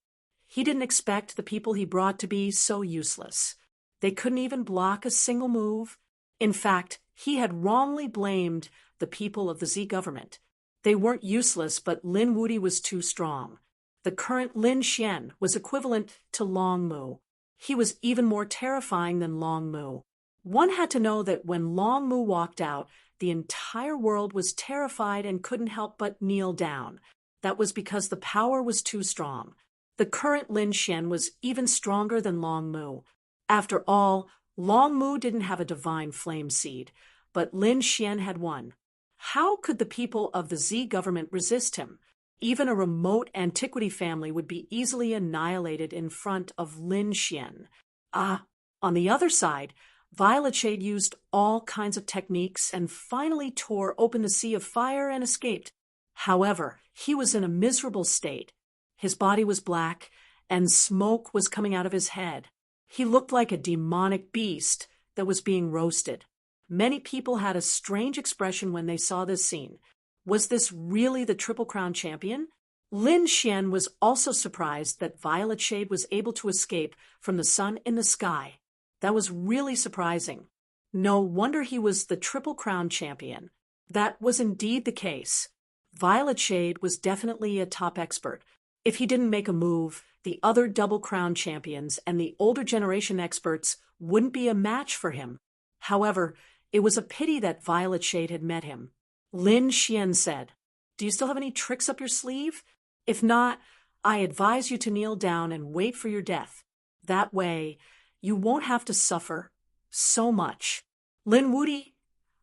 He didn't expect the people he brought to be so useless. They couldn't even block a single move. In fact, he had wrongly blamed the people of the Z government. They weren't useless, but Lin Wuti was too strong. The current Lin Xian was equivalent to Long Mu. He was even more terrifying than Long Mu. One had to know that when Long Mu walked out, the entire world was terrified and couldn't help but kneel down. That was because the power was too strong. The current Lin Xian was even stronger than Long Mu. After all, Long Mu didn't have a divine flame seed, but Lin Xian had one. How could the people of the Z government resist him? Even a remote antiquity family would be easily annihilated in front of Lin Xian. On the other side, Violet Shade used all kinds of techniques and finally tore open the sea of fire and escaped. However, he was in a miserable state. His body was black, and smoke was coming out of his head. He looked like a demonic beast that was being roasted. Many people had a strange expression when they saw this scene. Was this really the Triple Crown champion? Lin Xian was also surprised that Violet Shade was able to escape from the sun in the sky. That was really surprising. No wonder he was the Triple Crown champion. That was indeed the case. Violet Shade was definitely a top expert. If he didn't make a move, the other Double Crown champions and the older generation experts wouldn't be a match for him. However, it was a pity that Violet Shade had met him. Lin Xian said, "Do you still have any tricks up your sleeve? If not, I advise you to kneel down and wait for your death. That way, you won't have to suffer so much. Lin Wuti,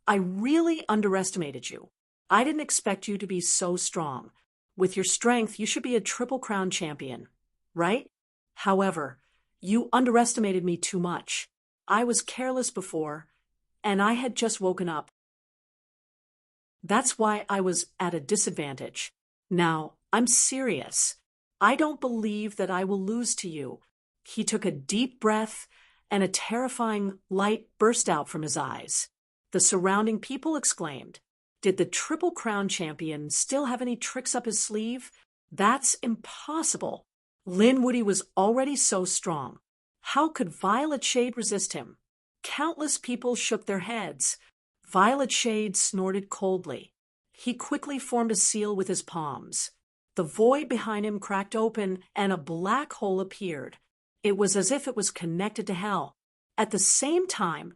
I really underestimated you. I didn't expect you to be so strong. With your strength, you should be a Triple Crown champion, right? However, you underestimated me too much. I was careless before, and I had just woken up. That's why I was at a disadvantage. Now, I'm serious. I don't believe that I will lose to you." He took a deep breath, and a terrifying light burst out from his eyes. The surrounding people exclaimed, "Did the Triple Crown champion still have any tricks up his sleeve? That's impossible." Lin Wuti was already so strong. How could Violet Shade resist him? Countless people shook their heads. Violet Shade snorted coldly. He quickly formed a seal with his palms. The void behind him cracked open, and a black hole appeared. It was as if it was connected to hell. At the same time,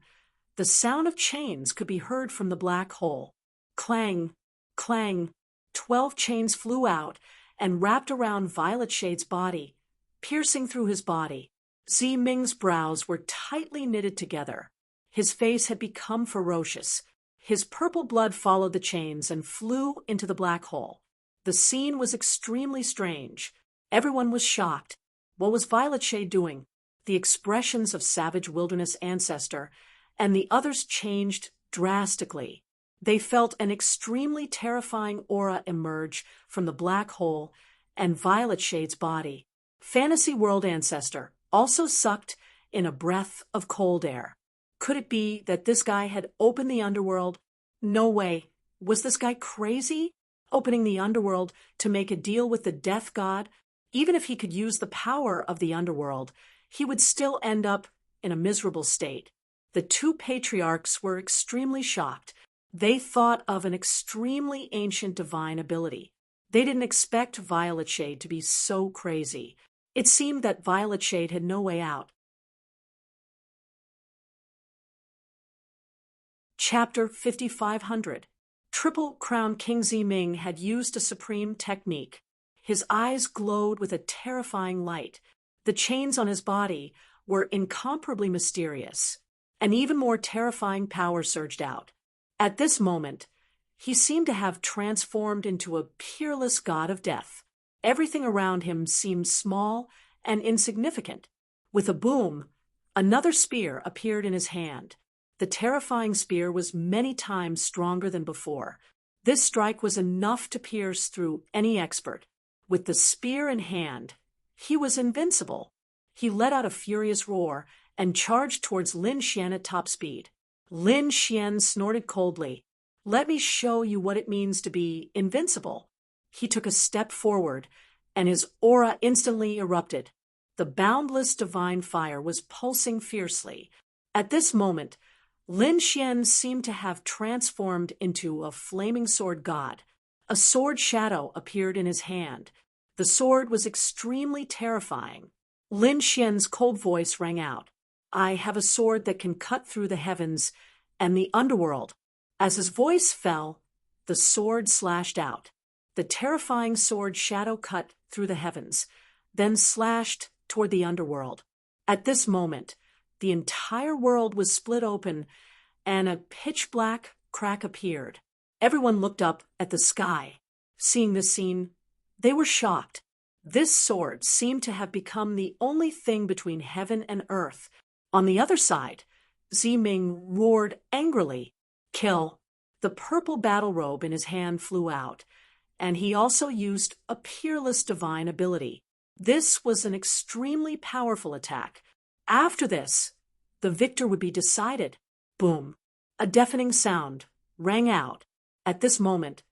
the sound of chains could be heard from the black hole. Clang, clang. 12 chains flew out and wrapped around Violet Shade's body, piercing through his body. Zi Ming's brows were tightly knitted together. His face had become ferocious. His purple blood followed the chains and flew into the black hole. The scene was extremely strange. Everyone was shocked. What was Violet Shade doing? The expressions of Savage Wilderness Ancestor and the others changed drastically. They felt an extremely terrifying aura emerge from the black hole and Violet Shade's body. Fantasy World Ancestor also sucked in a breath of cold air. Could it be that this guy had opened the underworld? No way. Was this guy crazy? opening the underworld to make a deal with the death god. Even if he could use the power of the underworld, he would still end up in a miserable state. The two patriarchs were extremely shocked. They thought of an extremely ancient divine ability. They didn't expect Violet Shade to be so crazy. It seemed that Violet Shade had no way out. Chapter 5500. Triple Crown King Ziming had used a supreme technique. His eyes glowed with a terrifying light. The chains on his body were incomparably mysterious. An even more terrifying power surged out. At this moment, he seemed to have transformed into a peerless god of death. Everything around him seemed small and insignificant. With a boom, another spear appeared in his hand. The terrifying spear was many times stronger than before. This strike was enough to pierce through any expert. With the spear in hand, he was invincible. He let out a furious roar and charged towards Lin Xian at top speed. Lin Xian snorted coldly. "Let me show you what it means to be invincible." He took a step forward, and his aura instantly erupted. The boundless divine fire was pulsing fiercely. At this moment, Lin Xian seemed to have transformed into a flaming sword god. A sword shadow appeared in his hand. The sword was extremely terrifying. Lin Xian's cold voice rang out. "I have a sword that can cut through the heavens and the underworld." As his voice fell, the sword slashed out. The terrifying sword shadow cut through the heavens, then slashed toward the underworld. At this moment, the entire world was split open, and a pitch-black crack appeared. Everyone looked up at the sky. Seeing this scene, they were shocked. This sword seemed to have become the only thing between heaven and earth. On the other side, Ziming roared angrily, "Kill!" The purple battle robe in his hand flew out, and he also used a peerless divine ability. This was an extremely powerful attack. After this, the victor would be decided. Boom! A deafening sound rang out. At this moment,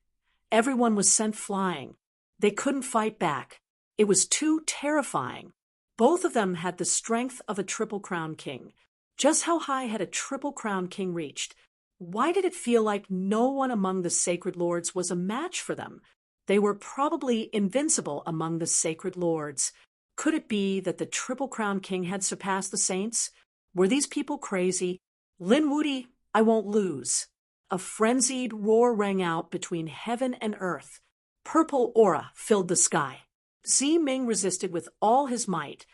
everyone was sent flying. They couldn't fight back. It was too terrifying. Both of them had the strength of a Triple Crown King. Just how high had a Triple Crown King reached? Why did it feel like no one among the Sacred Lords was a match for them? They were probably invincible among the Sacred Lords. Could it be that the Triple Crown King had surpassed the saints? Were these people crazy? "Lin Wuti, I won't lose." A frenzied roar rang out between heaven and earth. Purple aura filled the sky. Ziming resisted with all his might,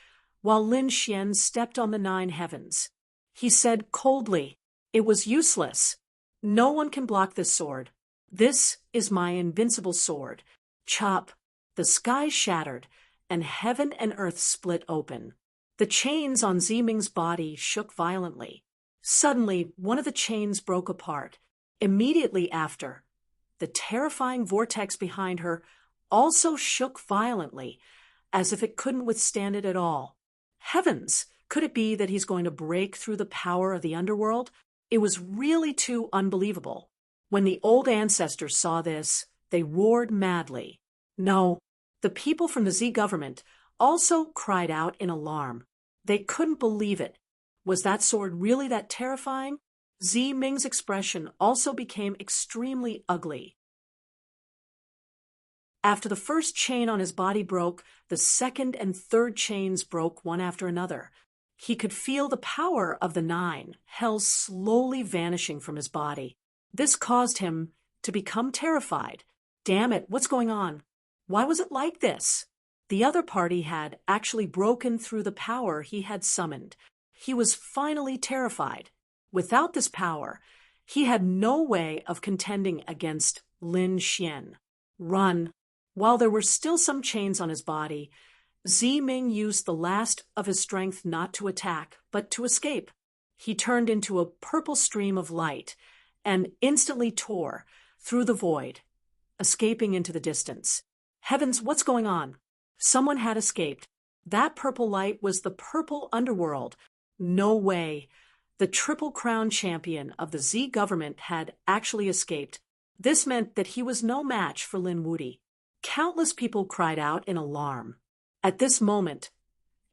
while Lin Xian stepped on the 9 heavens. He said coldly, "It was useless. No one can block this sword. This is my invincible sword." Chop! The sky shattered, and heaven and earth split open. The chains on Ziming's body shook violently. Suddenly, one of the chains broke apart. Immediately after, the terrifying vortex behind her also shook violently, as if it couldn't withstand it at all. Heavens! Could it be that he's going to break through the power of the underworld? It was really too unbelievable. When the old ancestors saw this, they roared madly. No, the people from the Z government also cried out in alarm. They couldn't believe it. Was that sword really that terrifying? Ziming's expression also became extremely ugly. After the first chain on his body broke, the second and third chains broke one after another. He could feel the power of the 9 hells slowly vanishing from his body. This caused him to become terrified. Damn it, what's going on? Why was it like this? The other party had actually broken through the power he had summoned. He was finally terrified. Without this power, he had no way of contending against Lin Xian. Run! While there were still some chains on his body, Ziming used the last of his strength not to attack, but to escape. He turned into a purple stream of light and instantly tore through the void, escaping into the distance. Heavens, what's going on? Someone had escaped. That purple light was the purple underworld. No way. The Triple Crown champion of the Z government had actually escaped. This meant that he was no match for Lin Wuti. Countless people cried out in alarm. At this moment,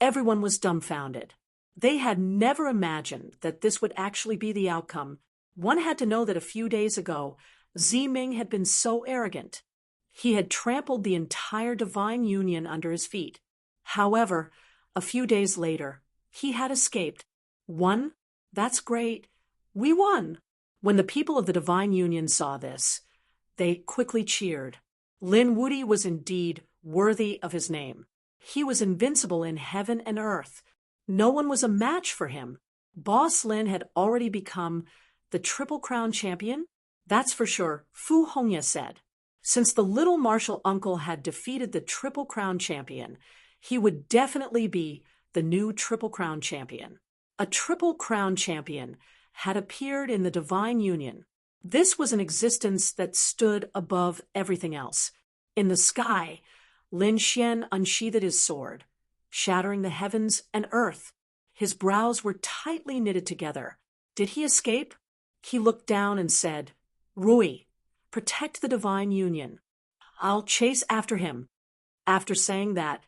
everyone was dumbfounded. They had never imagined that this would actually be the outcome. One had to know that a few days ago, Ziming had been so arrogant. He had trampled the entire divine union under his feet. However, a few days later, he had escaped. Won? That's great. We won. When the people of the divine union saw this, they quickly cheered. Lin Wuti was indeed worthy of his name. He was invincible in heaven and earth. No one was a match for him. Boss Lin had already become the Triple Crown champion? That's for sure, Fu Hongya said. Since the little martial uncle had defeated the Triple Crown champion, he would definitely be the new Triple Crown champion. A Triple Crown champion had appeared in the divine union. This was an existence that stood above everything else. In the sky, Lin Xian unsheathed his sword, shattering the heavens and earth. His brows were tightly knitted together. Did he escape? He looked down and said, "Rui, protect the divine union. I'll chase after him." After saying that,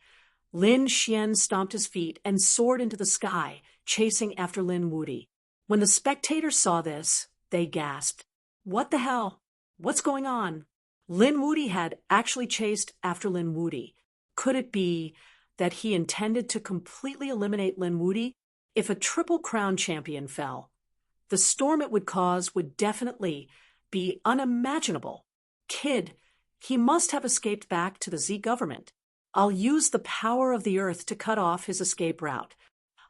Lin Xian stomped his feet and soared into the sky, chasing after Lin Wuti. When the spectators saw this, they gasped. What the hell? What's going on? Lin Wuti had actually chased after Lin Wuti. Could it be that he intended to completely eliminate Lin Wuti? If a Triple Crown champion fell, the storm it would cause would definitely be unimaginable. Kid, he must have escaped back to the Z government. I'll use the power of the earth to cut off his escape route.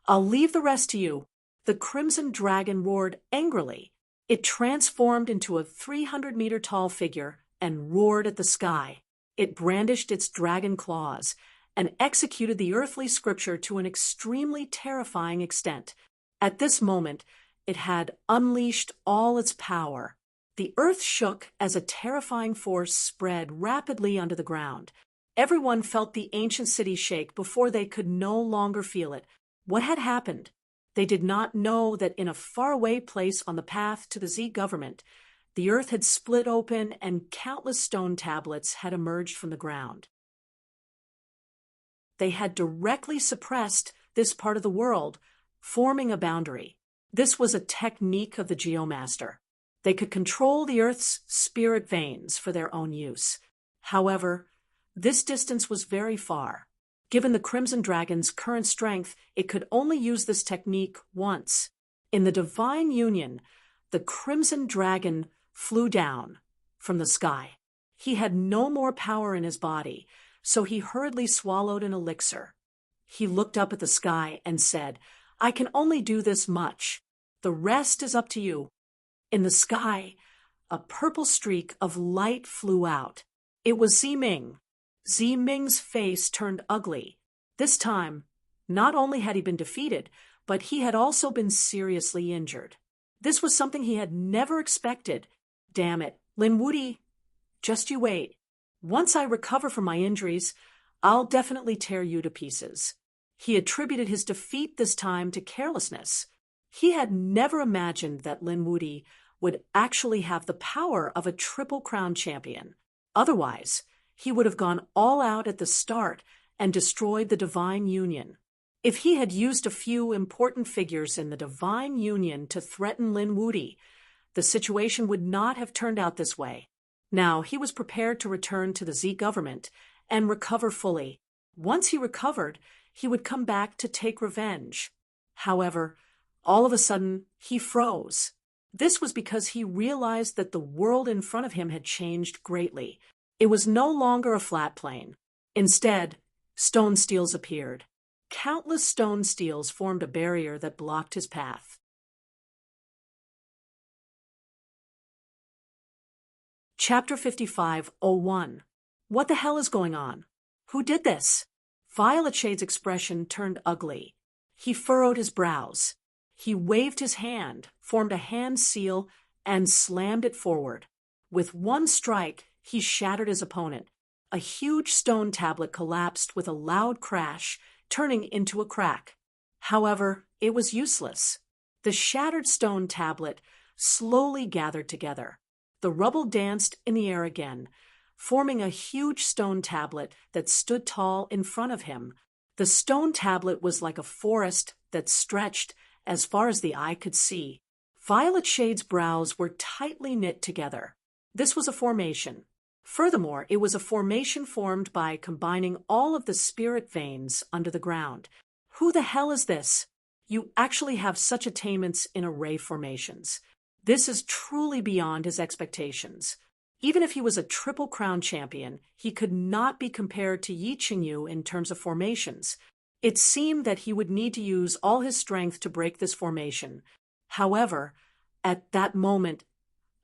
I'll leave the rest to you. The Crimson Dragon roared angrily. It transformed into a 300-meter-tall figure and roared at the sky. It brandished its dragon claws and executed the earthly scripture to an extremely terrifying extent. At this moment, it had unleashed all its power. The earth shook as a terrifying force spread rapidly under the ground. Everyone felt the ancient city shake before they could no longer feel it. What had happened? They did not know that in a faraway place on the path to the Z government, the earth had split open and countless stone tablets had emerged from the ground. They had directly suppressed this part of the world, forming a boundary. This was a technique of the Geomaster. They could control the earth's spirit veins for their own use. However, this distance was very far. Given the Crimson Dragon's current strength, it could only use this technique once. In the divine union, the Crimson Dragon flew down from the sky. He had no more power in his body, so he hurriedly swallowed an elixir. He looked up at the sky and said, "I can only do this much. The rest is up to you." In the sky, a purple streak of light flew out. It was Ziming. Ziming's face turned ugly. This time, not only had he been defeated, but he had also been seriously injured. This was something he had never expected. Damn it, Lin Wuti, just you wait. Once I recover from my injuries, I'll definitely tear you to pieces. He attributed his defeat this time to carelessness. He had never imagined that Lin Wuti would actually have the power of a Triple Crown champion. Otherwise, he would have gone all out at the start and destroyed the divine union. If he had used a few important figures in the divine union to threaten Lin Wuti, the situation would not have turned out this way. Now he was prepared to return to the Z government and recover fully. Once he recovered, he would come back to take revenge. However, all of a sudden, he froze. This was because he realized that the world in front of him had changed greatly. It was no longer a flat plain. Instead, stone steels appeared. Countless stone steels formed a barrier that blocked his path. Chapter 55:01. What the hell is going on? Who did this? Violet Shade's expression turned ugly. He furrowed his brows. He waved his hand, formed a hand seal, and slammed it forward. With one strike, he shattered his opponent. A huge stone tablet collapsed with a loud crash, turning into a crack. However, it was useless. The shattered stone tablet slowly gathered together. The rubble danced in the air again, forming a huge stone tablet that stood tall in front of him. The stone tablet was like a forest that stretched as far as the eye could see. Violet Shade's brows were tightly knit together. This was a formation. Furthermore, it was a formation formed by combining all of the spirit veins under the ground. Who the hell is this? You actually have such attainments in array formations. This is truly beyond his expectations. Even if he was a Triple Crown champion, he could not be compared to Yi Qingyu in terms of formations. It seemed that he would need to use all his strength to break this formation. However, at that moment,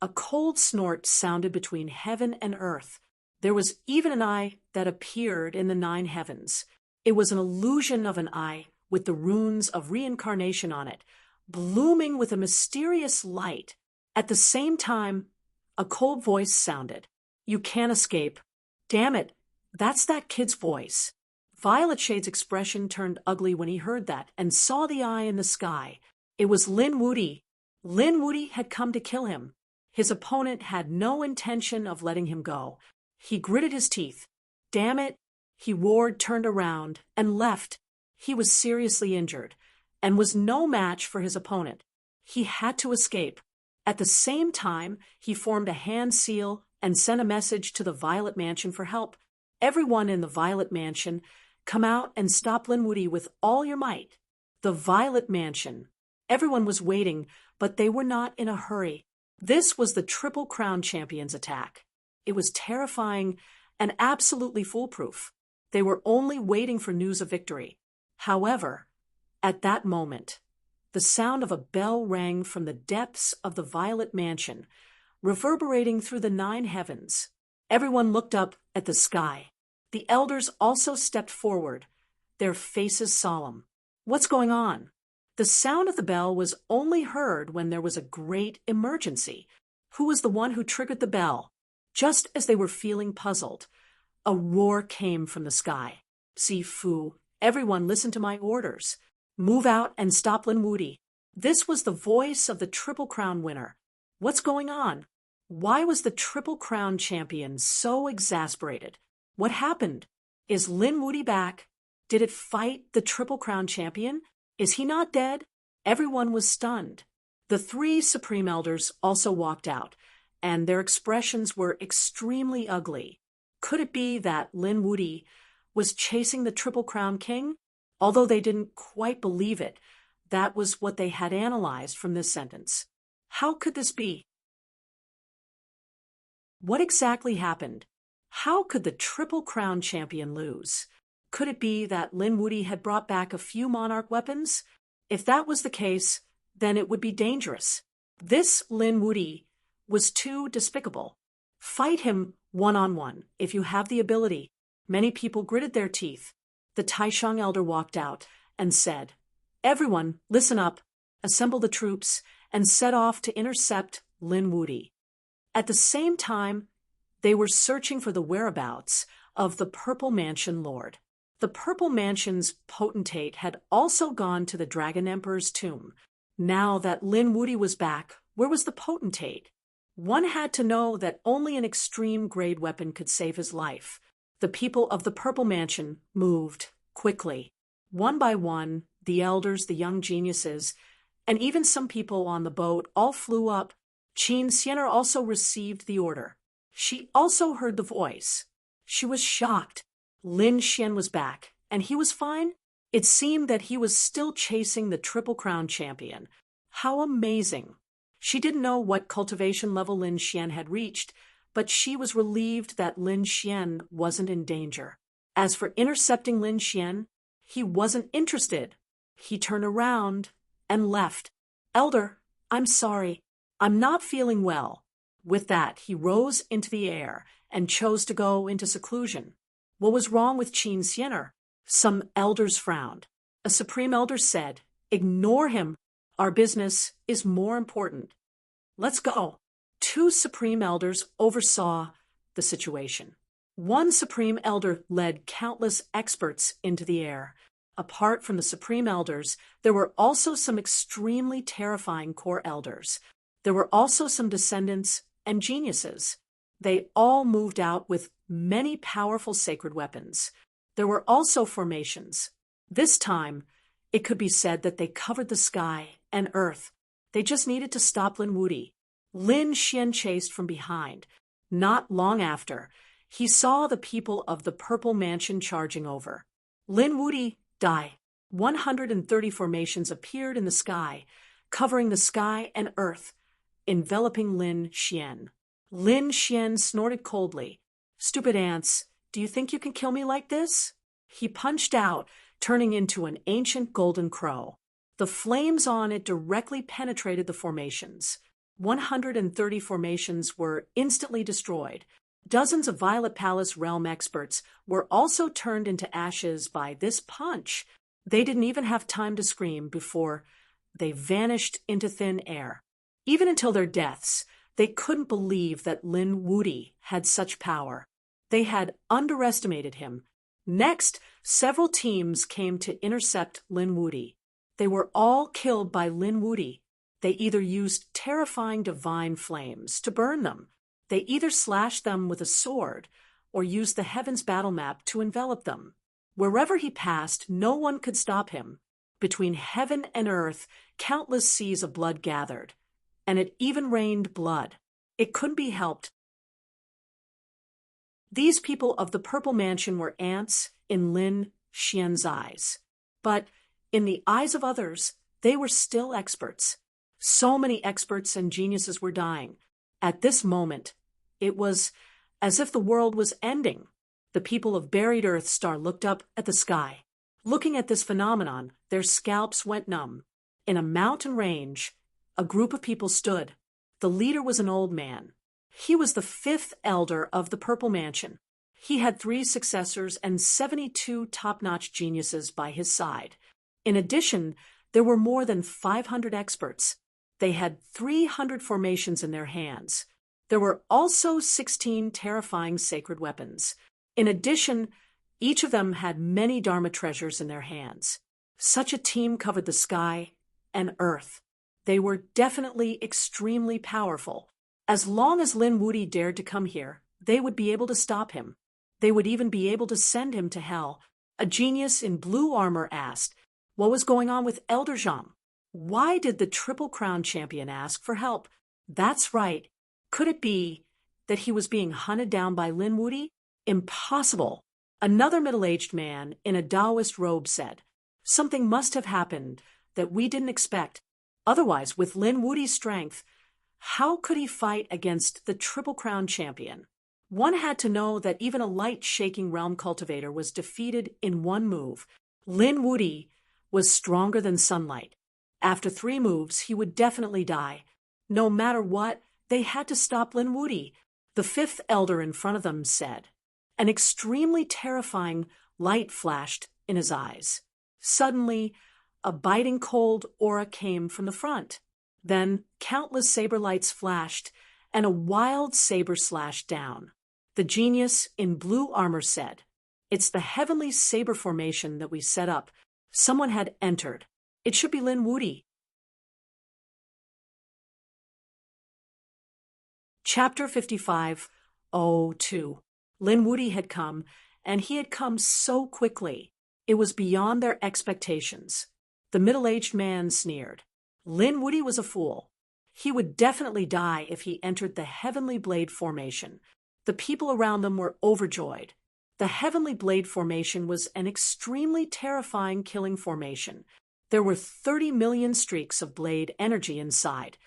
a cold snort sounded between heaven and earth. There was even an eye that appeared in the 9 heavens. It was an illusion of an eye with the runes of reincarnation on it, blooming with a mysterious light. At the same time, a cold voice sounded. You can't escape. Damn it, that's that kid's voice. Violet Shade's expression turned ugly when he heard that and saw the eye in the sky. It was Lin Wuti. Lin Wuti had come to kill him. His opponent had no intention of letting him go. He gritted his teeth. Damn it, he roared, turned around, and left. He was seriously injured and was no match for his opponent. He had to escape. At the same time, he formed a hand seal and sent a message to the Violet Mansion for help. Everyone in the Violet Mansion, come out and stop Lin Wuti with all your might. The Violet Mansion. Everyone was waiting, but they were not in a hurry. This was the Triple Crown Champion's attack. It was terrifying and absolutely foolproof. They were only waiting for news of victory. However, at that moment, the sound of a bell rang from the depths of the Violet Mansion, reverberating through the 9 heavens. Everyone looked up at the sky. The elders also stepped forward, their faces solemn. What's going on? The sound of the bell was only heard when there was a great emergency. Who was the one who triggered the bell? Just as they were feeling puzzled, a roar came from the sky. Sifu, everyone listen to my orders. Move out and stop Lin Wuti. This was the voice of the Triple Crown winner. What's going on? Why was the Triple Crown champion so exasperated? What happened? Is Lin Wuti back? Did it fight the Triple Crown champion? Is he not dead? Everyone was stunned. The 3 Supreme Elders also walked out, and their expressions were extremely ugly. Could it be that Lin Wuti was chasing the Triple Crown King? Although they didn't quite believe it, that was what they had analyzed from this sentence. How could this be? What exactly happened? How could the Triple Crown champion lose? Could it be that Lin Wuti had brought back a few monarch weapons? If that was the case, then it would be dangerous. This Lin Wuti was too despicable. Fight him one-on-one if you have the ability. Many people gritted their teeth. The Taishang elder walked out and said, Everyone, listen up, assemble the troops, and set off to intercept Lin Wuti. At the same time, they were searching for the whereabouts of the Purple Mansion Lord. The Purple Mansion's potentate had also gone to the Dragon Emperor's tomb. Now that Lin Wuti was back, where was the potentate? One had to know that only an extreme-grade weapon could save his life. The people of the Purple Mansion moved quickly. One by one, the elders, the young geniuses, and even some people on the boat all flew up. Qin Xian'er also received the order. She also heard the voice. She was shocked. Lin Xian was back, and he was fine. It seemed that he was still chasing the Triple Crown champion. How amazing! She didn't know what cultivation level Lin Xian had reached, but she was relieved that Lin Xian wasn't in danger. As for intercepting Lin Xian, he wasn't interested. He turned around and left. Elder, I'm sorry. I'm not feeling well. With that, he rose into the air and chose to go into seclusion. What was wrong with Qin Xian'er? Some elders frowned. A supreme elder said, Ignore him. Our business is more important. Let's go. 2 supreme elders oversaw the situation. One supreme elder led countless experts into the air. Apart from the supreme elders, there were also some extremely terrifying core elders. There were also some descendants and geniuses. They all moved out with many powerful sacred weapons. There were also formations. This time, it could be said that they covered the sky and earth. They just needed to stop Lin Wuti. Lin Xian chased from behind. Not long after, he saw the people of the Purple Mansion charging over. Lin Wuti died. 130 formations appeared in the sky, covering the sky and earth, enveloping Lin Xian. Lin Xian snorted coldly. "Stupid ants, do you think you can kill me like this?" He punched out, turning into an ancient golden crow. The flames on it directly penetrated the formations. 130 formations were instantly destroyed. Dozens of Violet Palace realm experts were also turned into ashes by this punch. They didn't even have time to scream before they vanished into thin air. Even until their deaths, they couldn't believe that Lin Wuti had such power. They had underestimated him. Next, several teams came to intercept Lin Wuti. They were all killed by Lin Wuti. They either used terrifying divine flames to burn them, they either slashed them with a sword, or used the heavens battle map to envelop them. Wherever he passed, no one could stop him. Between heaven and earth, countless seas of blood gathered, and it even rained blood. It couldn't be helped. These people of the Purple Mansion were ants in Lin Xian's eyes. But in the eyes of others, they were still experts. So many experts and geniuses were dying. At this moment, it was as if the world was ending. The people of Buried Earth Star looked up at the sky. Looking at this phenomenon, their scalps went numb. In a mountain range, a group of people stood. The leader was an old man. He was the 5th elder of the Purple Mansion. He had 3 successors and 72 top-notch geniuses by his side. In addition, there were more than 500 experts. They had 300 formations in their hands. There were also 16 terrifying sacred weapons. In addition, each of them had many Dharma treasures in their hands. Such a team covered the sky and earth. They were definitely extremely powerful. As long as Lin Wuti dared to come here, they would be able to stop him. They would even be able to send him to hell. A genius in blue armor asked, what was going on with Elder Zhang? Why did the Triple Crown champion ask for help? That's right. Could it be that he was being hunted down by Lin Wuti? Impossible. Another middle-aged man in a Taoist robe said, something must have happened that we didn't expect. Otherwise, with Lin Wuti's strength, how could he fight against the Triple Crown champion? One had to know that even a light-shaking realm cultivator was defeated in one move. Lin Wuti was stronger than sunlight. After 3 moves, he would definitely die. No matter what, they had to stop Lin Wuti. The 5th elder in front of them said. An extremely terrifying light flashed in his eyes. Suddenly, a biting cold aura came from the front. Then countless saber lights flashed, and a wild saber slashed down. The genius in blue armor said, it's the heavenly saber formation that we set up. Someone had entered. It should be Lin Wuti. Chapter 55:02. Lin Wuti had come, and he had come so quickly. It was beyond their expectations. The middle-aged man sneered. Lin Wuti was a fool. He would definitely die if he entered the Heavenly Blade Formation. The people around them were overjoyed. The Heavenly Blade Formation was an extremely terrifying killing formation. There were 30 million streaks of blade energy inside,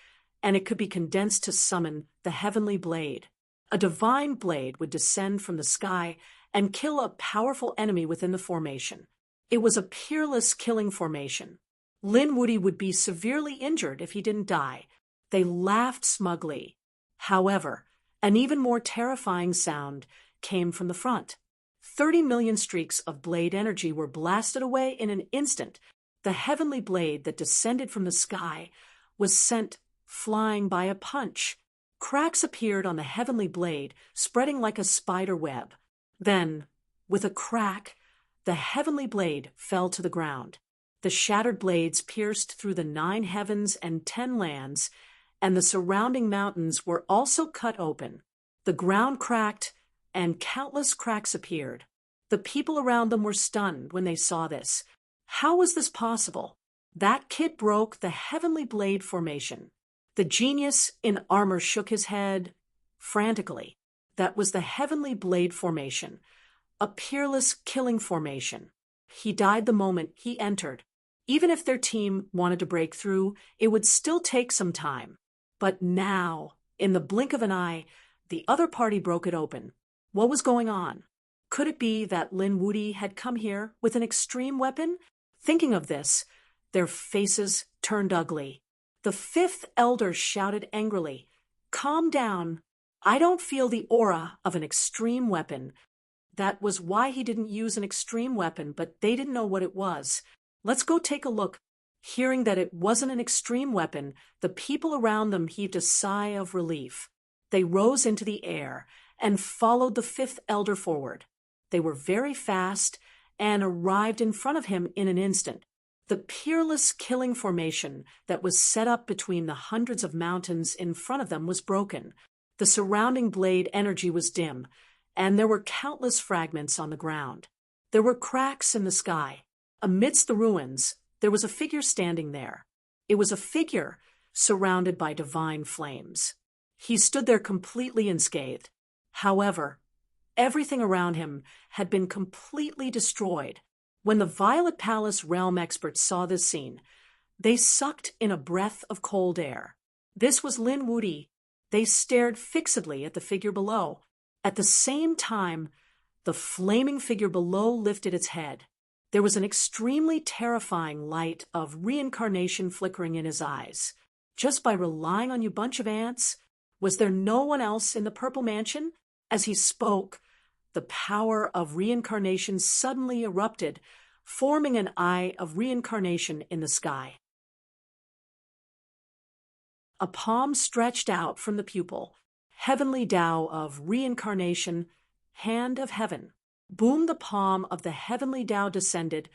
and it could be condensed to summon the Heavenly Blade. A divine blade would descend from the sky and kill a powerful enemy within the formation. It was a peerless killing formation. Lin Wuti would be severely injured if he didn't die. They laughed smugly. However, an even more terrifying sound came from the front. 30 million streaks of blade energy were blasted away in an instant. The heavenly blade that descended from the sky was sent flying by a punch. Cracks appeared on the heavenly blade, spreading like a spider web. Then, with a crack, the heavenly blade fell to the ground. The shattered blades pierced through the 9 heavens and 10 lands and the surrounding mountains were also cut open. The ground cracked, and countless cracks appeared. The people around them were stunned when they saw this. How was this possible? That kid broke the heavenly blade formation. The genius in armor shook his head frantically. That was the heavenly blade formation, a peerless killing formation. He died the moment he entered. Even if their team wanted to break through, it would still take some time. But now, in the blink of an eye, the other party broke it open. What was going on? Could it be that Lin Wuti had come here with an extreme weapon? Thinking of this, their faces turned ugly. The fifth elder shouted angrily, "Calm down. I don't feel the aura of an extreme weapon." That was why he didn't use an extreme weapon, but they didn't know what it was. Let's go take a look. Hearing that it wasn't an extreme weapon, the people around them heaved a sigh of relief. They rose into the air and followed the fifth elder forward. They were very fast and arrived in front of him in an instant. The peerless killing formation that was set up between the hundreds of mountains in front of them was broken. The surrounding blade energy was dim, and there were countless fragments on the ground. There were cracks in the sky. Amidst the ruins, there was a figure standing there. It was a figure surrounded by divine flames. He stood there completely unscathed. However, everything around him had been completely destroyed. When the Violet Palace realm experts saw this scene, they sucked in a breath of cold air. This was Lin Wuti. They stared fixedly at the figure below. At the same time, the flaming figure below lifted its head. There was an extremely terrifying light of reincarnation flickering in his eyes. Just by relying on you bunch of ants? Was there no one else in the Purple Mansion? As he spoke, the power of reincarnation suddenly erupted, forming an eye of reincarnation in the sky. A palm stretched out from the pupil. Heavenly Tao of reincarnation, hand of heaven. Boom, the palm of the heavenly Tao descended,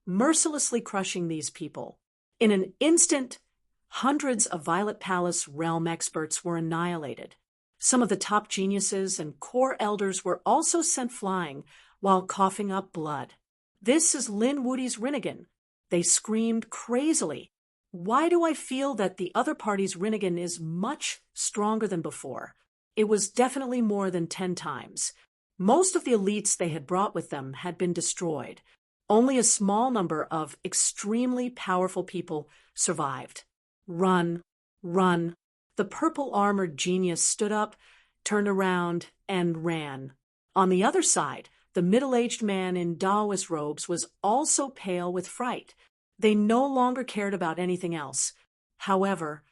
mercilessly crushing these people. In an instant, hundreds of Violet Palace realm experts were annihilated. Some of the top geniuses and core elders were also sent flying while coughing up blood. "This is Lin Wuti's Rinnegan." They screamed crazily. "Why do I feel that the other party's Rinnegan is much stronger than before?" It was definitely more than 10 times. Most of the elites they had brought with them had been destroyed. Only a small number of extremely powerful people survived. "Run, run." The purple-armored genius stood up, turned around, and ran. On the other side, the middle-aged man in Taoist robes was also pale with fright. They no longer cared about anything else. However,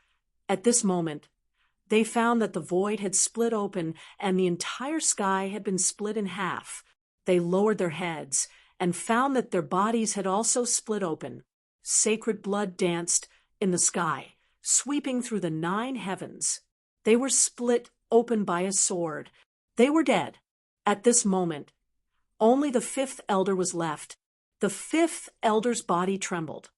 at this moment, they found that the void had split open and the entire sky had been split in half. They lowered their heads and found that their bodies had also split open. Sacred blood danced in the sky, sweeping through the 9 heavens. They were split open by a sword. They were dead. At this moment, only the fifth elder was left. The fifth elder's body trembled.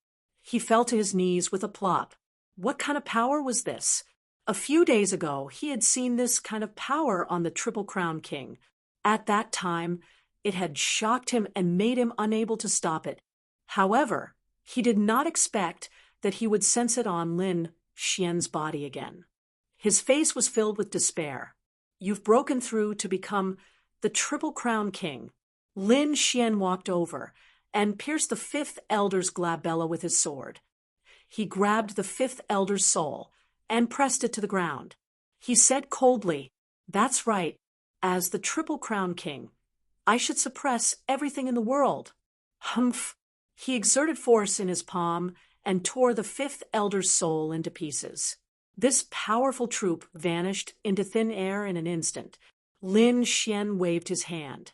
He fell to his knees with a plop. What kind of power was this? A few days ago, he had seen this kind of power on the Triple Crown King. At that time, it had shocked him and made him unable to stop it. However, he did not expect that he would sense it on Lin Xian's body again. His face was filled with despair. "You've broken through to become the Triple Crown King." Lin Xian walked over and pierced the fifth elder's glabella with his sword. He grabbed the fifth elder's soul and pressed it to the ground. He said coldly, "That's right. As the Triple Crown King, I should suppress everything in the world." Humph! He exerted force in his palm and tore the fifth elder's soul into pieces. This powerful troop vanished into thin air in an instant. Lin Xian waved his hand,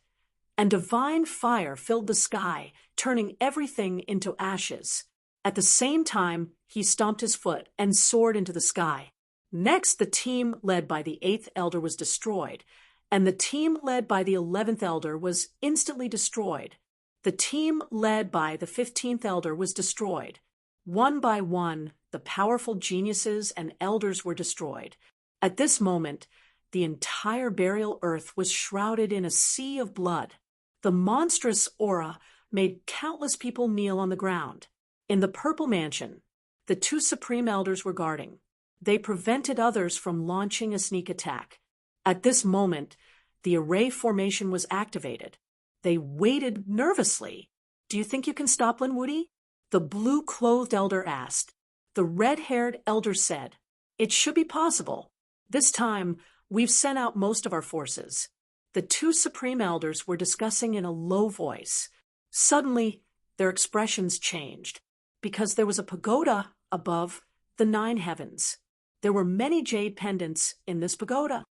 and divine fire filled the sky, turning everything into ashes. At the same time, he stomped his foot and soared into the sky. Next, the team led by the 8th elder was destroyed, and the team led by the 11th elder was instantly destroyed. The team led by the 15th elder was destroyed. One by one, the powerful geniuses and elders were destroyed. At this moment, the entire burial earth was shrouded in a sea of blood. The monstrous aura made countless people kneel on the ground. In the Purple Mansion, the two supreme elders were guarding. They prevented others from launching a sneak attack. At this moment, the array formation was activated. They waited nervously. "Do you think you can stop Linwoody?" the blue-clothed elder asked. The red-haired elder said, "It should be possible. This time, we've sent out most of our forces." The two supreme elders were discussing in a low voice. Suddenly, their expressions changed, because there was a pagoda above the 9 heavens. There were many jade pendants in this pagoda.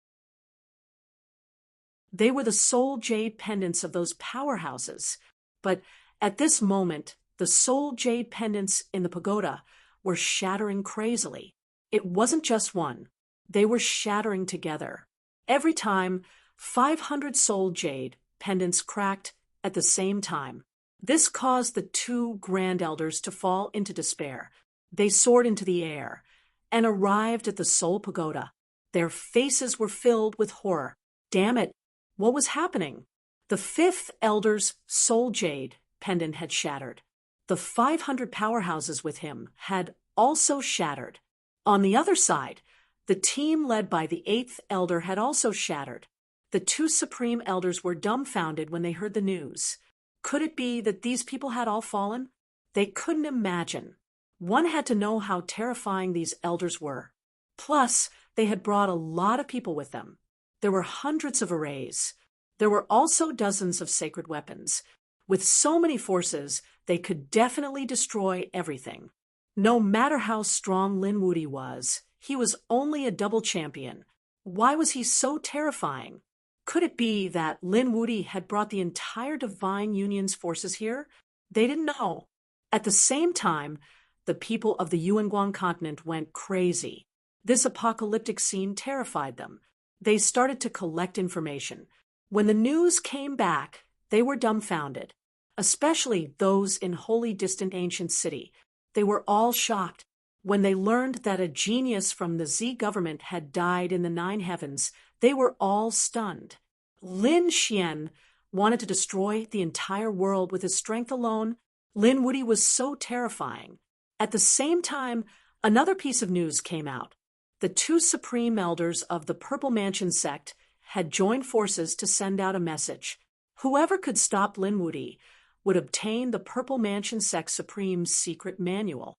They were the sole jade pendants of those powerhouses. But at this moment, the sole jade pendants in the pagoda were shattering crazily. It wasn't just one. They were shattering together. Every time, 500 soul jade pendants cracked at the same time. This caused the two grand elders to fall into despair. They soared into the air and arrived at the soul pagoda. Their faces were filled with horror. Damn it, what was happening? The fifth elder's soul jade pendant had shattered. The 500 powerhouses with him had also shattered. On the other side, the team led by the 8th elder had also shattered. The two supreme elders were dumbfounded when they heard the news. Could it be that these people had all fallen? They couldn't imagine. One had to know how terrifying these elders were. Plus, they had brought a lot of people with them. There were hundreds of arrays. There were also dozens of sacred weapons. With so many forces, they could definitely destroy everything. No matter how strong Linwoody was, he was only a double champion. Why was he so terrifying? Could it be that Linwoody had brought the entire Divine Union's forces here? They didn't know. At the same time, the people of the Yuanguang continent went crazy. This apocalyptic scene terrified them. They started to collect information. When the news came back, they were dumbfounded, especially those in wholly distant ancient city. They were all shocked. When they learned that a genius from the Z government had died in the 9 heavens, they were all stunned. Lin Xian wanted to destroy the entire world with his strength alone. Linwoody was so terrifying. At the same time, another piece of news came out. The two supreme elders of the Purple Mansion sect had joined forces to send out a message. Whoever could stop Linwoody would obtain the Purple Mansion sect supreme's secret manual.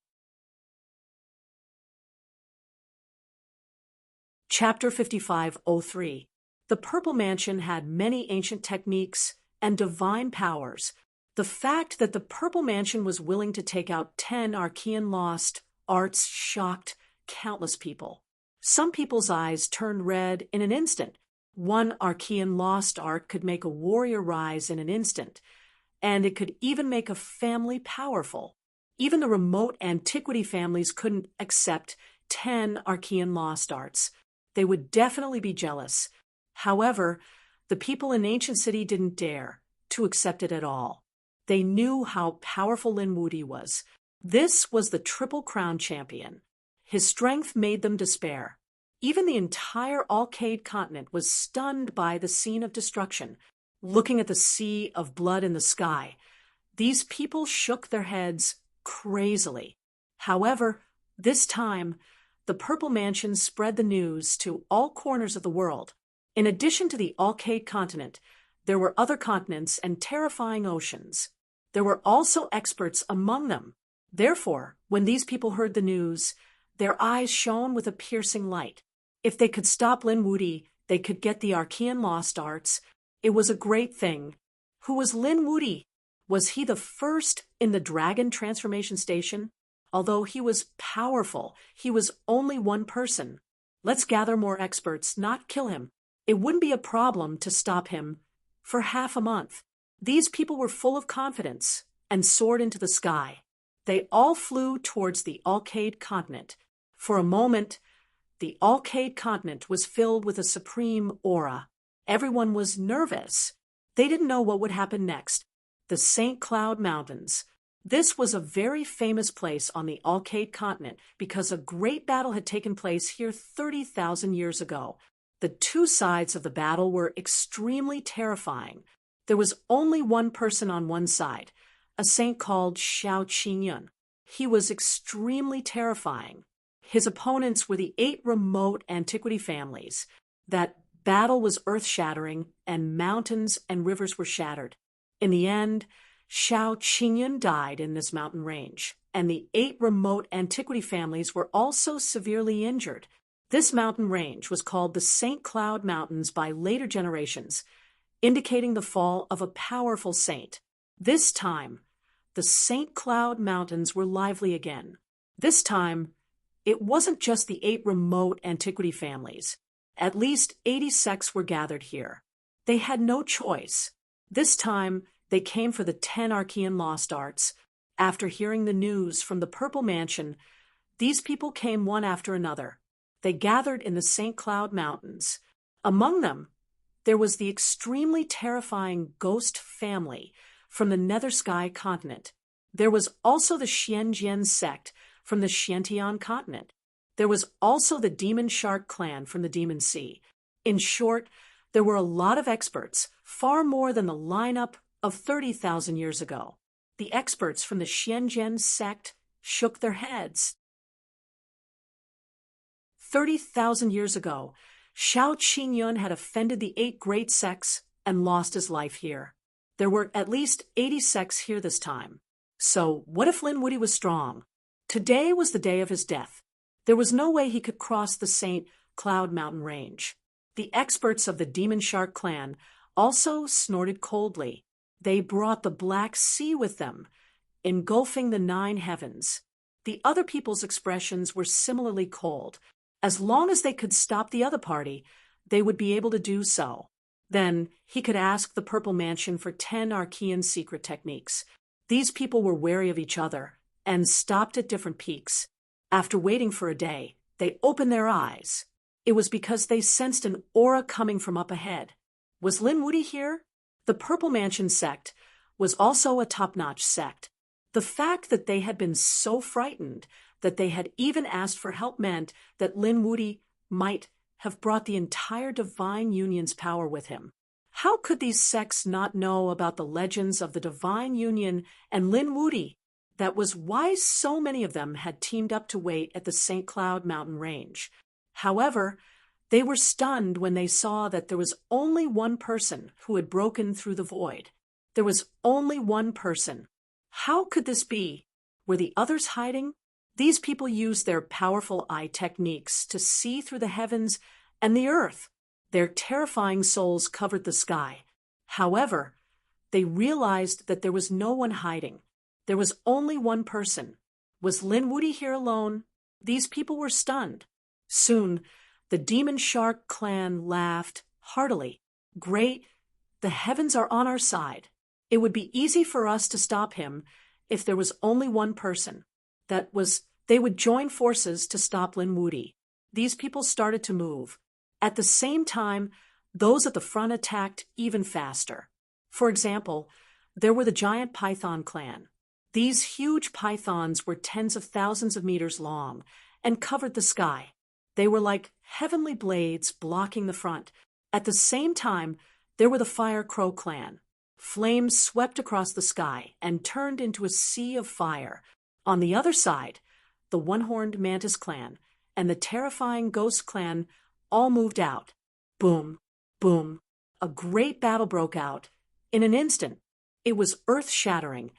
Chapter 5503. The Purple Mansion had many ancient techniques and divine powers. The fact that the Purple Mansion was willing to take out 10 Archean lost arts shocked countless people. Some people's eyes turned red in an instant. One Archean lost art could make a warrior rise in an instant, and it could even make a family powerful. Even the remote antiquity families couldn't accept 10 Archean lost arts. They would definitely be jealous. However, the people in Ancient City didn't dare to accept it at all. They knew how powerful Linwoody was. This was the Triple Crown champion. His strength made them despair. Even the entire Alcade continent was stunned by the scene of destruction. Looking at the sea of blood in the sky, these people shook their heads crazily. However, this time, the Purple Mansion spread the news to all corners of the world. In addition to the Alcade continent, there were other continents and terrifying oceans. There were also experts among them. Therefore, when these people heard the news, their eyes shone with a piercing light. If they could stop Linwoody, they could get the Archean lost arts. It was a great thing. Who was Linwoody? Was he the first in the Dragon Transformation Station? Although he was powerful, he was only one person. Let's gather more experts, not kill him. It wouldn't be a problem to stop him for half a month. These people were full of confidence and soared into the sky. They all flew towards the Alcade continent. For a moment, the Alcade continent was filled with a supreme aura. Everyone was nervous. They didn't know what would happen next. The St. Cloud Mountains. This was a very famous place on the Alcade continent because a great battle had taken place here 30,000 years ago. The two sides of the battle were extremely terrifying. There was only one person on one side, a saint called Xiao Qingyun. He was extremely terrifying. His opponents were the 8 remote antiquity families. That battle was earth-shattering, and mountains and rivers were shattered. In the end, Xiao Qingyun died in this mountain range, and the 8 remote antiquity families were also severely injured. This mountain range was called the St. Cloud Mountains by later generations, indicating the fall of a powerful saint. This time, the St. Cloud Mountains were lively again. This time, it wasn't just the 8 remote antiquity families. At least 80 sects were gathered here. They had no choice. This time, they came for the 10 Archean lost arts. After hearing the news from the Purple Mansion, these people came one after another. They gathered in the St. Cloud Mountains. Among them, there was the extremely terrifying ghost family from the Nether Sky continent. There was also the Xianjian sect from the Xiantian continent. There was also the Demon Shark clan from the Demon Sea. In short, there were a lot of experts, far more than the lineup of 30,000 years ago. The experts from the Xianjian sect shook their heads. 30,000 years ago, Xiao Qingyun had offended the 8 great sects and lost his life here. There were at least 80 sects here this time. So what if Lin Wudy was strong? Today was the day of his death. There was no way he could cross the St. Cloud Mountain range. The experts of the Demon Shark clan also snorted coldly. They brought the Black Sea with them, engulfing the 9 heavens. The other people's expressions were similarly cold. As long as they could stop the other party, they would be able to do so. Then he could ask the Purple Mansion for 10 Archean secret techniques. These people were wary of each other and stopped at different peaks. After waiting for a day, they opened their eyes. It was because they sensed an aura coming from up ahead. Was Lin Wudy here? The Purple Mansion sect was also a top-notch sect. The fact that they had been so frightened that they had even asked for help meant that Lin Wudy might have brought the entire Divine Union's power with him. How could these sects not know about the legends of the Divine Union and Lin Wudy? That was why so many of them had teamed up to wait at the St. Cloud Mountain range. However, they were stunned when they saw that there was only one person who had broken through the void. There was only one person. How could this be? Were the others hiding? These people used their powerful eye techniques to see through the heavens and the earth. Their terrifying souls covered the sky. However, they realized that there was no one hiding. There was only one person. Was Lin Wudy here alone? These people were stunned. Soon, the Demon Shark clan laughed heartily. Great, the heavens are on our side. It would be easy for us to stop him if there was only one person. They would join forces to stop Lin Wudy. These people started to move. At the same time, those at the front attacked even faster. For example, there were the giant python clan. These huge pythons were tens of thousands of meters long and covered the sky. They were like heavenly blades blocking the front. At the same time, there were the Fire Crow clan. Flames swept across the sky and turned into a sea of fire. On the other side, the One-Horned Mantis clan and the terrifying Ghost clan all moved out. Boom, boom. A great battle broke out. In an instant, it was earth-shattering,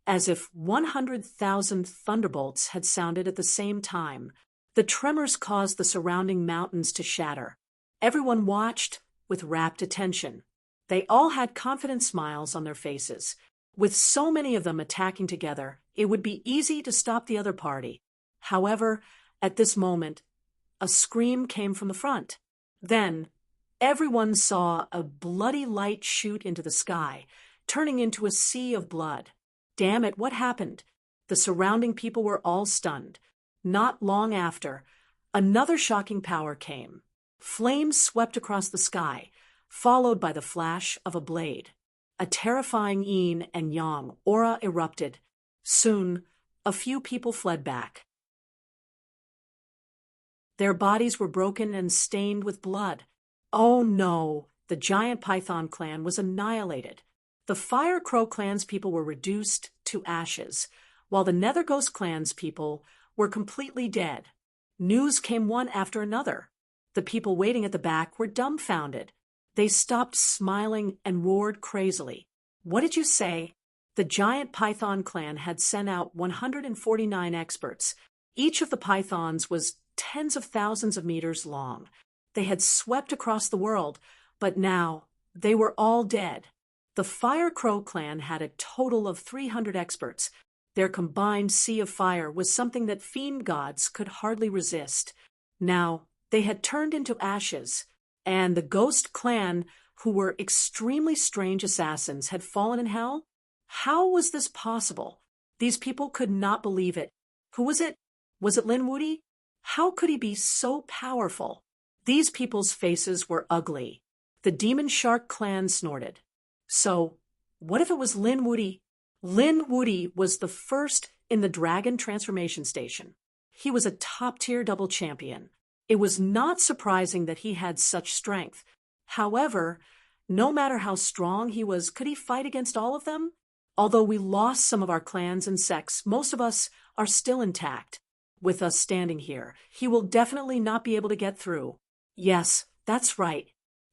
as if 100,000 thunderbolts had sounded at the same time. The tremors caused the surrounding mountains to shatter. Everyone watched with rapt attention. They all had confident smiles on their faces. With so many of them attacking together, it would be easy to stop the other party. However, at this moment, a scream came from the front. Then, everyone saw a bloody light shoot into the sky, turning into a sea of blood. Damn it, what happened? The surrounding people were all stunned. Not long after, another shocking power came. Flames swept across the sky, followed by the flash of a blade. A terrifying yin and yang aura erupted. Soon, a few people fled back. Their bodies were broken and stained with blood. Oh no, the giant python clan was annihilated. The Fire Crow clan's people were reduced to ashes, while the Nether Ghost clan's people were completely dead. News came one after another. The people waiting at the back were dumbfounded. They stopped smiling and roared crazily. What did you say? The giant python clan had sent out 149 experts. Each of the pythons was tens of thousands of meters long. They had swept across the world, but now they were all dead. The Fire Crow clan had a total of 300 experts. Their combined sea of fire was something that fiend gods could hardly resist. Now they had turned into ashes, and the Ghost clan, who were extremely strange assassins, had fallen in hell? How was this possible? These people could not believe it. Who was it? Was it Linwoody? How could he be so powerful? These people's faces were ugly. The Demon Shark clan snorted. So, what if it was Linwoody? Linwoody was the first in the Dragon Transformation Station. He was a top-tier double champion. It was not surprising that he had such strength. However, no matter how strong he was, could he fight against all of them? Although we lost some of our clans and sects, most of us are still intact. With us standing here, he will definitely not be able to get through. Yes, that's right.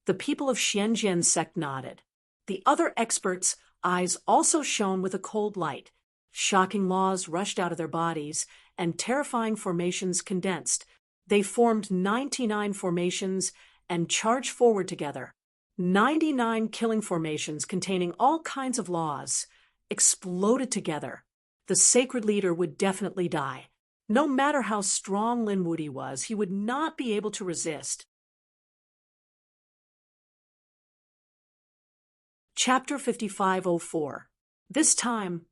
The people of Xianjian's sect nodded. The other experts' eyes also shone with a cold light. Shocking laws rushed out of their bodies, and terrifying formations condensed. They formed 99 formations and charged forward together. 99 killing formations containing all kinds of laws exploded together. The sacred leader would definitely die. No matter how strong Linwoody was, he would not be able to resist. Chapter 5504. This time,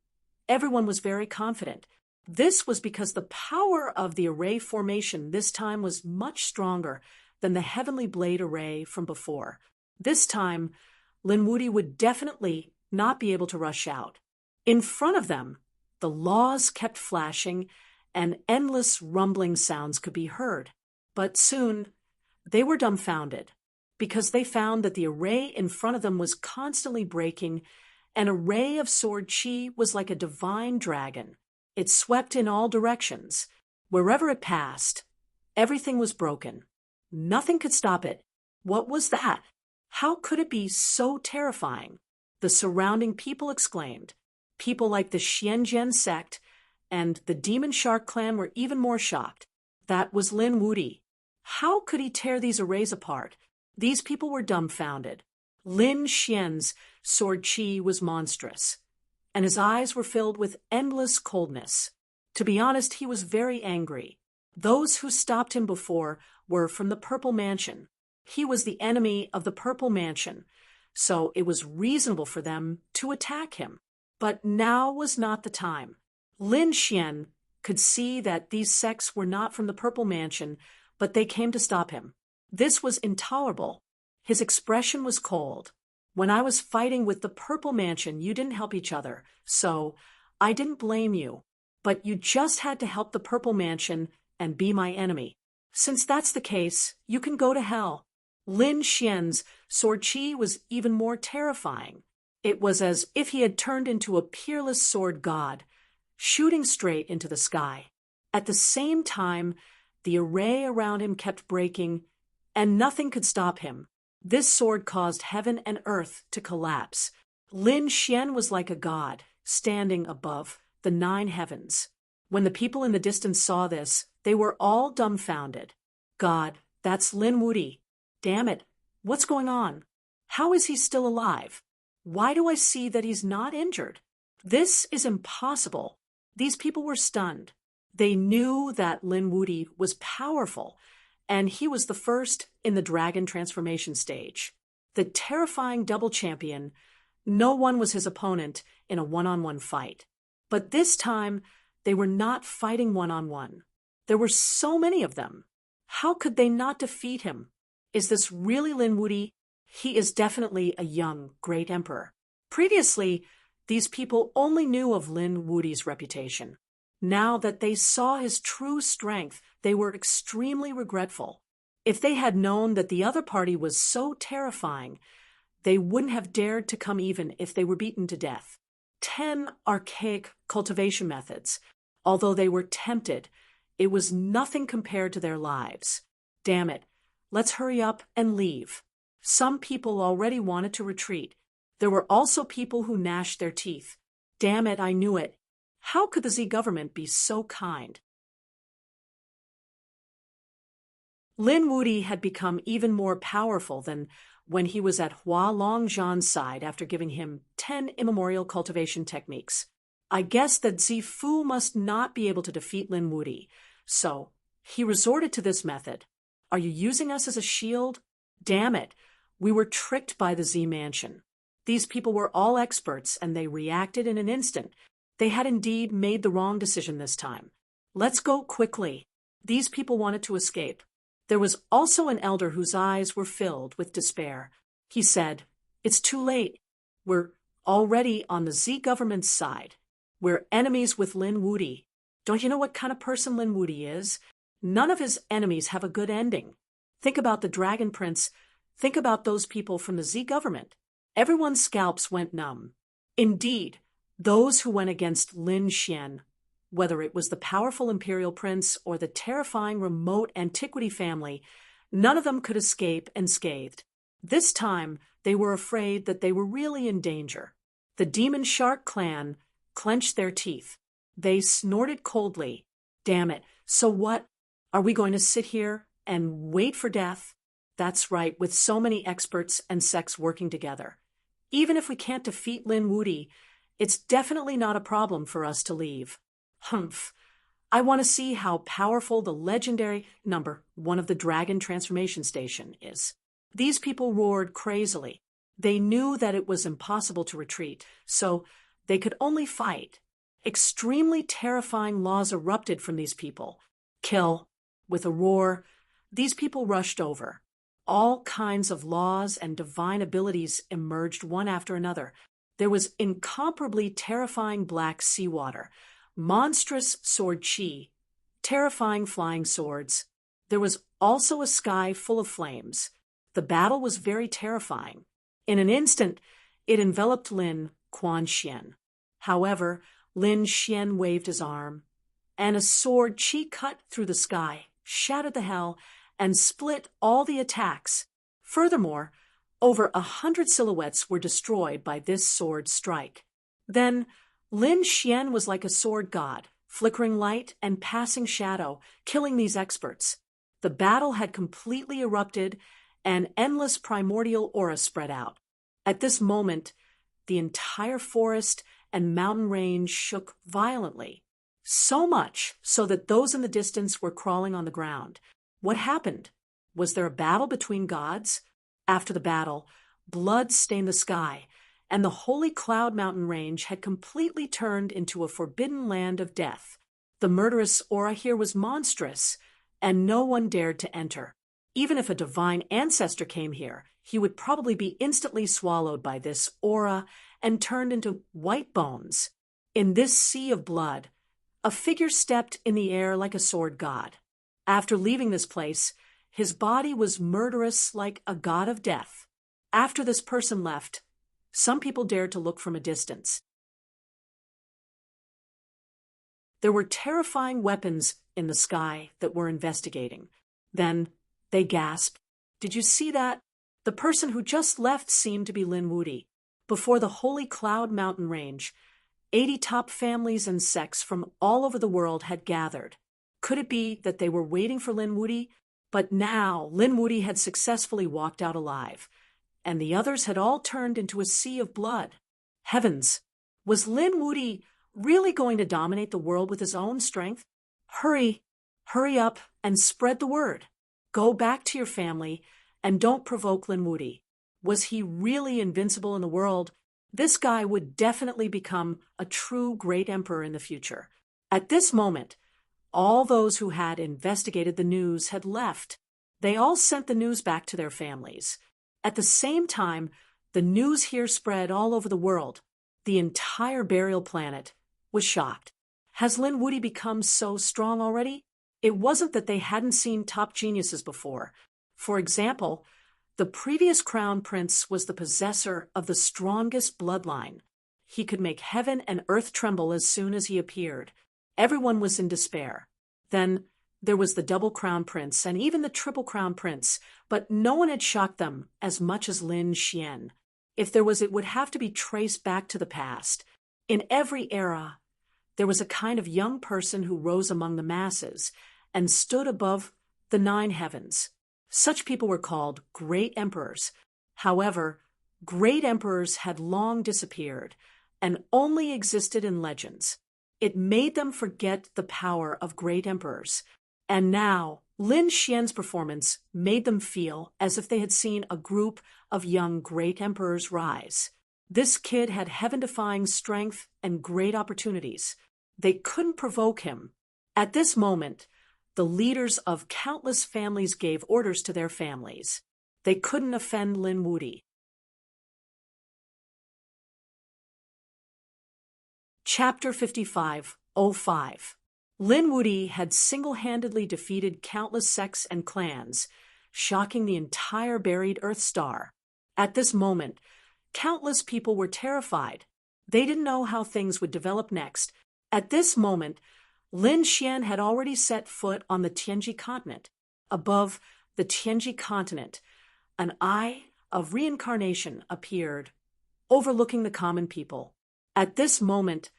everyone was very confident. This was because the power of the array formation this time was much stronger than the Heavenly Blade array from before. This time, Linwoody would definitely not be able to rush out. In front of them, the laws kept flashing, and endless rumbling sounds could be heard. But soon, they were dumbfounded, because they found that the array in front of them was constantly breaking. An array of sword chi was like a divine dragon. It swept in all directions. Wherever it passed, everything was broken. Nothing could stop it. What was that? How could it be so terrifying? The surrounding people exclaimed. People like the Xianjian sect and the Demon Shark clan were even more shocked. That was Linwoody. How could he tear these arrays apart? These people were dumbfounded. Lin Xian's sword chi was monstrous, and his eyes were filled with endless coldness. To be honest, he was very angry. Those who stopped him before were from the Purple Mansion. He was the enemy of the Purple Mansion, so it was reasonable for them to attack him. But now was not the time. Lin Xian could see that these sects were not from the Purple Mansion, but they came to stop him. This was intolerable. His expression was cold. When I was fighting with the Purple Mansion, you didn't help each other, so I didn't blame you. But you just had to help the Purple Mansion and be my enemy. Since that's the case, you can go to hell. Lin Xian's sword chi was even more terrifying. It was as if he had turned into a peerless sword god, shooting straight into the sky. At the same time, the array around him kept breaking, and nothing could stop him. This sword caused heaven and earth to collapse. Lin Xian was like a god, standing above the 9 heavens. When the people in the distance saw this, they were all dumbfounded. God, that's Linwoody. Damn it, what's going on? How is he still alive? Why do I see that he's not injured? This is impossible. These people were stunned. They knew that Linwoody was powerful, and he was the first in the dragon transformation stage. The terrifying double champion, no one was his opponent in a one-on-one fight. But this time, they were not fighting one-on-one. There were so many of them. How could they not defeat him? Is this really Linwoody? He is definitely a young, great emperor. Previously, These people only knew of Lin Wudi's reputation. Now that they saw his true strength, they were extremely regretful. If they had known that the other party was so terrifying, they wouldn't have dared to come even if they were beaten to death. 10 archaic cultivation methods. Although they were tempted, it was nothing compared to their lives. Damn it, let's hurry up and leave. Some people already wanted to retreat. There were also people who gnashed their teeth. Damn it, I knew it. How could the Z government be so kind? Lin Wudi had become even more powerful than when he was at Hua Longzhan's side after giving him 10 immemorial cultivation techniques. I guess that Zifu must not be able to defeat Lin Wudi, so he resorted to this method. Are you using us as a shield? Damn it, we were tricked by the Z Mansion. These people were all experts, and they reacted in an instant. They had indeed made the wrong decision this time. Let's go quickly. These people wanted to escape. There was also an elder whose eyes were filled with despair. He said, "It's too late. We're already on the Z government's side. We're enemies with Lin Wudi. Don't you know what kind of person Lin Wudi is? None of his enemies have a good ending. Think about the Dragon Prince. Think about those people from the Z government. Everyone's scalps went numb. Indeed, those who went against Lin Xian, whether it was the powerful imperial prince or the terrifying remote antiquity family, none of them could escape unscathed. This time, they were afraid that they were really in danger. The Demon Shark clan clenched their teeth. They snorted coldly. Damn it, so what? Are we going to sit here and wait for death? That's right, with so many experts and sects working together. Even if we can't defeat Lin Wudi, it's definitely not a problem for us to leave. Humph. I want to see how powerful the legendary #1 of the Dragon Transformation Station is. These people roared crazily. They knew that it was impossible to retreat, so they could only fight. Extremely terrifying laws erupted from these people. Kill. With a roar, these people rushed over. All kinds of laws and divine abilities emerged one after another. There was incomparably terrifying black seawater, monstrous sword chi, terrifying flying swords. There was also a sky full of flames. The battle was very terrifying. In an instant, it enveloped Lin Quanxian. However, Lin Xian waved his arm, and a sword chi cut through the sky, shattered the hell, and split all the attacks. Furthermore, over 100 silhouettes were destroyed by this sword strike. Then, Lin Xian was like a sword god, flickering light and passing shadow, killing these experts. The battle had completely erupted, and endless primordial aura spread out. At this moment, the entire forest and mountain range shook violently. So much so that those in the distance were crawling on the ground. What happened? Was there a battle between gods? After the battle, blood stained the sky, and the Holy Cloud Mountain Range had completely turned into a forbidden land of death. The murderous aura here was monstrous, and no one dared to enter. Even if a divine ancestor came here, he would probably be instantly swallowed by this aura and turned into white bones. In this sea of blood, a figure stepped in the air like a sword god. After leaving this place, his body was murderous like a god of death. After this person left, some people dared to look from a distance. There were terrifying weapons in the sky that were investigating. Then they gasped. Did you see that? The person who just left seemed to be Lin Wudi. Before the Holy Cloud Mountain Range, 80 top families and sects from all over the world had gathered. Could it be that they were waiting for Lin Wudi? But now Lin Wudi had successfully walked out alive, and the others had all turned into a sea of blood. Heavens! Was Lin Wudi really going to dominate the world with his own strength? Hurry up and spread the word. Go back to your family and don't provoke Lin Wudi. Was he really invincible in the world? This guy would definitely become a true great emperor in the future. At this moment, all those who had investigated the news had left. They all sent the news back to their families. At the same time, the news here spread all over the world. The entire burial planet was shocked. Has Lin Woody become so strong already? It wasn't that they hadn't seen top geniuses before. For example, the previous crown prince was the possessor of the strongest bloodline. He could make heaven and earth tremble as soon as he appeared. Everyone was in despair. Then there was the double crown prince and even the triple crown prince, but no one had shocked them as much as Lin Xian. If there was, it would have to be traced back to the past. In every era, there was a kind of young person who rose among the masses and stood above the 9 heavens. Such people were called great emperors. However, great emperors had long disappeared and only existed in legends. It made them forget the power of great emperors. And now, Lin Xian's performance made them feel as if they had seen a group of young great emperors rise. This kid had heaven-defying strength and great opportunities. They couldn't provoke him. At this moment, the leaders of countless families gave orders to their families. They couldn't offend Lin Woody. Chapter 55:05. Lin Woody had single-handedly defeated countless sects and clans, shocking the entire buried Earth star. At this moment, countless people were terrified. They didn't know how things would develop next. At this moment, Lin Xian had already set foot on the Tianji continent. Above the Tianji continent, an eye of reincarnation appeared, overlooking the common people. At this moment,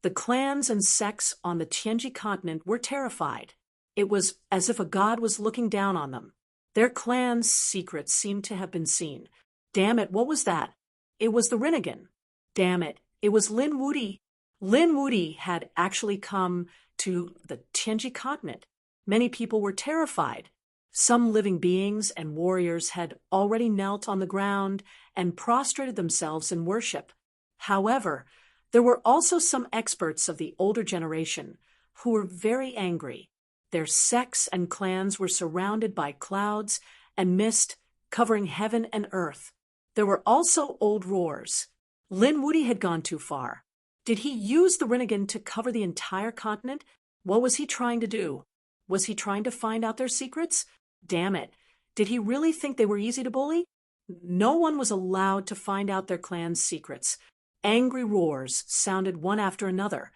the clans and sects on the Tianji continent were terrified. It was as if a god was looking down on them. Their clan's secrets seemed to have been seen. Damn it, what was that? It was the Rinnegan. Damn it, it was Lin Woody. Lin Woody had actually come to the Tianji continent. Many people were terrified. Some living beings and warriors had already knelt on the ground and prostrated themselves in worship. However, there were also some experts of the older generation who were very angry. Their sects and clans were surrounded by clouds and mist covering heaven and earth. There were also old roars. Lin Woody had gone too far. Did he use the Rinnegan to cover the entire continent? What was he trying to do? Was he trying to find out their secrets? Damn it. Did he really think they were easy to bully? No one was allowed to find out their clan's secrets. Angry roars sounded one after another,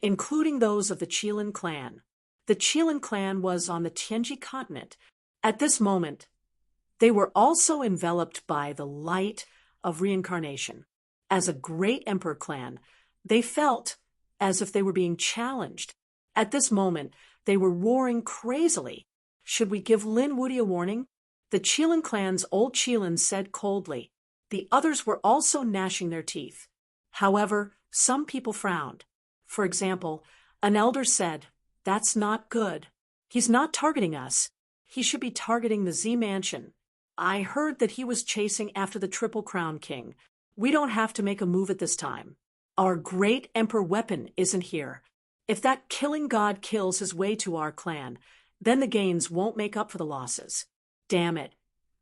including those of the Qilin clan. The Qilin clan was on the Tianji continent. At this moment, they were also enveloped by the light of reincarnation. As a great emperor clan, they felt as if they were being challenged. At this moment, they were roaring crazily. Should we give Lin Woody a warning? The Qilin clan's old Qilin said coldly. The others were also gnashing their teeth. However, some people frowned. For example, an elder said, "That's not good. He's not targeting us. He should be targeting the Z Mansion. I heard that he was chasing after the Triple Crown King. We don't have to make a move at this time. Our great emperor weapon isn't here. If that killing god kills his way to our clan, then the gains won't make up for the losses. Damn it.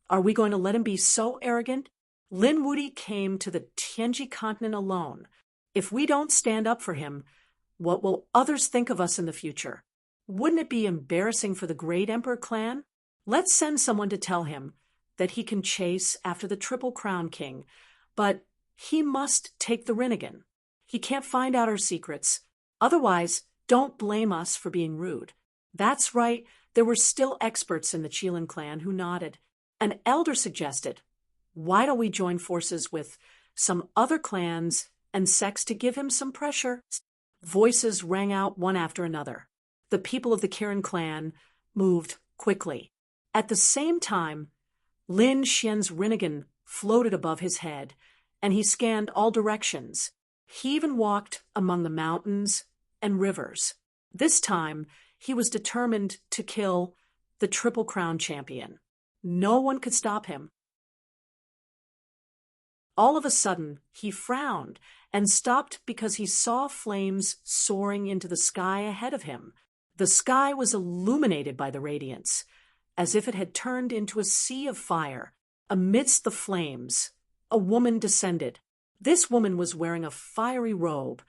Are we going to let him be so arrogant? Lin Woody came to the Tianji continent alone. If we don't stand up for him, what will others think of us in the future? Wouldn't it be embarrassing for the great emperor clan? Let's send someone to tell him that he can chase after the Triple Crown King, but he must take the Rinnegan. He can't find out our secrets. Otherwise, don't blame us for being rude." That's right, there were still experts in the Qilin clan who nodded. An elder suggested, "Why don't we join forces with some other clans and sects to give him some pressure?" Voices rang out one after another. The people of the Kirin clan moved quickly. At the same time, Lin Xian's Rinnegan floated above his head, and he scanned all directions. He even walked among the mountains and rivers. This time, he was determined to kill the Triple Crown champion. No one could stop him. All of a sudden, he frowned and stopped because he saw flames soaring into the sky ahead of him. The sky was illuminated by the radiance, as if it had turned into a sea of fire. Amidst the flames, a woman descended. This woman was wearing a fiery robe,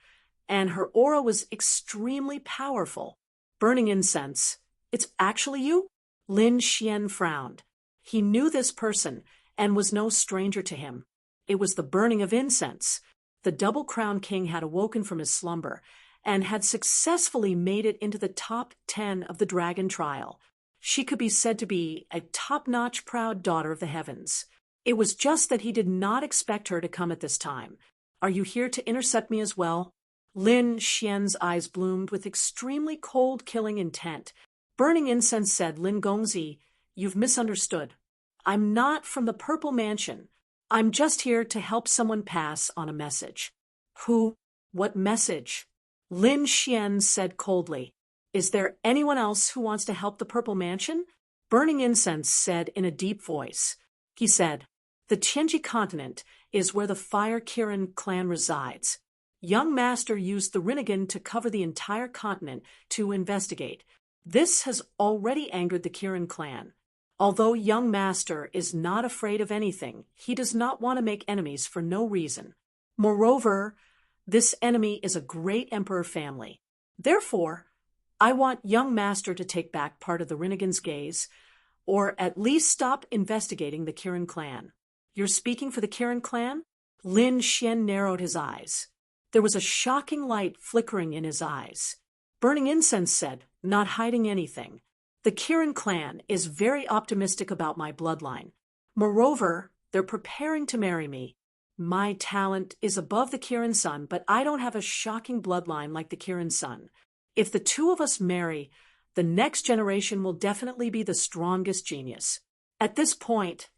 and her aura was extremely powerful. Burning incense. It's actually you? Lin Xian frowned. He knew this person and was no stranger to him. It was the burning of incense. The double-crowned king had awoken from his slumber and had successfully made it into the top 10 of the dragon trial. She could be said to be a top-notch proud daughter of the heavens. It was just that he did not expect her to come at this time. Are you here to intercept me as well? Lin Xian's eyes bloomed with extremely cold, killing intent. Burning incense said, Lin Gongzi, you've misunderstood. I'm not from the Purple Mansion. I'm just here to help someone pass on a message. Who? What message? Lin Xian said coldly. Is there anyone else who wants to help the Purple Mansion? Burning incense said in a deep voice. He said, the Tianji continent is where the Fire Kirin clan resides. Young Master used the Rinnegan to cover the entire continent to investigate. This has already angered the Kirin clan. Although Young Master is not afraid of anything, he does not want to make enemies for no reason. Moreover, this enemy is a great emperor family. Therefore, I want Young Master to take back part of the Rinnegan's gaze, or at least stop investigating the Kirin clan. You're speaking for the Kirin clan? Lin Xian narrowed his eyes. There was a shocking light flickering in his eyes. Burning incense said, not hiding anything. The Kirin clan is very optimistic about my bloodline. Moreover, they're preparing to marry me. My talent is above the Kirin sun, but I don't have a shocking bloodline like the Kirin sun. If the two of us marry, the next generation will definitely be the strongest genius. At this point,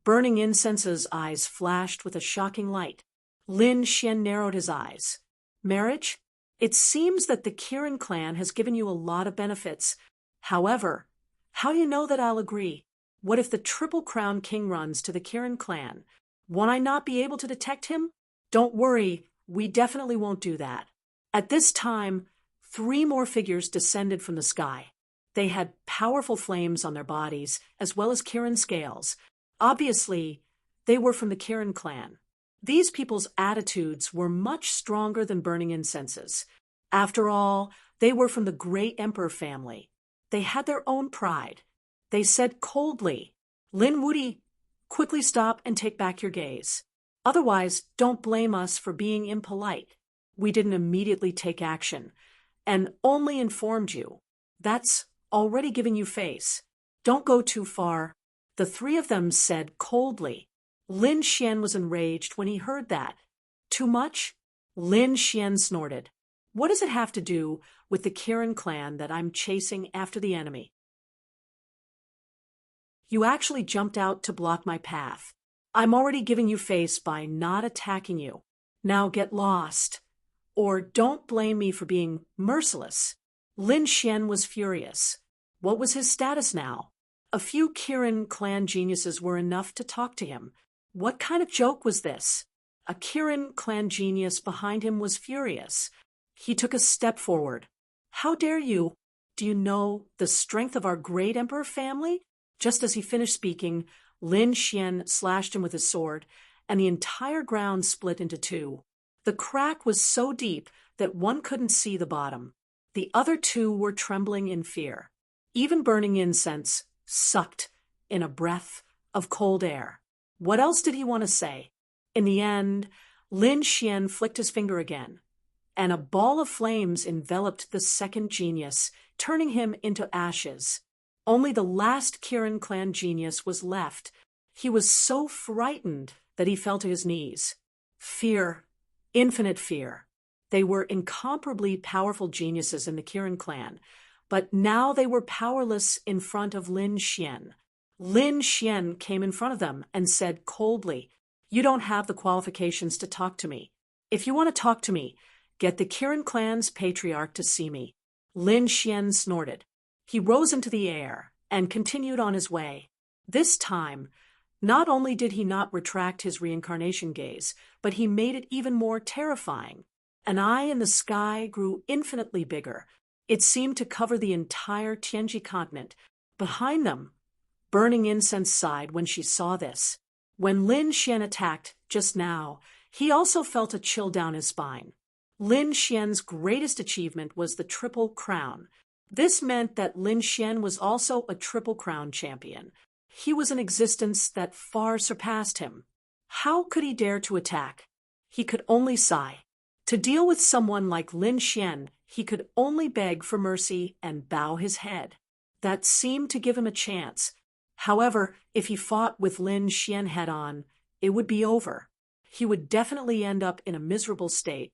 Burning Incense's eyes flashed with a shocking light. Lin Xian narrowed his eyes. Marriage? It seems that the Kirin clan has given you a lot of benefits. However, how do you know that I'll agree? What if the Triple Crown King runs to the Kirin clan? Won't I not be able to detect him? Don't worry, we definitely won't do that. At this time, 3 more figures descended from the sky. They had powerful flames on their bodies, as well as Kirin scales. Obviously, they were from the Kirin clan. These people's attitudes were much stronger than Burning Incense's. After all, they were from the great emperor family. They had their own pride. They said coldly, Lin Wuti, quickly stop and take back your gaze. Otherwise, don't blame us for being impolite. We didn't immediately take action, and only informed you. That's already giving you face. Don't go too far. The 3 of them said coldly. Lin Xian was enraged when he heard that. Too much? Lin Xian snorted. What does it have to do with the Kirin clan that I'm chasing after the enemy? You actually jumped out to block my path. I'm already giving you face by not attacking you. Now get lost. Or don't blame me for being merciless. Lin Xian was furious. What was his status now? A few Kirin clan geniuses were enough to talk to him. What kind of joke was this? A Kirin clan genius behind him was furious. He took a step forward. How dare you? Do you know the strength of our great emperor family? Just as he finished speaking, Lin Xian slashed him with his sword, and the entire ground split into 2. The crack was so deep that one couldn't see the bottom. The other 2 were trembling in fear. Even Burning Incense sucked in a breath of cold air. What else did he want to say? In the end, Lin Xian flicked his finger again, and a ball of flames enveloped the second genius, turning him into ashes. Only the last Kirin clan genius was left. He was so frightened that he fell to his knees. Fear, infinite fear. They were incomparably powerful geniuses in the Kirin clan, but now they were powerless in front of Lin Xian. Lin Xian came in front of them and said coldly, You don't have the qualifications to talk to me. If you want to talk to me, get the Kirin clan's patriarch to see me. Lin Xian snorted. He rose into the air and continued on his way. This time, not only did he not retract his reincarnation gaze, but he made it even more terrifying. An eye in the sky grew infinitely bigger. It seemed to cover the entire Tianji continent. Behind them, Burning Incense sighed when she saw this. When Lin Xian attacked just now, He also felt a chill down his spine. Lin Xian's greatest achievement was the Triple Crown. This meant that Lin Xian was also a Triple Crown champion. He was an existence that far surpassed him. How could he dare to attack? He could only sigh. To deal with someone like Lin Xian, he could only beg for mercy and bow his head. That seemed to give him a chance. However, if he fought with Lin Xian head-on, it would be over. He would definitely end up in a miserable state.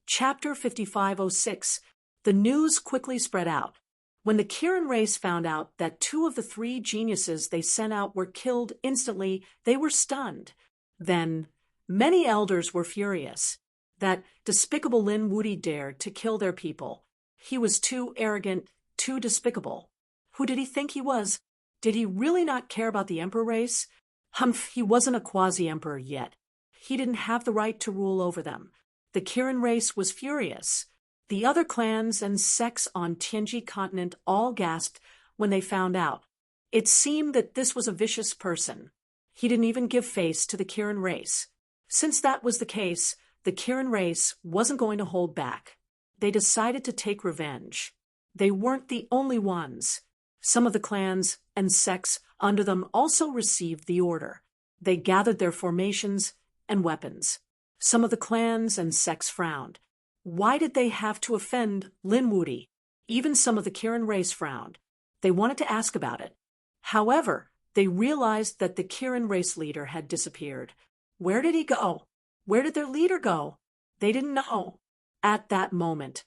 Chapter 5506. The news quickly spread out. When the Kirin race found out that 2 of the 3 geniuses they sent out were killed instantly, they were stunned. Then, many elders were furious. That despicable Lin Wuti dared to kill their people. He was too arrogant, too despicable. Who did he think he was? Did he really not care about the emperor race? Humph, he wasn't a quasi-emperor yet. He didn't have the right to rule over them. The Kirin race was furious. The other clans and sects on Tianji continent all gasped when they found out. It seemed that this was a vicious person. He didn't even give face to the Kirin race. Since that was the case, the Kirin race wasn't going to hold back. They decided to take revenge. They weren't the only ones. Some of the clans and sects under them also received the order. They gathered their formations and weapons. Some of the clans and sects frowned. Why did they have to offend Lin Wuti? Even some of the Kirin race frowned. They wanted to ask about it. However, they realized that the Kirin race leader had disappeared. Where did he go? Where did their leader go? They didn't know. At that moment,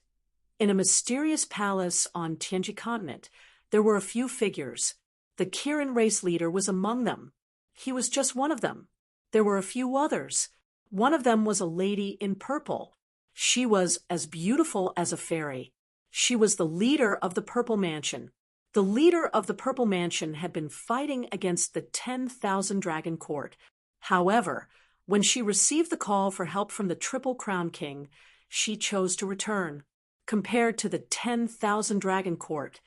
in a mysterious palace on Tianji continent, there were a few figures. The Kirin race leader was among them. He was just one of them. There were a few others. One of them was a lady in purple. She was as beautiful as a fairy. She was the leader of the Purple Mansion. The leader of the Purple Mansion had been fighting against the 10,000 Dragon Court. However, when she received the call for help from the Triple Crown King, she chose to return. Compared to the 10,000 Dragon Court,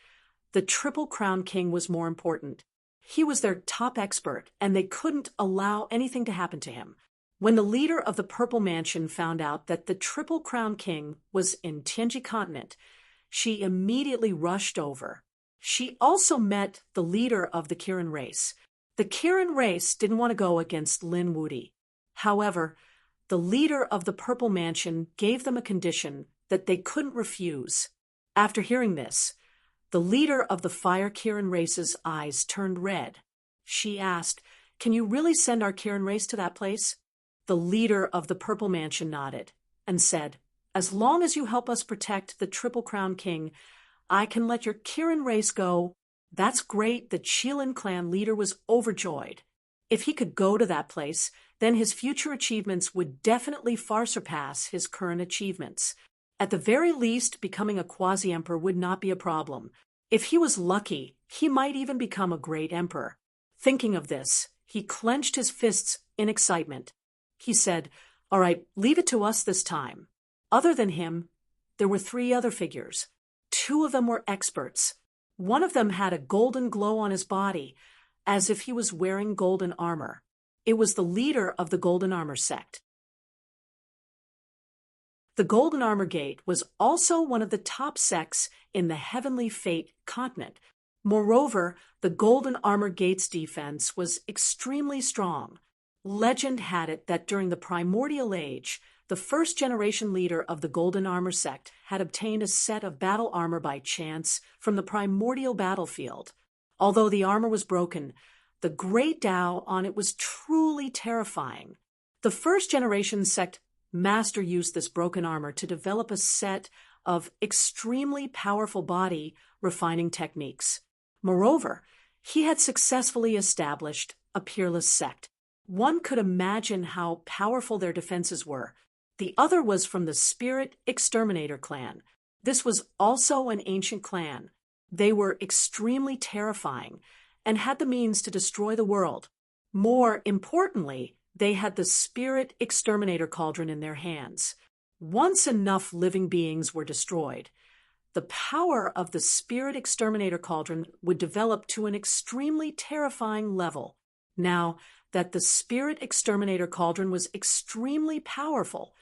the Triple Crown King was more important. He was their top expert, and they couldn't allow anything to happen to him. When the leader of the Purple Mansion found out that the Triple Crown King was in Tianji continent, she immediately rushed over. She also met the leader of the Kirin race. The Kirin race didn't want to go against Lin Wuti. However, the leader of the Purple Mansion gave them a condition that they couldn't refuse. After hearing this, the leader of the Fire Kirin race's eyes turned red. She asked, "Can you really send our Kirin race to that place?" The leader of the Purple Mansion nodded and said, "As long as you help us protect the Triple Crown King, I can let your Kirin race go." That's great. The Qilin clan leader was overjoyed. If he could go to that place, then his future achievements would definitely far surpass his current achievements. At the very least, becoming a quasi-emperor would not be a problem. If he was lucky, he might even become a great emperor. Thinking of this, he clenched his fists in excitement. He said, "All right, leave it to us this time." Other than him, there were 3 other figures. 2 of them were experts. One of them had a golden glow on his body, as if he was wearing golden armor. It was the leader of the Golden Armor sect. The Golden Armor Gate was also one of the top sects in the Heavenly Fate continent. Moreover, the Golden Armor Gate's defense was extremely strong. Legend had it that during the Primordial Age, the first-generation leader of the Golden Armor sect had obtained a set of battle armor by chance from the primordial battlefield. Although the armor was broken, the great Tao on it was truly terrifying. The first-generation sect master used this broken armor to develop a set of extremely powerful body refining techniques. Moreover, he had successfully established a peerless sect. One could imagine how powerful their defenses were. The other was from the Spirit Exterminator clan. This was also an ancient clan. They were extremely terrifying and had the means to destroy the world. More importantly, they had the Spirit Exterminator cauldron in their hands. Once enough living beings were destroyed, the power of the Spirit Exterminator cauldron would develop to an extremely terrifying level. Now, that the Spirit Exterminator Cauldron was extremely powerful,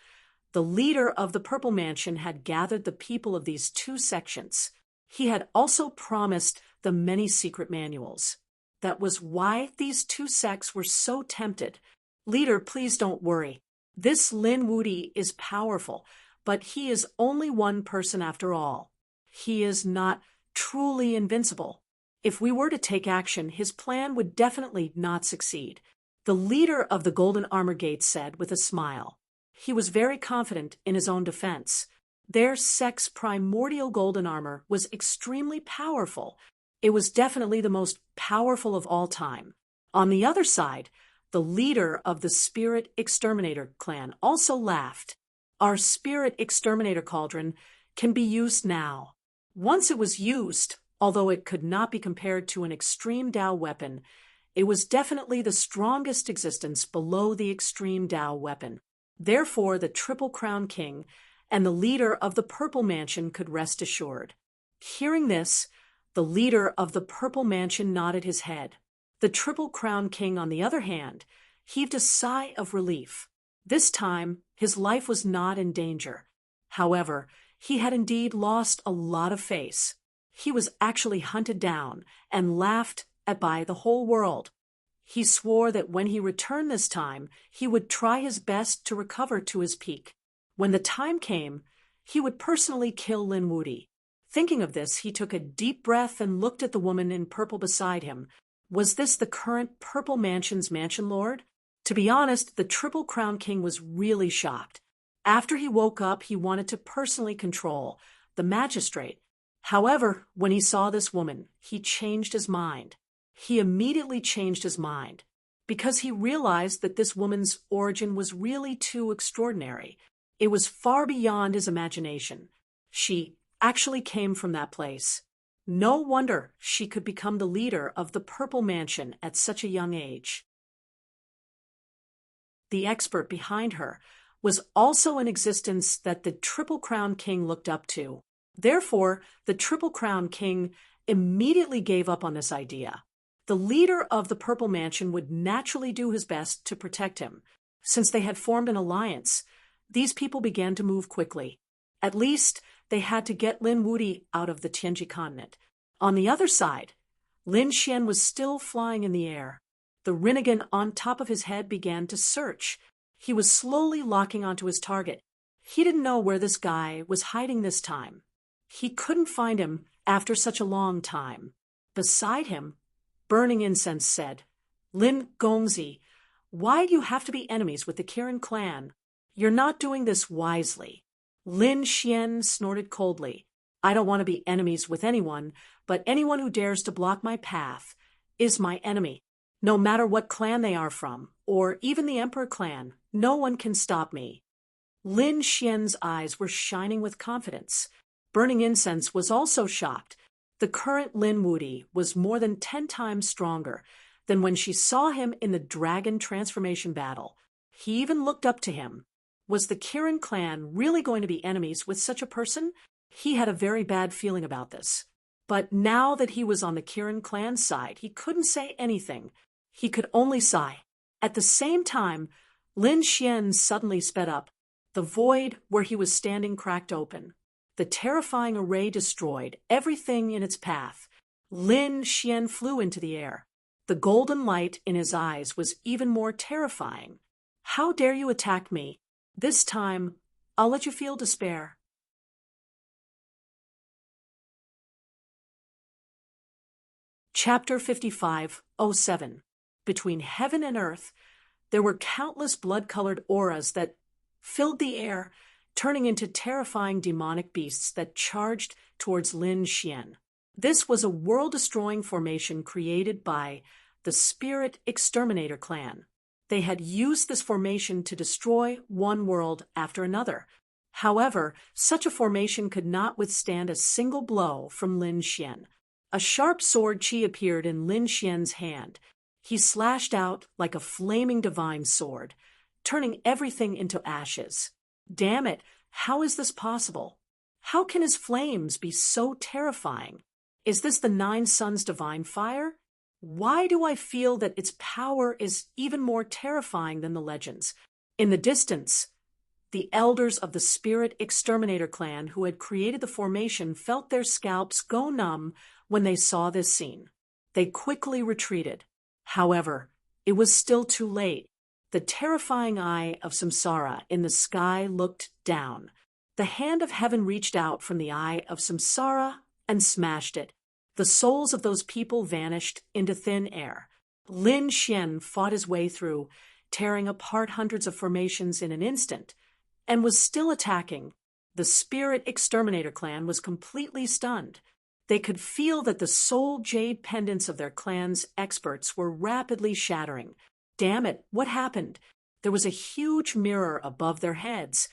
the leader of the Purple Mansion had gathered the people of these two sections. He had also promised them many secret manuals. That was why these two sects were so tempted. Leader, please don't worry. This Lin Wudi is powerful, but he is only one person after all. He is not truly invincible. If we were to take action, his plan would definitely not succeed. The leader of the Golden Armor Gate said with a smile. He was very confident in his own defense. Their sect's primordial golden armor was extremely powerful. It was definitely the most powerful of all time. On the other side, the leader of the Spirit Exterminator clan also laughed. Our Spirit Exterminator Cauldron can be used now. Once it was used, although it could not be compared to an extreme Dao weapon, it was definitely the strongest existence below the extreme Dao weapon. Therefore, the Triple Crown King and the leader of the Purple Mansion could rest assured. Hearing this, the leader of the Purple Mansion nodded his head. The Triple Crown King, on the other hand, heaved a sigh of relief. This time, his life was not in danger. However, he had indeed lost a lot of face. He was actually hunted down and laughed at by the whole world. He swore that when he returned this time, he would try his best to recover to his peak. When the time came, he would personally kill Lin Wudi. Thinking of this, he took a deep breath and looked at the woman in purple beside him. Was this the current Purple Mansion's mansion lord? To be honest, the Triple Crown King was really shocked. After he woke up, he wanted to personally control the magistrate. However, when he saw this woman, he changed his mind. He immediately changed his mind, because he realized that this woman's origin was really too extraordinary. It was far beyond his imagination. She actually came from that place. No wonder she could become the leader of the Purple Mansion at such a young age. The expert behind her was also an existence that the Triple Crown King looked up to. Therefore, the Triple Crown King immediately gave up on this idea. The leader of the Purple Mansion would naturally do his best to protect him. Since they had formed an alliance, these people began to move quickly. At least, they had to get Lin Wudi out of the Tianji continent. On the other side, Lin Xian was still flying in the air. The Rinnegan on top of his head began to search. He was slowly locking onto his target. He didn't know where this guy was hiding this time. He couldn't find him after such a long time. Beside him, Burning Incense said, Lin Gongzi, why do you have to be enemies with the Kirin clan? You're not doing this wisely. Lin Xian snorted coldly. I don't want to be enemies with anyone, but anyone who dares to block my path is my enemy. No matter what clan they are from, or even the Emperor clan, no one can stop me. Lin Xian's eyes were shining with confidence. Burning Incense was also shocked. The current Lin Wudi was more than 10 times stronger than when she saw him in the dragon transformation battle. He even looked up to him. Was the Kirin clan really going to be enemies with such a person? He had a very bad feeling about this. But now that he was on the Kirin clan's side, he couldn't say anything. He could only sigh. At the same time, Lin Xian suddenly sped up. The void where he was standing cracked open. The terrifying array destroyed everything in its path. Lin Xian flew into the air. The golden light in his eyes was even more terrifying. How dare you attack me? This time, I'll let you feel despair. Chapter 55:07. Between heaven and earth, there were countless blood-colored auras that filled the air, turning into terrifying demonic beasts that charged towards Lin Xian. This was a world-destroying formation created by the Spirit Exterminator clan. They had used this formation to destroy one world after another. However, such a formation could not withstand a single blow from Lin Xian. A sharp sword chi appeared in Lin Xian's hand. He slashed out like a flaming divine sword, turning everything into ashes. Damn it, how is this possible? How can his flames be so terrifying? Is this the Nine Suns' divine fire? Why do I feel that its power is even more terrifying than the legends? In the distance, the elders of the Spirit Exterminator clan who had created the formation felt their scalps go numb when they saw this scene. They quickly retreated. However, it was still too late. The terrifying eye of Samsara in the sky looked down. The hand of heaven reached out from the eye of Samsara and smashed it. The souls of those people vanished into thin air. Lin Xian fought his way through, tearing apart hundreds of formations in an instant, and was still attacking. The Spirit Exterminator clan was completely stunned. They could feel that the soul jade pendants of their clan's experts were rapidly shattering. Damn it, what happened? There was a huge mirror above their heads,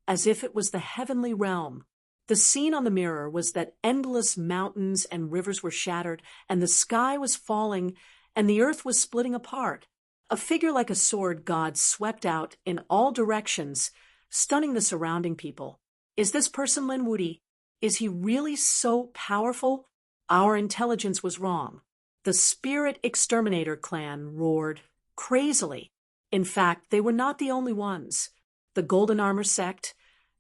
as if it was the heavenly realm. The scene on the mirror was that endless mountains and rivers were shattered, and the sky was falling, and the earth was splitting apart. A figure like a sword god swept out in all directions, stunning the surrounding people. Is this person Lin Wudi? Is he really so powerful? Our intelligence was wrong. The Spirit Exterminator clan roared crazily. In fact, they were not the only ones. The Golden Armor sect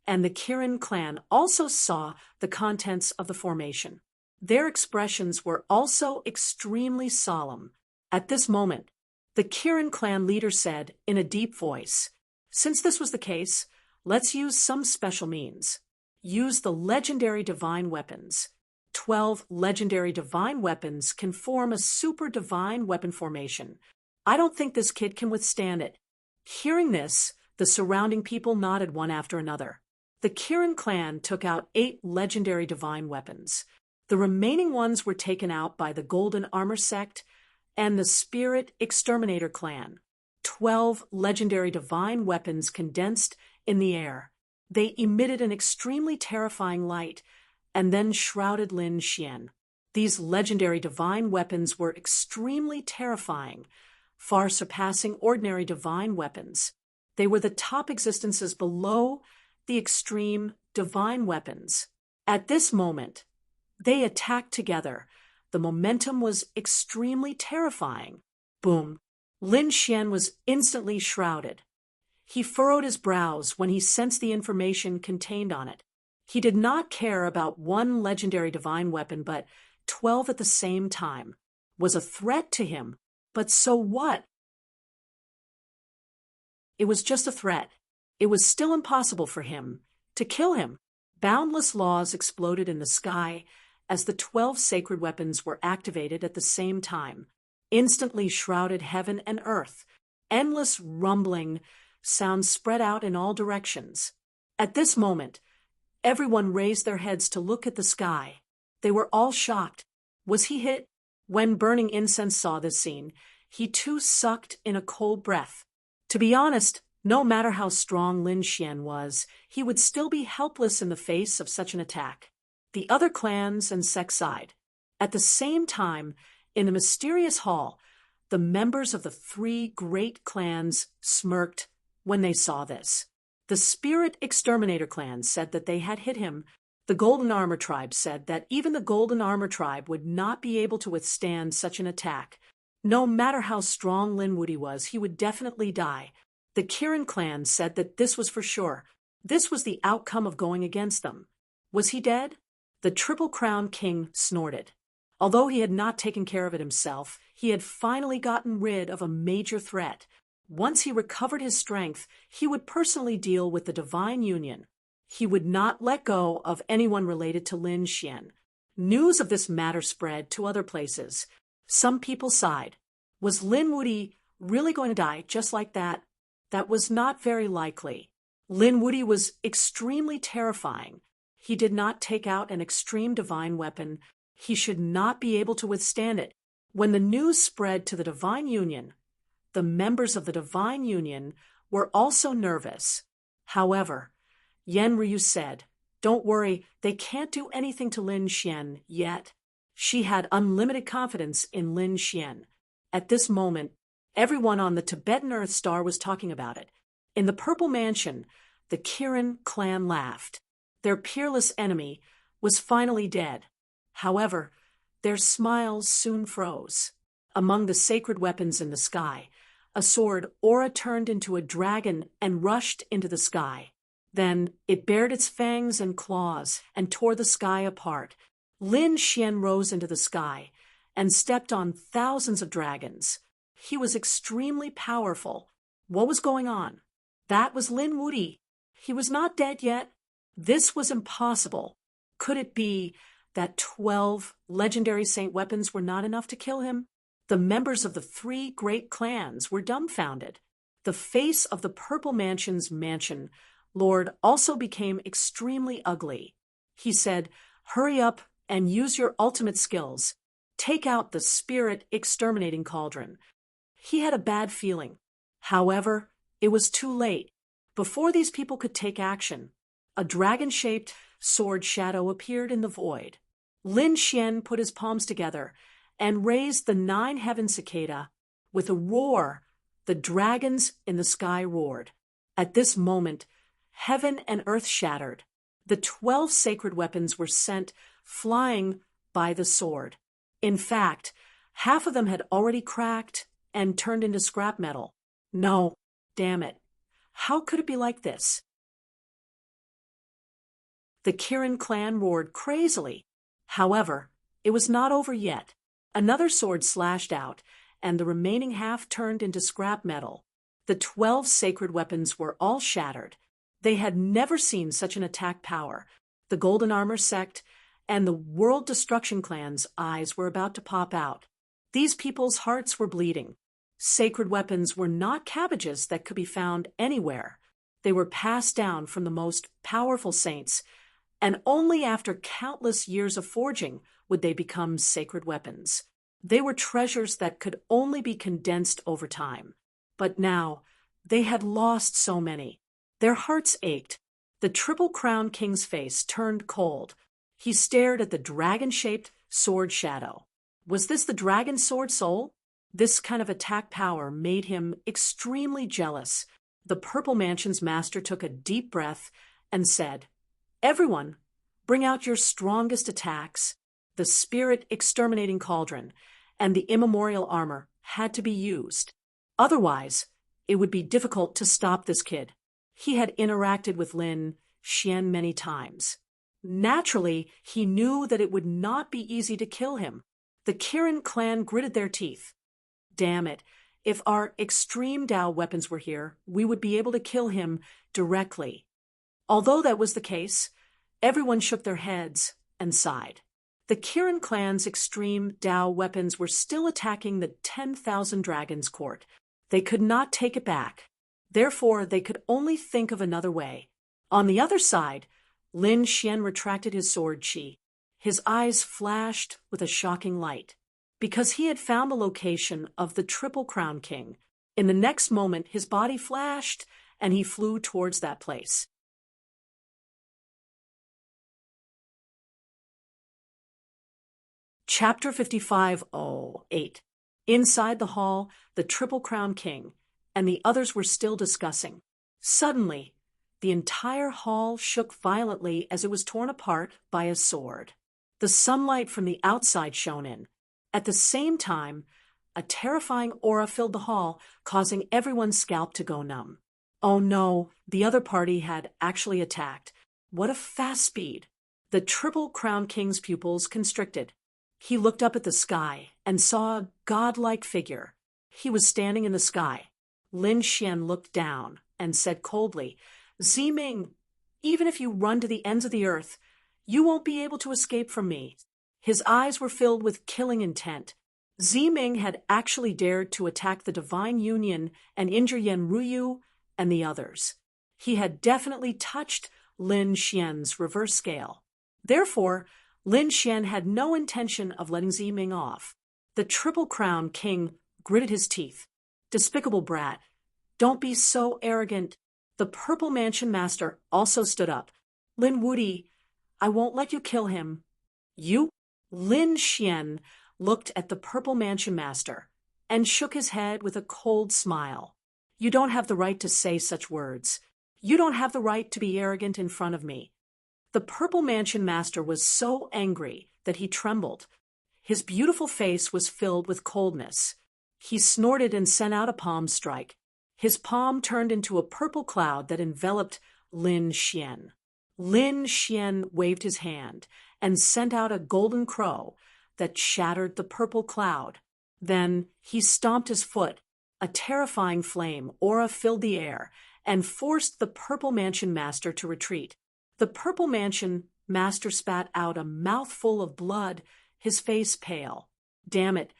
and the Kirin clan also saw the contents of the formation. Their expressions were also extremely solemn. At this moment, the Kirin clan leader said in a deep voice, "Since this was the case, let's use some special means. Use the legendary divine weapons. 12 legendary divine weapons can form a super divine weapon formation. I don't think this kid can withstand it." Hearing this, the surrounding people nodded one after another. The Kirin clan took out 8 legendary divine weapons. The remaining ones were taken out by the Golden Armor sect and the Spirit Exterminator clan. 12 legendary divine weapons condensed in the air. They emitted an extremely terrifying light and then shrouded Lin Xian. These legendary divine weapons were extremely terrifying, far surpassing ordinary divine weapons. They were the top existences below the extreme divine weapons. At this moment, they attacked together. The momentum was extremely terrifying. Boom. Lin Xian was instantly shrouded. He furrowed his brows when he sensed the information contained on it. He did not care about one legendary divine weapon, but 12 at the same time was a threat to him. But so what? It was just a threat. It was still impossible for him to kill him. Boundless laws exploded in the sky as the 12 sacred weapons were activated at the same time, instantly shrouded heaven and earth. Endless rumbling sounds spread out in all directions. At this moment, everyone raised their heads to look at the sky. They were all shocked. Was he hit? When Burning Incense saw this scene, he too sucked in a cold breath. To be honest, no matter how strong Lin Xian was, he would still be helpless in the face of such an attack. The other clans and sects sighed. At the same time, in the mysterious hall, the members of the 3 great clans smirked when they saw this. The Spirit Exterminator clan said that they had hit him. The Golden Armor tribe said that even the Golden Armor tribe would not be able to withstand such an attack. No matter how strong Lin Wudi was, he would definitely die. The Kirin clan said that this was for sure. This was the outcome of going against them. Was he dead? The Triple Crown King snorted. Although he had not taken care of it himself, he had finally gotten rid of a major threat. Once he recovered his strength, he would personally deal with the Divine Union. He would not let go of anyone related to Lin Xian. News of this matter spread to other places. Some people sighed. Was Lin Wudi really going to die just like that? That was not very likely. Lin Wudi was extremely terrifying. He did not take out an extreme divine weapon. He should not be able to withstand it. When the news spread to the Divine Union, the members of the Divine Union were also nervous. However, Yen Ryu said, "Don't worry, they can't do anything to Lin Xian yet." She had unlimited confidence in Lin Xian. At this moment, everyone on the Tibetan Earth Star was talking about it. In the Purple Mansion, the Kirin clan laughed. Their peerless enemy was finally dead. However, their smiles soon froze. Among the sacred weapons in the sky, a sword Aura turned into a dragon and rushed into the sky. Then it bared its fangs and claws and tore the sky apart. Lin Xian rose into the sky and stepped on thousands of dragons. He was extremely powerful. What was going on? That was Lin Wuyi. He was not dead yet. This was impossible. Could it be that 12 legendary saint weapons were not enough to kill him? The members of the 3 great clans were dumbfounded. The face of the Purple Mansion's mansion lord also became extremely ugly. He said, "Hurry up and use your ultimate skills. Take out the spirit exterminating cauldron." He had a bad feeling. However, it was too late. Before these people could take action, a dragon-shaped sword shadow appeared in the void. Lin Xian put his palms together and raised the 9 heaven cicada. With a roar, the dragons in the sky roared. At this moment, heaven and earth shattered. The 12 sacred weapons were sent flying by the sword. In fact, half of them had already cracked and turned into scrap metal. No, damn it. How could it be like this? The Kirin clan roared crazily. However, it was not over yet. Another sword slashed out, and the remaining half turned into scrap metal. The 12 sacred weapons were all shattered. They had never seen such an attack power. The Golden Armor sect and the World Destruction clan's eyes were about to pop out. These people's hearts were bleeding. Sacred weapons were not cabbages that could be found anywhere. They were passed down from the most powerful saints, and only after countless years of forging would they become sacred weapons. They were treasures that could only be condensed over time. But now, they had lost so many. Their hearts ached. The Triple Crown King's face turned cold. He stared at the dragon-shaped sword shadow. Was this the dragon sword soul? This kind of attack power made him extremely jealous. The Purple Mansion's master took a deep breath and said, "Everyone, bring out your strongest attacks." The spirit exterminating cauldron and the immemorial armor had to be used. Otherwise, it would be difficult to stop this kid. He had interacted with Lin Xian many times. Naturally, he knew that it would not be easy to kill him. The Kirin clan gritted their teeth. Damn it, if our extreme Dao weapons were here, we would be able to kill him directly. Although that was the case, everyone shook their heads and sighed. The Kirin clan's extreme Dao weapons were still attacking the 10,000 Dragons Court. They could not take it back. Therefore, they could only think of another way. On the other side, Lin Xian retracted his sword chi. His eyes flashed with a shocking light, because he had found the location of the Triple Crown King. In the next moment, his body flashed, and he flew towards that place. Chapter 55:08. Inside the hall, the Triple Crown King and the others were still discussing. Suddenly, the entire hall shook violently as it was torn apart by a sword. The sunlight from the outside shone in. At the same time, a terrifying aura filled the hall, causing everyone's scalp to go numb. Oh no, the other party had actually attacked. What a fast speed! The Triple Crown King's pupils constricted. He looked up at the sky and saw a godlike figure. He was standing in the sky. Lin Xian looked down and said coldly, "Ziming, even if you run to the ends of the earth, you won't be able to escape from me." His eyes were filled with killing intent. Ziming had actually dared to attack the Divine Union and injure Yan Ruyu and the others. He had definitely touched Lin Xian's reverse scale. Therefore, Lin Xian had no intention of letting Ziming off. The Triple Crown King gritted his teeth. "Despicable brat, don't be so arrogant." The Purple Mansion Master also stood up. "Lin Wuyi, I won't let you kill him." "You?" Lin Xian looked at the Purple Mansion Master and shook his head with a cold smile. "You don't have the right to say such words. You don't have the right to be arrogant in front of me." The Purple Mansion Master was so angry that he trembled. His beautiful face was filled with coldness. He snorted and sent out a palm strike. His palm turned into a purple cloud that enveloped Lin Xian. Lin Xian waved his hand and sent out a golden crow that shattered the purple cloud. Then he stomped his foot. A terrifying flame aura filled the air and forced the Purple Mansion Master to retreat. The Purple Mansion Master spat out a mouthful of blood, his face pale. Damn it,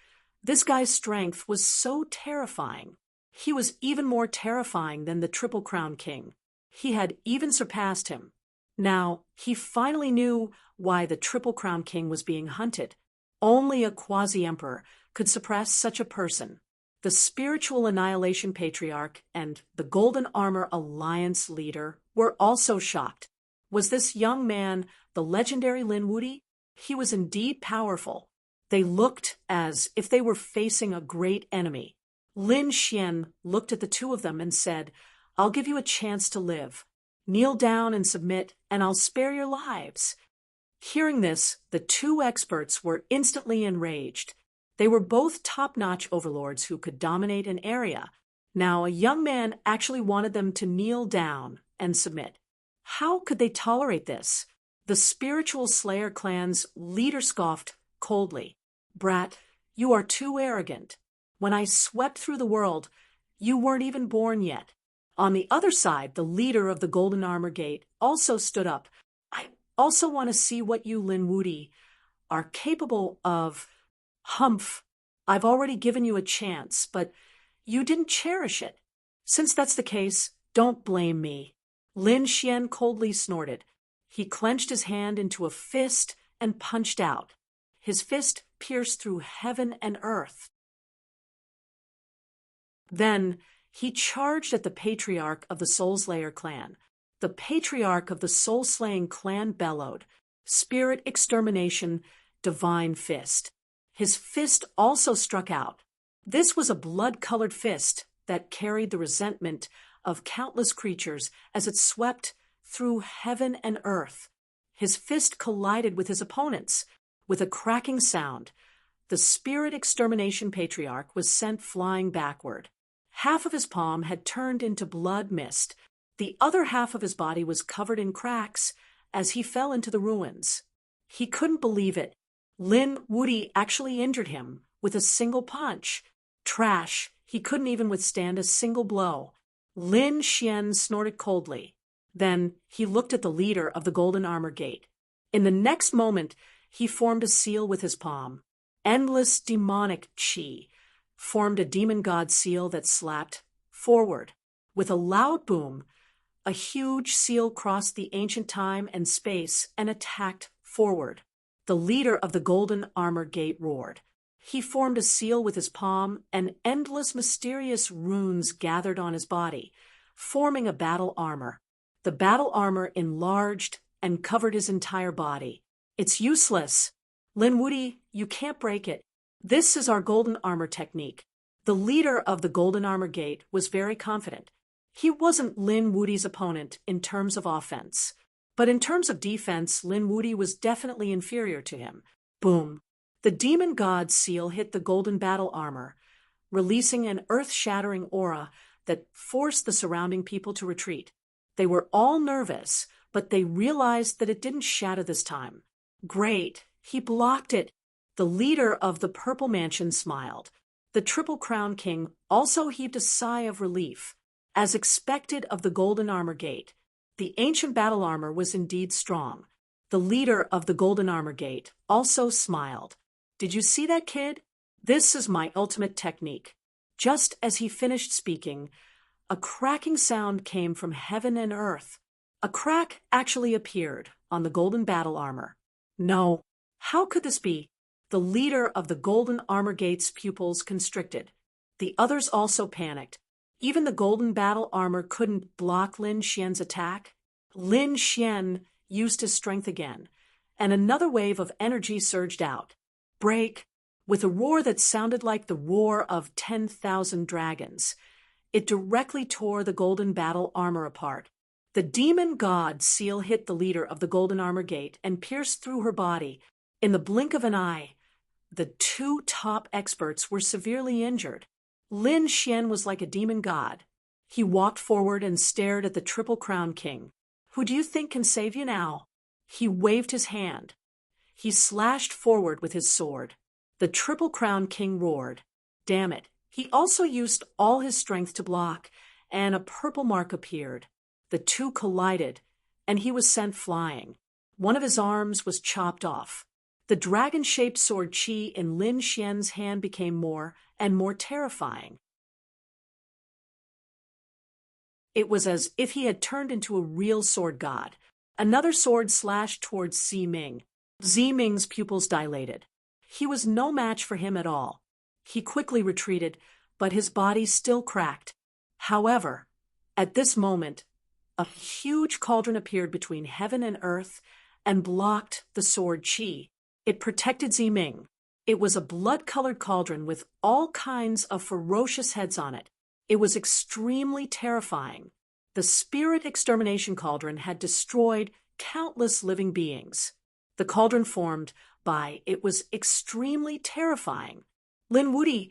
this guy's strength was so terrifying. He was even more terrifying than the Triple Crown King. He had even surpassed him. Now, he finally knew why the Triple Crown King was being hunted. Only a quasi-emperor could suppress such a person. The Spiritual Annihilation Patriarch and the Golden Armor Alliance leader were also shocked. Was this young man the legendary Lin Wuti? He was indeed powerful. They looked as if they were facing a great enemy. Lin Xian looked at the two of them and said, "I'll give you a chance to live. Kneel down and submit, and I'll spare your lives." Hearing this, the two experts were instantly enraged. They were both top-notch overlords who could dominate an area. Now, a young man actually wanted them to kneel down and submit. How could they tolerate this? The Spiritual Slayer clan's leader scoffed coldly. "Brat, you are too arrogant. When I swept through the world, you weren't even born yet." On the other side, the leader of the Golden Armor Gate also stood up. "I also want to see what you Lin Wuti are capable of. Humph, I've already given you a chance, but you didn't cherish it. Since that's the case, don't blame me." Lin Xian coldly snorted. He clenched his hand into a fist and punched out. His fist pierced through heaven and earth. Then he charged at the patriarch of the Soulslayer clan. The patriarch of the Soul-Slaying clan bellowed, "Spirit extermination, divine fist." His fist also struck out. This was a blood-colored fist that carried the resentment of countless creatures as it swept through heaven and earth. His fist collided with his opponent's. With a cracking sound, the Spirit Extermination Patriarch was sent flying backward. Half of his palm had turned into blood mist. The other half of his body was covered in cracks as he fell into the ruins. He couldn't believe it. Lin Wuti actually injured him with a single punch. Trash, he couldn't even withstand a single blow. Lin Xian snorted coldly. Then he looked at the leader of the Golden Armor Gate. In the next moment, he formed a seal with his palm. Endless demonic chi formed a demon god seal that slapped forward. With a loud boom, a huge seal crossed the ancient time and space and attacked forward. The leader of the Golden Armor Gate roared. He formed a seal with his palm, and endless mysterious runes gathered on his body, forming a battle armor. The battle armor enlarged and covered his entire body. "It's useless. Lin Wuti, you can't break it. This is our golden armor technique." The leader of the Golden Armor Gate was very confident. He wasn't Lin Wuti's opponent in terms of offense, but in terms of defense, Lin Wuti was definitely inferior to him. Boom! The demon god seal hit the golden battle armor, releasing an earth-shattering aura that forced the surrounding people to retreat. They were all nervous, but they realized that it didn't shatter this time. Great! He blocked it. The leader of the Purple Mansion smiled. The Triple Crown King also heaved a sigh of relief. As expected of the Golden Armor Gate, the ancient battle armor was indeed strong. The leader of the Golden Armor Gate also smiled. "Did you see that, kid? This is my ultimate technique." Just as he finished speaking, a cracking sound came from heaven and earth. A crack actually appeared on the golden battle armor. No, how could this be? The leader of the Golden Armor Gate's pupils constricted. The others also panicked. Even the golden battle armor couldn't block Lin Xian's attack. Lin Xian used his strength again, and another wave of energy surged out. Break! With a roar that sounded like the roar of 10,000 dragons. It directly tore the golden battle armor apart. The demon god seal hit the leader of the Golden Armor Gate and pierced through her body. In the blink of an eye, The two top experts were severely injured. Lin Xian was like a demon god. He walked forward and stared at the Triple Crown King. Who do you think can save you now? He waved his hand. He slashed forward with his sword. The Triple Crown King roared. Damn it. He also used all his strength to block, and a purple mark appeared. The two collided, and he was sent flying. One of his arms was chopped off. The dragon-shaped sword Qi in Lin Xian's hand became more and more terrifying. It was as if he had turned into a real sword god. Another sword slashed towards Ziming. Ziming's pupils dilated. He was no match for him at all. He quickly retreated, but his body still cracked. However, at this moment, a huge cauldron appeared between heaven and earth and blocked the sword Qi. It protected Ziming. It was a blood-colored cauldron with all kinds of ferocious heads on it. It was extremely terrifying. The spirit extermination cauldron had destroyed countless living beings. The cauldron formed by it was extremely terrifying. Lin Wuti,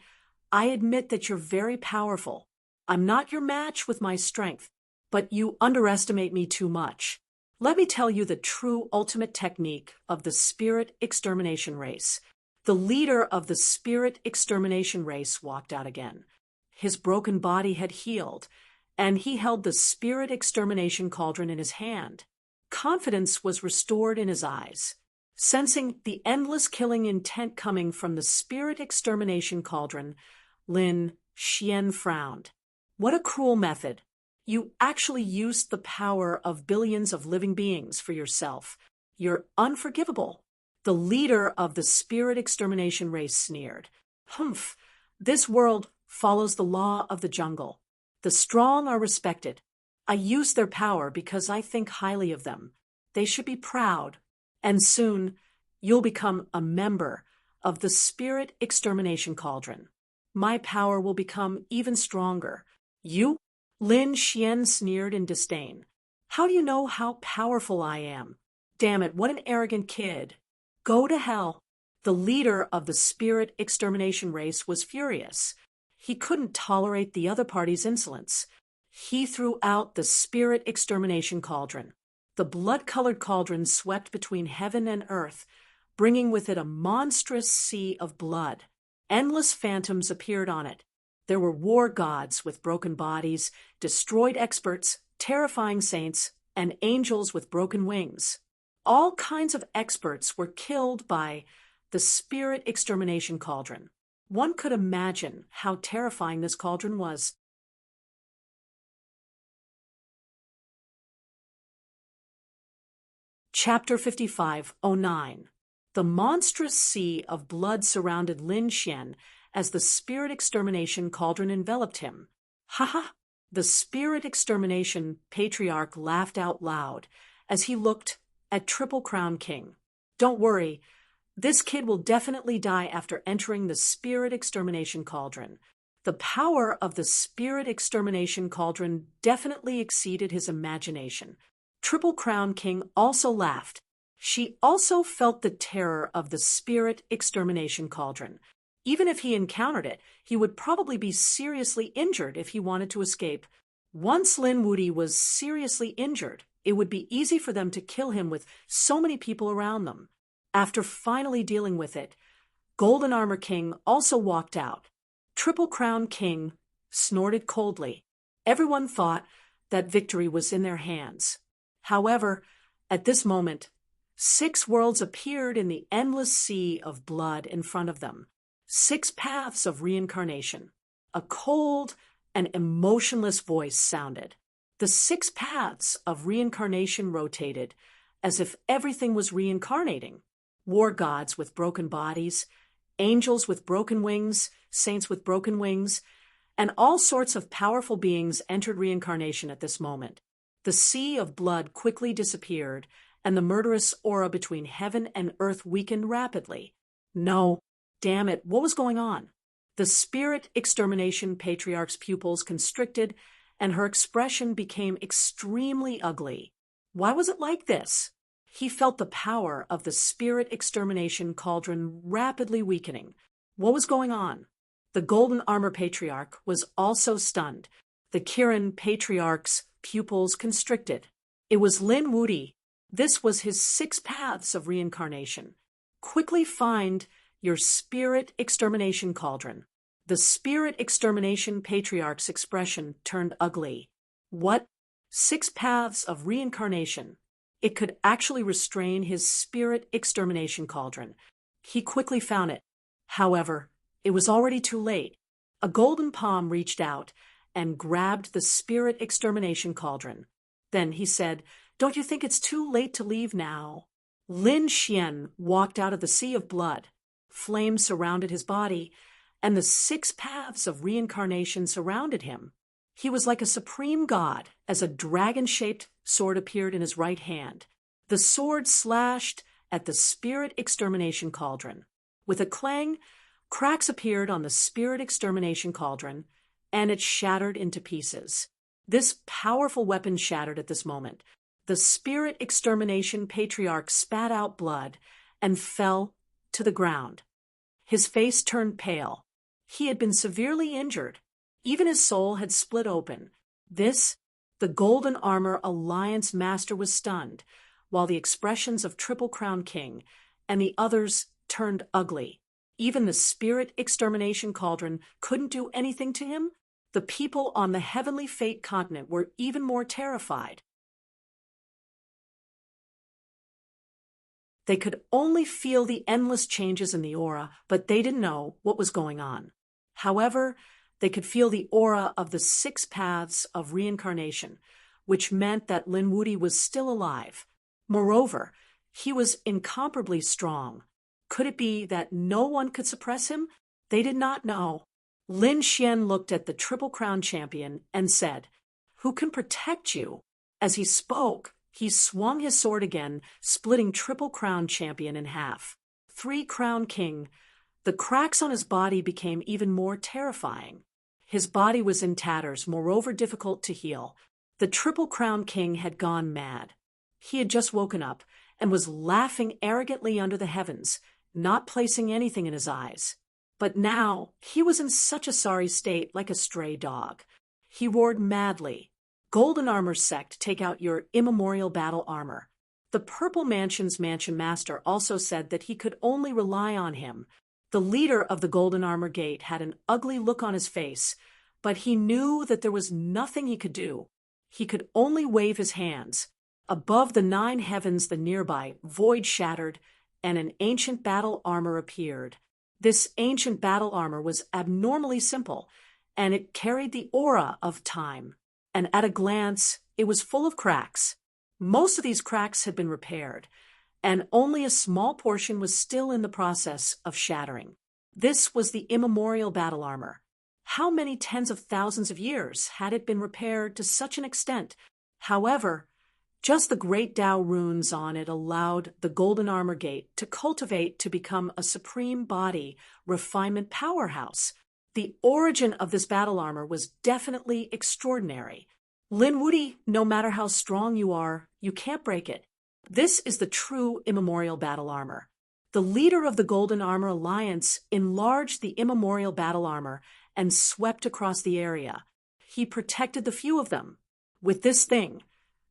I admit that you're very powerful. I'm not your match with my strength, but you underestimate me too much. Let me tell you the true ultimate technique of the spirit extermination race. The leader of the spirit extermination race walked out again. His broken body had healed, and he held the spirit extermination cauldron in his hand. Confidence was restored in his eyes. Sensing the endless killing intent coming from the spirit extermination cauldron, Lin Xian frowned. What a cruel method. You actually used the power of billions of living beings for yourself. You're unforgivable. The leader of the spirit extermination race sneered. Humph, this world follows the law of the jungle. The strong are respected. I use their power because I think highly of them. They should be proud. And soon, you'll become a member of the spirit extermination cauldron. My power will become even stronger. You? Lin Xian sneered in disdain. How do you know how powerful I am? Damn it, what an arrogant kid. Go to hell. The leader of the spirit extermination race was furious. He couldn't tolerate the other party's insolence. He threw out the spirit extermination cauldron. The blood-colored cauldron swept between heaven and earth, bringing with it a monstrous sea of blood. Endless phantoms appeared on it. There were war gods with broken bodies, destroyed experts, terrifying saints, and angels with broken wings. All kinds of experts were killed by the spirit extermination cauldron. One could imagine how terrifying this cauldron was. Chapter 55:09. The monstrous sea of blood surrounded Lin Xian as the spirit extermination cauldron enveloped him. Ha ha! The spirit extermination patriarch laughed out loud as he looked at Triple Crown King. Don't worry, this kid will definitely die after entering the spirit extermination cauldron. The power of the spirit extermination cauldron definitely exceeded his imagination. Triple Crown King also laughed. She also felt the terror of the spirit extermination cauldron. Even if he encountered it, he would probably be seriously injured if he wanted to escape. Once Lin Wuti was seriously injured, it would be easy for them to kill him with so many people around them. After finally dealing with it, Golden Armor King also walked out. Triple Crown King snorted coldly. Everyone thought that victory was in their hands. However, at this moment, 6 worlds appeared in the endless sea of blood in front of them. 6 paths of reincarnation. A cold and emotionless voice sounded. The 6 paths of reincarnation rotated as if everything was reincarnating. War gods with broken bodies, angels with broken wings, saints with broken wings, and all sorts of powerful beings entered reincarnation at this moment. The sea of blood quickly disappeared, and the murderous aura between heaven and earth weakened rapidly. No, damn it, what was going on? The spirit extermination patriarch's pupils constricted, and her expression became extremely ugly. Why was it like this? He felt the power of the spirit extermination cauldron rapidly weakening. What was going on? The Golden Armor Patriarch was also stunned. The Kirin Patriarch's pupils constricted. It was Lin Wuti. This was his 6 paths of reincarnation. Quickly find your spirit extermination cauldron. The spirit extermination patriarch's expression turned ugly. What? 6 paths of reincarnation. It could actually restrain his spirit extermination cauldron. He quickly found it. However, it was already too late. A golden palm reached out and grabbed the spirit extermination cauldron. Then he said, "Don't you think it's too late to leave now?" Lin Xian walked out of the sea of blood. Flames surrounded his body, and the 6 paths of reincarnation surrounded him. He was like a supreme god as a dragon-shaped sword appeared in his right hand. The sword slashed at the spirit extermination cauldron. With a clang, cracks appeared on the spirit extermination cauldron, and it shattered into pieces. This powerful weapon shattered at this moment. The spirit extermination patriarch spat out blood and fell to the ground. His face turned pale. He had been severely injured. Even his soul had split open. The Golden Armor Alliance master was stunned, while the expressions of Triple Crown King and the others turned ugly. Even the spirit extermination cauldron couldn't do anything to him. The people on the Heavenly Fate continent were even more terrified. They could only feel the endless changes in the aura, but they didn't know what was going on. However, they could feel the aura of the 6 paths of reincarnation, which meant that Lin Wuti was still alive. Moreover, he was incomparably strong. Could it be that no one could suppress him? They did not know. Lin Xian looked at the Triple Crown champion and said, "Who can protect you?" As he spoke, he swung his sword again, splitting Triple Crown champion in half. 3 Crown King. The cracks on his body became even more terrifying. His body was in tatters, moreover difficult to heal. The Triple Crown King had gone mad. He had just woken up and was laughing arrogantly under the heavens, not placing anything in his eyes. But now he was in such a sorry state, like a stray dog. He roared madly, "Golden Armor Sect, take out your immemorial battle armor." The Purple Mansion's Mansion Master also said that he could only rely on him. The leader of the Golden Armor Gate had an ugly look on his face, but he knew that there was nothing he could do. He could only wave his hands. Above the 9 heavens, the nearby void shattered, and an ancient battle armor appeared. This ancient battle armor was abnormally simple, and it carried the aura of time. And at a glance, it was full of cracks. Most of these cracks had been repaired, and only a small portion was still in the process of shattering. This was the immemorial battle armor. How many tens of thousands of years had it been repaired to such an extent? However, just the great Tao runes on it allowed the Golden Armor Gate to cultivate to become a supreme body refinement powerhouse. The origin of this battle armor was definitely extraordinary. Lin Wuti, no matter how strong you are, you can't break it. This is the true immemorial battle armor. The leader of the Golden Armor Alliance enlarged the immemorial battle armor and swept across the area. He protected the few of them. With this thing,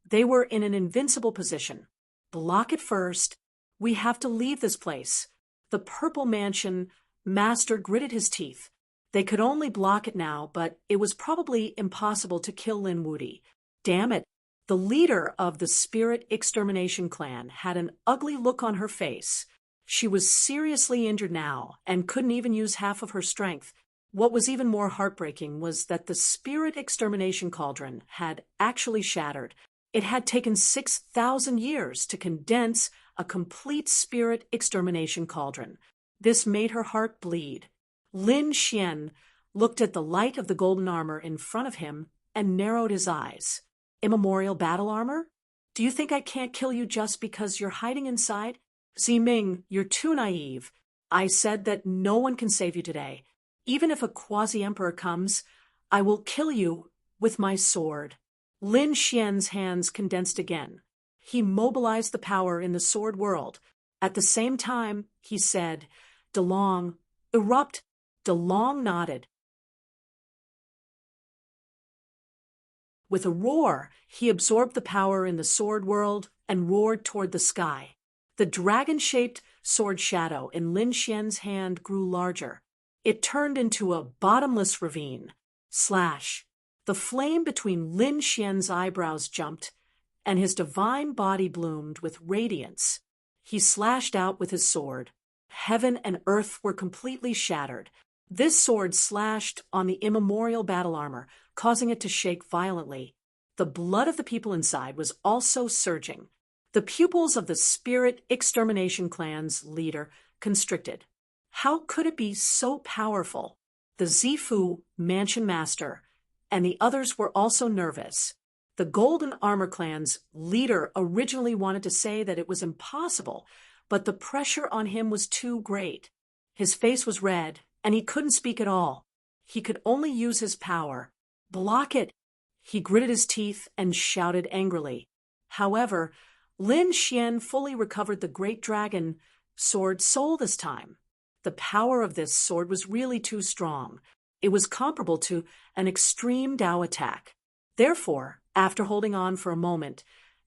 they were in an invincible position. Block it first. We have to leave this place. The Purple Mansion Master gritted his teeth. They could only block it now, but it was probably impossible to kill Lin Wuti. Damn it. The leader of the Spirit Extermination Clan had an ugly look on her face. She was seriously injured now and couldn't even use half of her strength. What was even more heartbreaking was that the Spirit Extermination Cauldron had actually shattered. It had taken 6,000 years to condense a complete Spirit Extermination Cauldron. This made her heart bleed. Lin Xian looked at the light of the golden armor in front of him and narrowed his eyes. Immemorial battle armor? Do you think I can't kill you just because you're hiding inside? Ziming, you're too naive. I said that no one can save you today. Even if a quasi-emperor comes, I will kill you with my sword. Lin Xian's hands condensed again. He mobilized the power in the sword world. At the same time, he said, "DeLong, erupt." DeLong nodded. With a roar, he absorbed the power in the sword world and roared toward the sky. The dragon-shaped sword shadow in Lin Xian's hand grew larger. It turned into a bottomless ravine. Slash! The flame between Lin Xian's eyebrows jumped, and his divine body bloomed with radiance. He slashed out with his sword. Heaven and earth were completely shattered. This sword slashed on the immemorial battle armor, causing it to shake violently. The blood of the people inside was also surging. The pupils of the Spirit Extermination Clan's leader constricted. How could it be so powerful? The Zifu Mansion Master and the others were also nervous. The Golden Armor Clan's leader originally wanted to say that it was impossible, but the pressure on him was too great. His face was red, and he couldn't speak at all. He could only use his power. "Block it!" He gritted his teeth and shouted angrily. However, Lin Xian fully recovered the Great Dragon Sword Soul this time. The power of this sword was really too strong. It was comparable to an extreme Dao attack. Therefore, after holding on for a moment,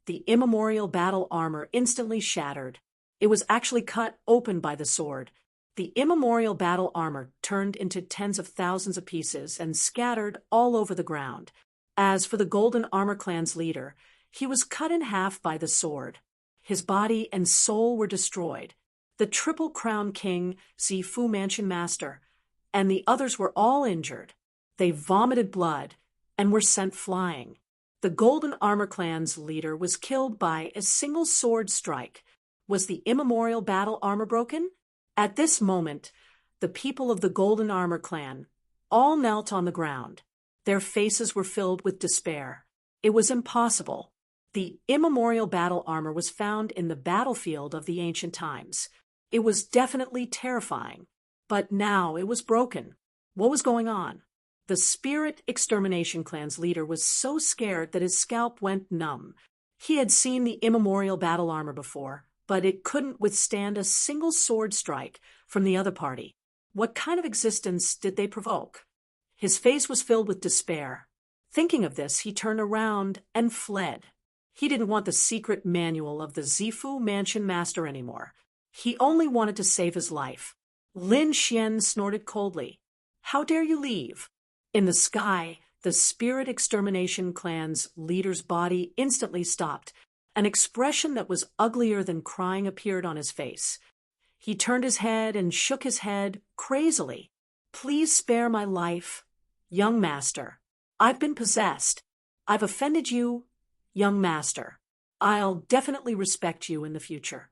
the immemorial battle armor instantly shattered. It was actually cut open by the sword. The immemorial battle armor turned into tens of thousands of pieces and scattered all over the ground. As for the Golden Armor Clan's leader, he was cut in half by the sword. His body and soul were destroyed. The Triple Crown King, Zifu Mansion Master, and the others were all injured. They vomited blood and were sent flying. The Golden Armor Clan's leader was killed by a single sword strike. Was the immemorial battle armor broken? At this moment, the people of the Golden Armor Clan all knelt on the ground. Their faces were filled with despair. It was impossible. The immemorial battle armor was found in the battlefield of the ancient times. It was definitely terrifying. But now it was broken. What was going on? The Spirit Extermination Clan's leader was so scared that his scalp went numb. He had seen the immemorial battle armor before, but it couldn't withstand a single sword strike from the other party. What kind of existence did they provoke? His face was filled with despair. Thinking of this, he turned around and fled. He didn't want the secret manual of the Zifu Mansion Master anymore. He only wanted to save his life. Lin Xian snorted coldly. "How dare you leave?" In the sky, the Spirit Extermination Clan's leader's body instantly stopped. An expression that was uglier than crying appeared on his face. He turned his head and shook his head crazily. "Please spare my life, young master. I've been possessed. I've offended you, young master. I'll definitely respect you in the future."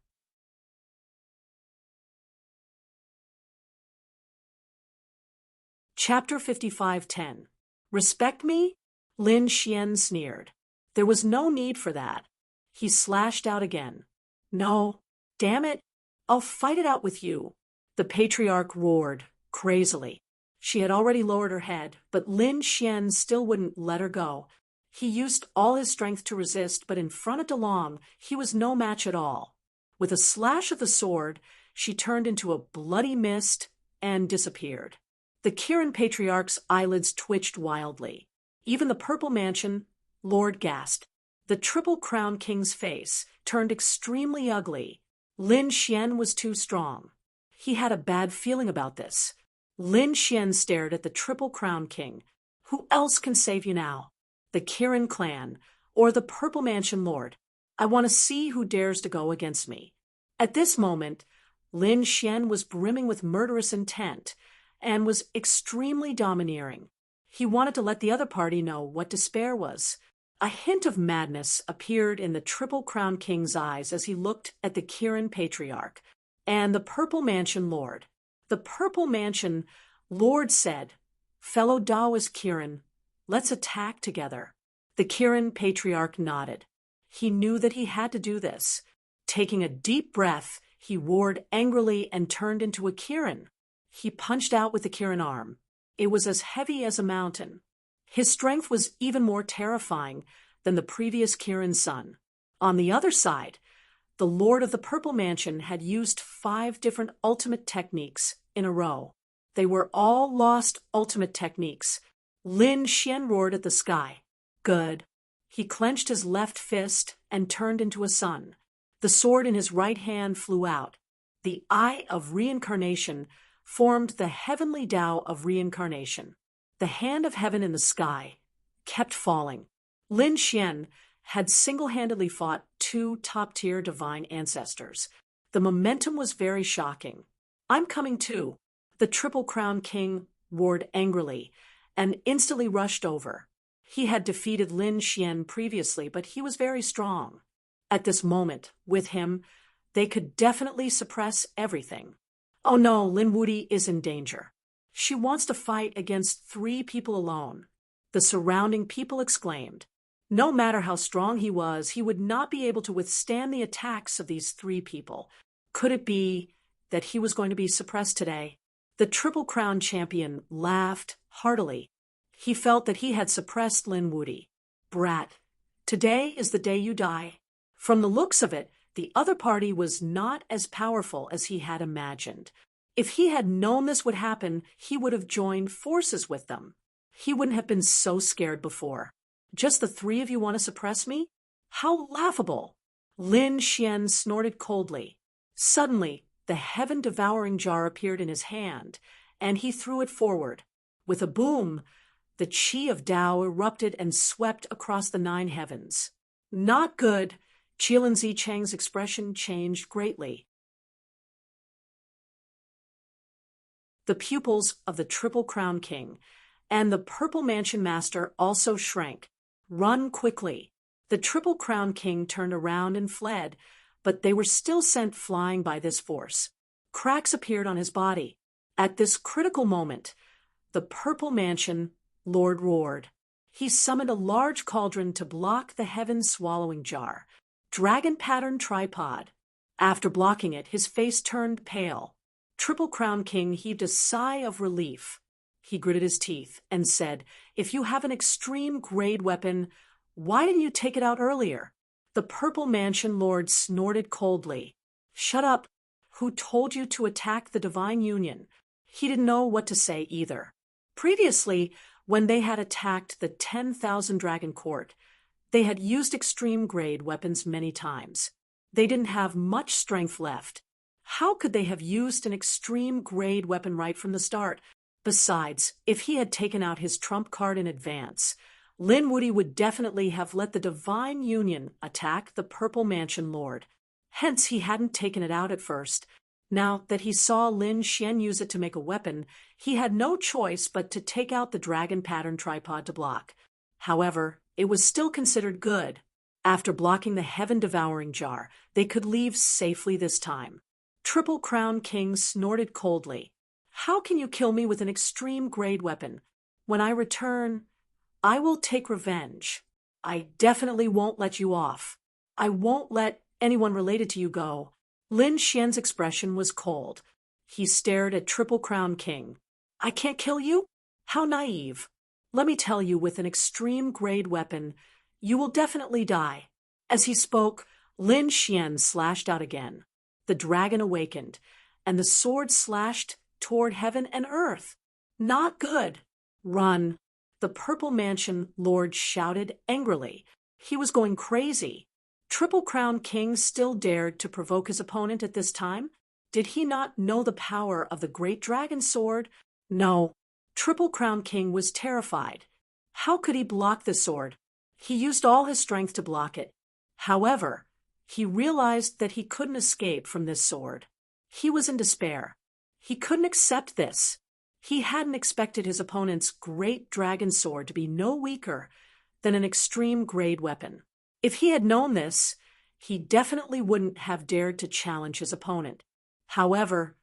Chapter 55:10. Respect me? Lin Xian sneered. There was no need for that. He slashed out again. "No, damn it, I'll fight it out with you." The patriarch roared, crazily. She had already lowered her head, but Lin Xian still wouldn't let her go. He used all his strength to resist, but in front of DeLong, he was no match at all. With a slash of the sword, she turned into a bloody mist and disappeared. The Kirin Patriarch's eyelids twitched wildly. Even the Purple Mansion Lord gasped. The Triple Crown King's face turned extremely ugly. Lin Xian was too strong. He had a bad feeling about this. Lin Xian stared at the Triple Crown King. Who else can save you now? The Kirin clan, or the Purple Mansion Lord? I want to see who dares to go against me. At this moment, Lin Xian was brimming with murderous intent and was extremely domineering. He wanted to let the other party know what despair was. A hint of madness appeared in the Triple Crown King's eyes as he looked at the Kirin Patriarch and the Purple Mansion Lord. The Purple Mansion Lord said, "Fellow Daoist Kirin, let's attack together." The Kirin Patriarch nodded. He knew that he had to do this. Taking a deep breath, he roared angrily and turned into a Kirin. He punched out with the Kirin arm. It was as heavy as a mountain. His strength was even more terrifying than the previous Kirin son. On the other side, the Lord of the Purple Mansion had used 5 different ultimate techniques in a row. They were all lost ultimate techniques. Lin Xian roared at the sky. Good. He clenched his left fist and turned into a sun. The sword in his right hand flew out. The Eye of Reincarnation formed the heavenly Tao of reincarnation. The hand of heaven in the sky kept falling. Lin Xian had single-handedly fought 2 top-tier divine ancestors. The momentum was very shocking. I'm coming too, the Triple Crown King roared angrily and instantly rushed over. He had defeated Lin Xian previously, but he was very strong. At this moment, with him, they could definitely suppress everything. Oh no, Lin Wuti is in danger. She wants to fight against 3 people alone. The surrounding people exclaimed. No matter how strong he was, he would not be able to withstand the attacks of these 3 people. Could it be that he was going to be suppressed today? The Triple Crown champion laughed heartily. He felt that he had suppressed Lin Wuti. Brat, today is the day you die. From the looks of it, the other party was not as powerful as he had imagined. If he had known this would happen, he would have joined forces with them. He wouldn't have been so scared before. Just the 3 of you want to suppress me? How laughable! Lin Xian snorted coldly. Suddenly, the heaven-devouring jar appeared in his hand, and he threw it forward. With a boom, the qi of Tao erupted and swept across the 9 heavens. Not good! Qilin Zicheng's expression changed greatly. The pupils of the Triple Crown King and the Purple Mansion Master also shrank. Run quickly! The Triple Crown King turned around and fled, but they were still sent flying by this force. Cracks appeared on his body. At this critical moment, the Purple Mansion Lord roared. He summoned a large cauldron to block the heaven-swallowing jar. Dragon-patterned tripod. After blocking it, his face turned pale. Triple Crown King heaved a sigh of relief. He gritted his teeth and said, If you have an extreme-grade weapon, why didn't you take it out earlier? The Purple Mansion Lord snorted coldly. Shut up! Who told you to attack the Divine Union? He didn't know what to say either. Previously, when they had attacked the 10,000 Dragon Court, they had used extreme-grade weapons many times. They didn't have much strength left. How could they have used an extreme-grade weapon right from the start? Besides, if he had taken out his trump card in advance, Lin Wuti would definitely have let the Divine Union attack the Purple Mansion Lord. Hence, he hadn't taken it out at first. Now that he saw Lin Xian use it to make a weapon, he had no choice but to take out the dragon-patterned tripod to block. However, it was still considered good. After blocking the heaven-devouring jar, they could leave safely this time. Triple Crown King snorted coldly. How can you kill me with an extreme-grade weapon? When I return, I will take revenge. I definitely won't let you off. I won't let anyone related to you go. Lin Xian's expression was cold. He stared at Triple Crown King. I can't kill you? How naive. Let me tell you, with an extreme-grade weapon, you will definitely die. As he spoke, Lin Xian slashed out again. The dragon awakened, and the sword slashed toward heaven and earth. Not good. Run. The Purple Mansion Lord shouted angrily. He was going crazy. Triple Crown King still dared to provoke his opponent at this time? Did he not know the power of the great dragon sword? No. Triple Crown King was terrified. How could he block the sword? He used all his strength to block it. However, he realized that he couldn't escape from this sword. He was in despair. He couldn't accept this. He hadn't expected his opponent's great dragon sword to be no weaker than an extreme-grade weapon. If he had known this, he definitely wouldn't have dared to challenge his opponent. However,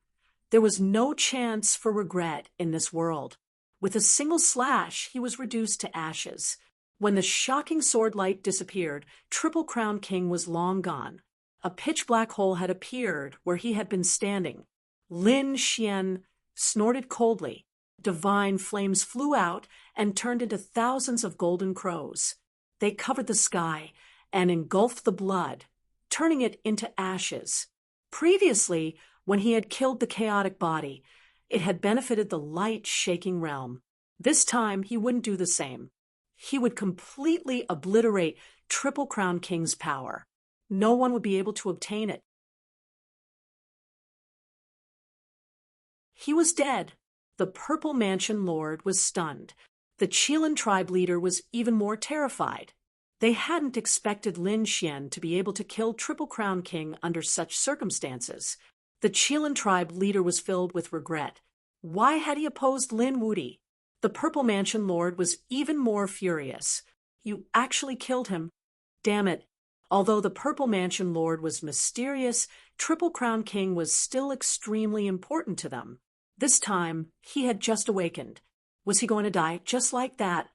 there was no chance for regret in this world. With a single slash, he was reduced to ashes. When the shocking sword light disappeared, Triple Crown King was long gone. A pitch-black hole had appeared where he had been standing. Lin Xian snorted coldly. Divine flames flew out and turned into thousands of golden crows. They covered the sky, and engulfed the blood, turning it into ashes. Previously, when he had killed the chaotic body, it had benefited the light, shaking realm. This time, he wouldn't do the same. He would completely obliterate Triple Crown King's power. No one would be able to obtain it. He was dead. The Purple Mansion Lord was stunned. The Qilin tribe leader was even more terrified. They hadn't expected Lin Xian to be able to kill Triple Crown King under such circumstances. The Qilin tribe leader was filled with regret. Why had he opposed Lin Wuti? The Purple Mansion Lord was even more furious. You actually killed him. Damn it. Although the Purple Mansion Lord was mysterious, Triple Crown King was still extremely important to them. This time, he had just awakened. Was he going to die just like that?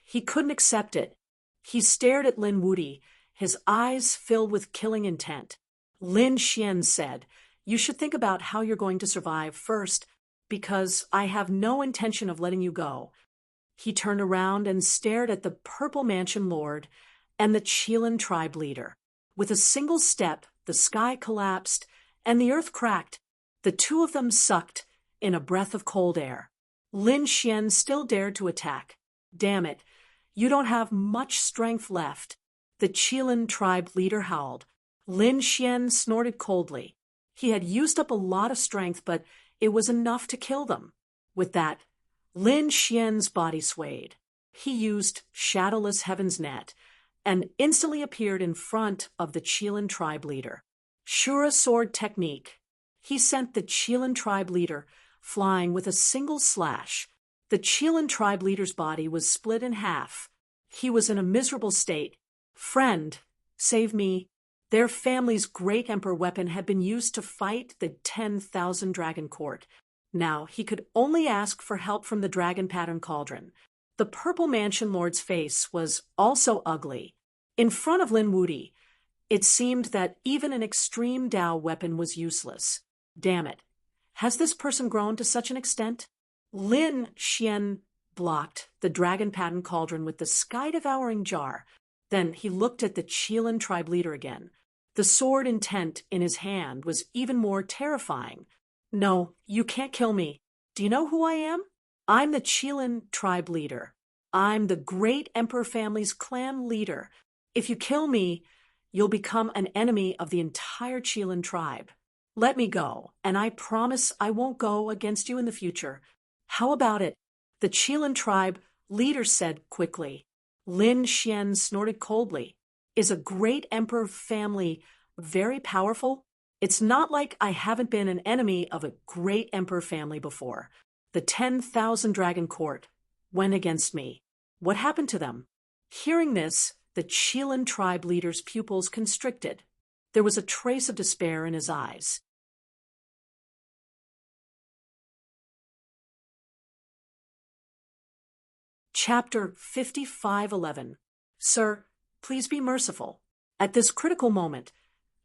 He couldn't accept it. He stared at Lin Wuti, his eyes filled with killing intent. Lin Xian said, "You should think about how you're going to survive first, because I have no intention of letting you go." He turned around and stared at the Purple Mansion Lord and the Qilin tribe leader. With a single step, the sky collapsed and the earth cracked. The two of them sucked in a breath of cold air. Lin Xian still dared to attack. "Damn it, you don't have much strength left." The Qilin tribe leader howled. Lin Xian snorted coldly. He had used up a lot of strength, but it was enough to kill them. With that, Lin Xian's body swayed. He used Shadowless Heaven's Net and instantly appeared in front of the Qilin tribe leader. Shura Sword Technique. He sent the Qilin tribe leader flying with a single slash. The Qilin tribe leader's body was split in half. He was in a miserable state. "Friend, save me." Their family's great emperor weapon had been used to fight the 10,000 dragon court. Now he could only ask for help from the dragon pattern cauldron. The Purple Mansion Lord's face was also ugly. In front of Lin Wuti, it seemed that even an extreme Dao weapon was useless. Damn it. Has this person grown to such an extent? Lin Xian blocked the dragon pattern cauldron with the sky-devouring jar. Then he looked at the Qilin tribe leader again. The sword intent in his hand was even more terrifying. "No, you can't kill me. Do you know who I am? I'm the Qilin tribe leader. I'm the great emperor family's clan leader. If you kill me, you'll become an enemy of the entire Qilin tribe. Let me go, and I promise I won't go against you in the future. How about it?" The Qilin tribe leader said quickly. Lin Xian snorted coldly. "Is a great emperor family very powerful? It's not like I haven't been an enemy of a great emperor family before. The 10,000 dragon court went against me. What happened to them?" Hearing this, the Qilin tribe leader's pupils constricted. There was a trace of despair in his eyes. Chapter 55:11. "Sir, please be merciful." At this critical moment,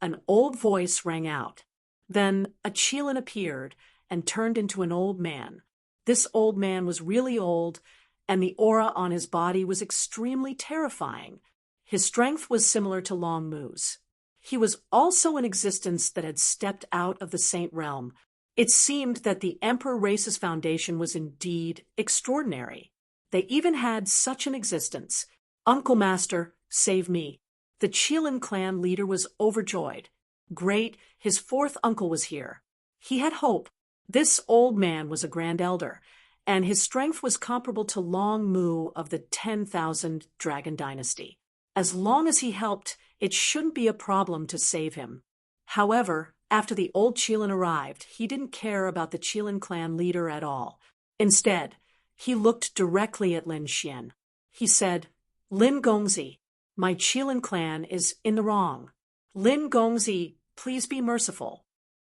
an old voice rang out. Then a Qilin appeared and turned into an old man. This old man was really old, and the aura on his body was extremely terrifying. His strength was similar to Long Mu's. He was also an existence that had stepped out of the Saint Realm. It seemed that the Emperor Race's foundation was indeed extraordinary. They even had such an existence. "Uncle Master, save me." The Qilin clan leader was overjoyed. Great, his fourth uncle was here. He had hope. This old man was a grand elder, and his strength was comparable to Long Mu of the 10,000 Dragon Dynasty. As long as he helped, it shouldn't be a problem to save him. However, after the old Qilin arrived, he didn't care about the Qilin clan leader at all. Instead, he looked directly at Lin Xian. He said, "Lin Gongzi, my Qilin clan is in the wrong. Lin Gongzi, please be merciful."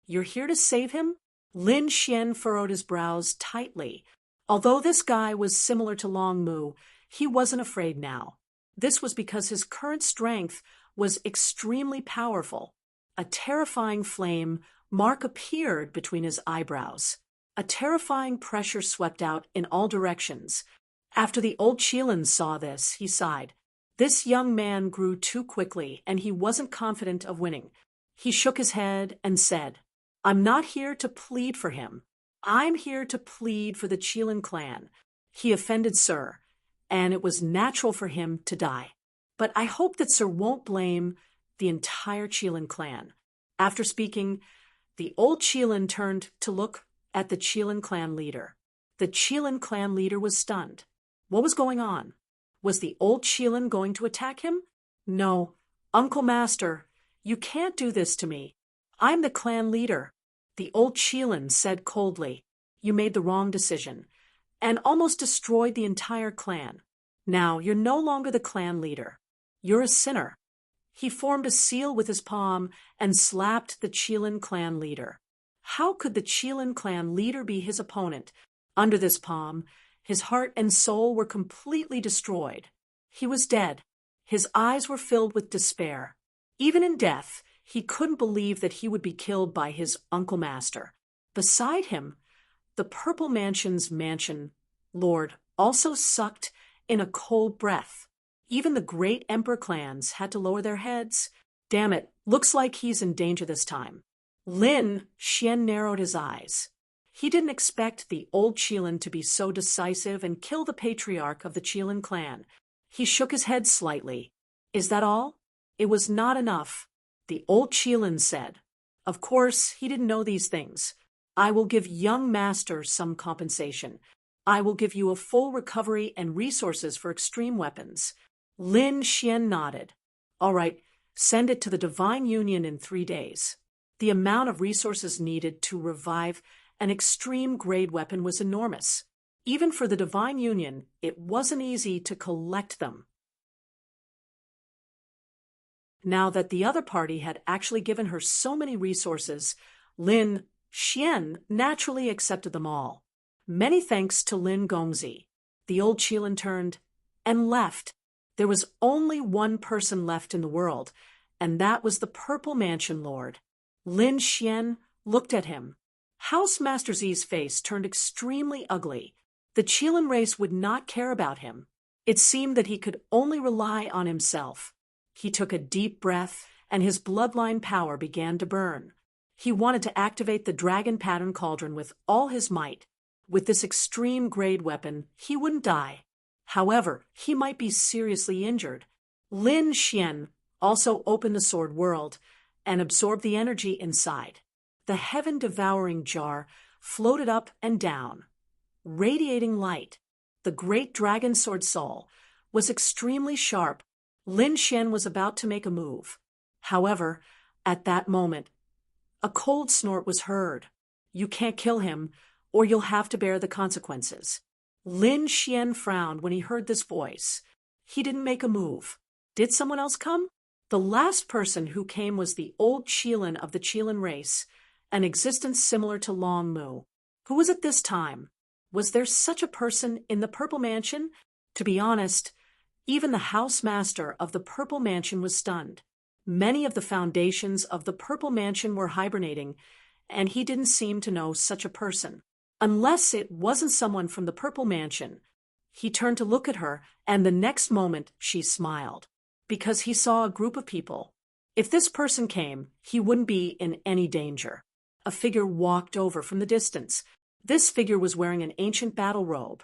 "You're here to save him?" Lin Xian furrowed his brows tightly. Although this guy was similar to Long Mu, he wasn't afraid now. This was because his current strength was extremely powerful. A terrifying flame mark appeared between his eyebrows. A terrifying pressure swept out in all directions. After the old Qilin saw this, he sighed. This young man grew too quickly, and he wasn't confident of winning. He shook his head and said, "I'm not here to plead for him. I'm here to plead for the Chelan clan. He offended Sir, and it was natural for him to die. But I hope that Sir won't blame the entire Chelan clan." After speaking, the old Chelan turned to look at the Chelan clan leader. The Chelan clan leader was stunned. What was going on? Was the old Chelan going to attack him? "No, Uncle Master, you can't do this to me. I'm the clan leader," the old Chelan said coldly. "You made the wrong decision and almost destroyed the entire clan. Now you're no longer the clan leader. You're a sinner." He formed a seal with his palm and slapped the Chelan clan leader. How could the Chelan clan leader be his opponent? Under this palm, his heart and soul were completely destroyed. He was dead. His eyes were filled with despair. Even in death, he couldn't believe that he would be killed by his Uncle Master. Beside him, the Purple Mansion's mansion lord also sucked in a cold breath. Even the great Emperor clans had to lower their heads. "Damn it, looks like he's in danger this time." Lin Xian narrowed his eyes. He didn't expect the old Chelan to be so decisive and kill the patriarch of the Chelan clan. He shook his head slightly. "Is that all?" "It was not enough," the old Chelan said. "Of course, he didn't know these things. I will give young master some compensation. I will give you a full recovery and resources for extreme weapons." Lin Xian nodded. "All right, send it to the Divine Union in 3 days." The amount of resources needed to revive an extreme-grade weapon was enormous. Even for the Divine Union, it wasn't easy to collect them. Now that the other party had actually given her so many resources, Lin Xian naturally accepted them all. Many thanks to Lin Gongzi. The old Chelan turned and left. There was only one person left in the world, and that was the Purple Mansion Lord. Lin Xian looked at him. House Master Zi's face turned extremely ugly. The Chelan race would not care about him. It seemed that he could only rely on himself. He took a deep breath, and his bloodline power began to burn. He wanted to activate the dragon pattern cauldron with all his might. With this extreme-grade weapon, he wouldn't die. However, he might be seriously injured. Lin Xian also opened the sword world and absorbed the energy inside. The heaven-devouring jar floated up and down, radiating light. The great dragon sword soul was extremely sharp. Lin Xian was about to make a move. However, at that moment, a cold snort was heard. "You can't kill him, or you'll have to bear the consequences." Lin Xian frowned when he heard this voice. He didn't make a move. Did someone else come? The last person who came was the old Chelan of the Chelan race, an existence similar to Long Mu. Who was it this time? Was there such a person in the Purple Mansion? To be honest, even the house master of the Purple Mansion was stunned. Many of the foundations of the Purple Mansion were hibernating, and he didn't seem to know such a person. Unless it wasn't someone from the Purple Mansion. He turned to look at her, and the next moment she smiled, because he saw a group of people. If this person came, he wouldn't be in any danger. A figure walked over from the distance. This figure was wearing an ancient battle robe,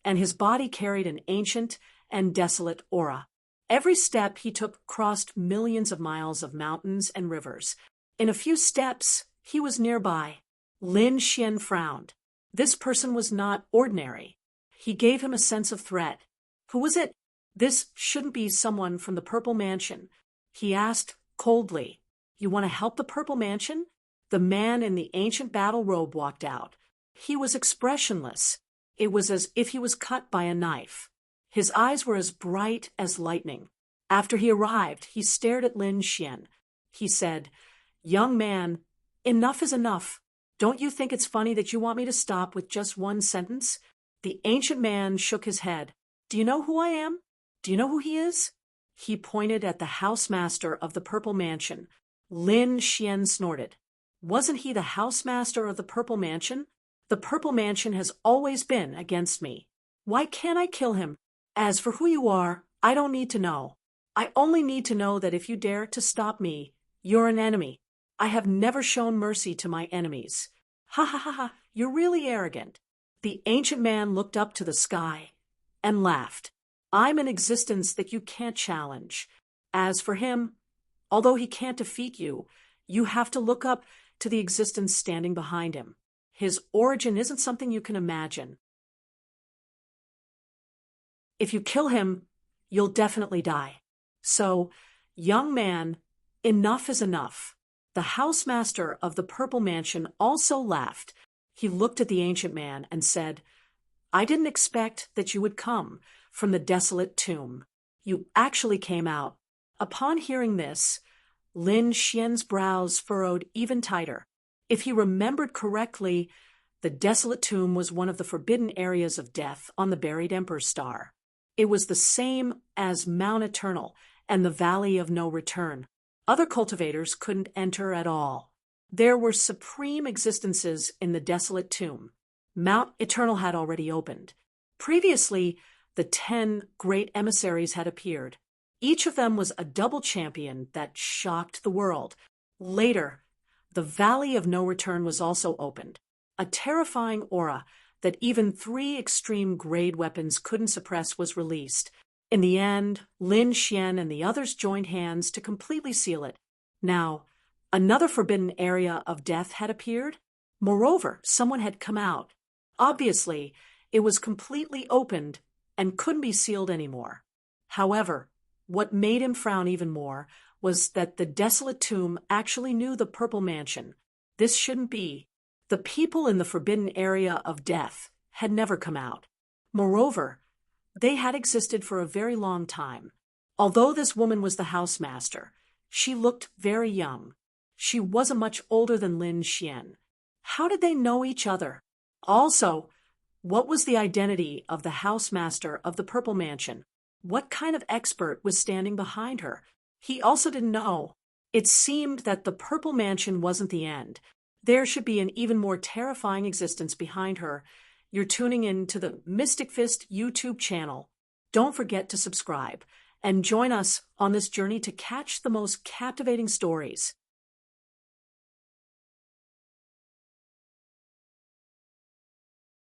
and his body carried an ancient and desolate aura. Every step he took crossed millions of miles of mountains and rivers. In a few steps, he was nearby. Lin Xian frowned. This person was not ordinary. He gave him a sense of threat. Who was it? This shouldn't be someone from the Purple Mansion. He asked coldly. "You want to help the Purple Mansion?" The man in the ancient battle robe walked out. He was expressionless. It was as if he was cut by a knife. His eyes were as bright as lightning. After he arrived, he stared at Lin Xian. He said, "Young man, enough is enough. Don't you think it's funny that you want me to stop with just one sentence?" The ancient man shook his head. "Do you know who I am? Do you know who he is?" He pointed at the housemaster of the Purple Mansion. Lin Xian snorted. "Wasn't he the housemaster of the Purple Mansion? The Purple Mansion has always been against me. Why can't I kill him? As for who you are, I don't need to know. I only need to know that if you dare to stop me, you're an enemy. I have never shown mercy to my enemies. Ha ha ha ha, you're really arrogant. The ancient man looked up to the sky and laughed. I'm an existence that you can't challenge. As for him, although he can't defeat you, you have to look up to the existence standing behind him. His origin isn't something you can imagine. If you kill him, you'll definitely die. So, young man, enough is enough. The housemaster of the Purple Mansion also laughed. He looked at the ancient man and said, I didn't expect that you would come from the desolate tomb. You actually came out. Upon hearing this, Lin Xian's brows furrowed even tighter. If he remembered correctly, the desolate tomb was one of the forbidden areas of death on the buried Emperor's Star. It was the same as Mount Eternal and the Valley of No Return. Other cultivators couldn't enter at all. There were supreme existences in the desolate tomb. Mount Eternal had already opened. Previously, the 10 great emissaries had appeared. Each of them was a double champion that shocked the world. Later, the Valley of No Return was also opened. A terrifying aura that even 3 extreme grade weapons couldn't suppress was released. In the end, Lin Xian and the others joined hands to completely seal it. Now, another forbidden area of death had appeared. Moreover, someone had come out. Obviously, it was completely opened and couldn't be sealed anymore. However, what made him frown even more was that the desolate tomb actually knew the Purple Mansion. This shouldn't be. The people in the forbidden area of death had never come out. Moreover, they had existed for a very long time. Although this woman was the housemaster, she looked very young. She wasn't much older than Lin Xian. How did they know each other? Also, what was the identity of the housemaster of the Purple Mansion? What kind of expert was standing behind her? He also didn't know. It seemed that the Purple Mansion wasn't the end. There should be an even more terrifying existence behind her. You're tuning in to the Mystic Fist YouTube channel. Don't forget to subscribe and join us on this journey to catch the most captivating stories.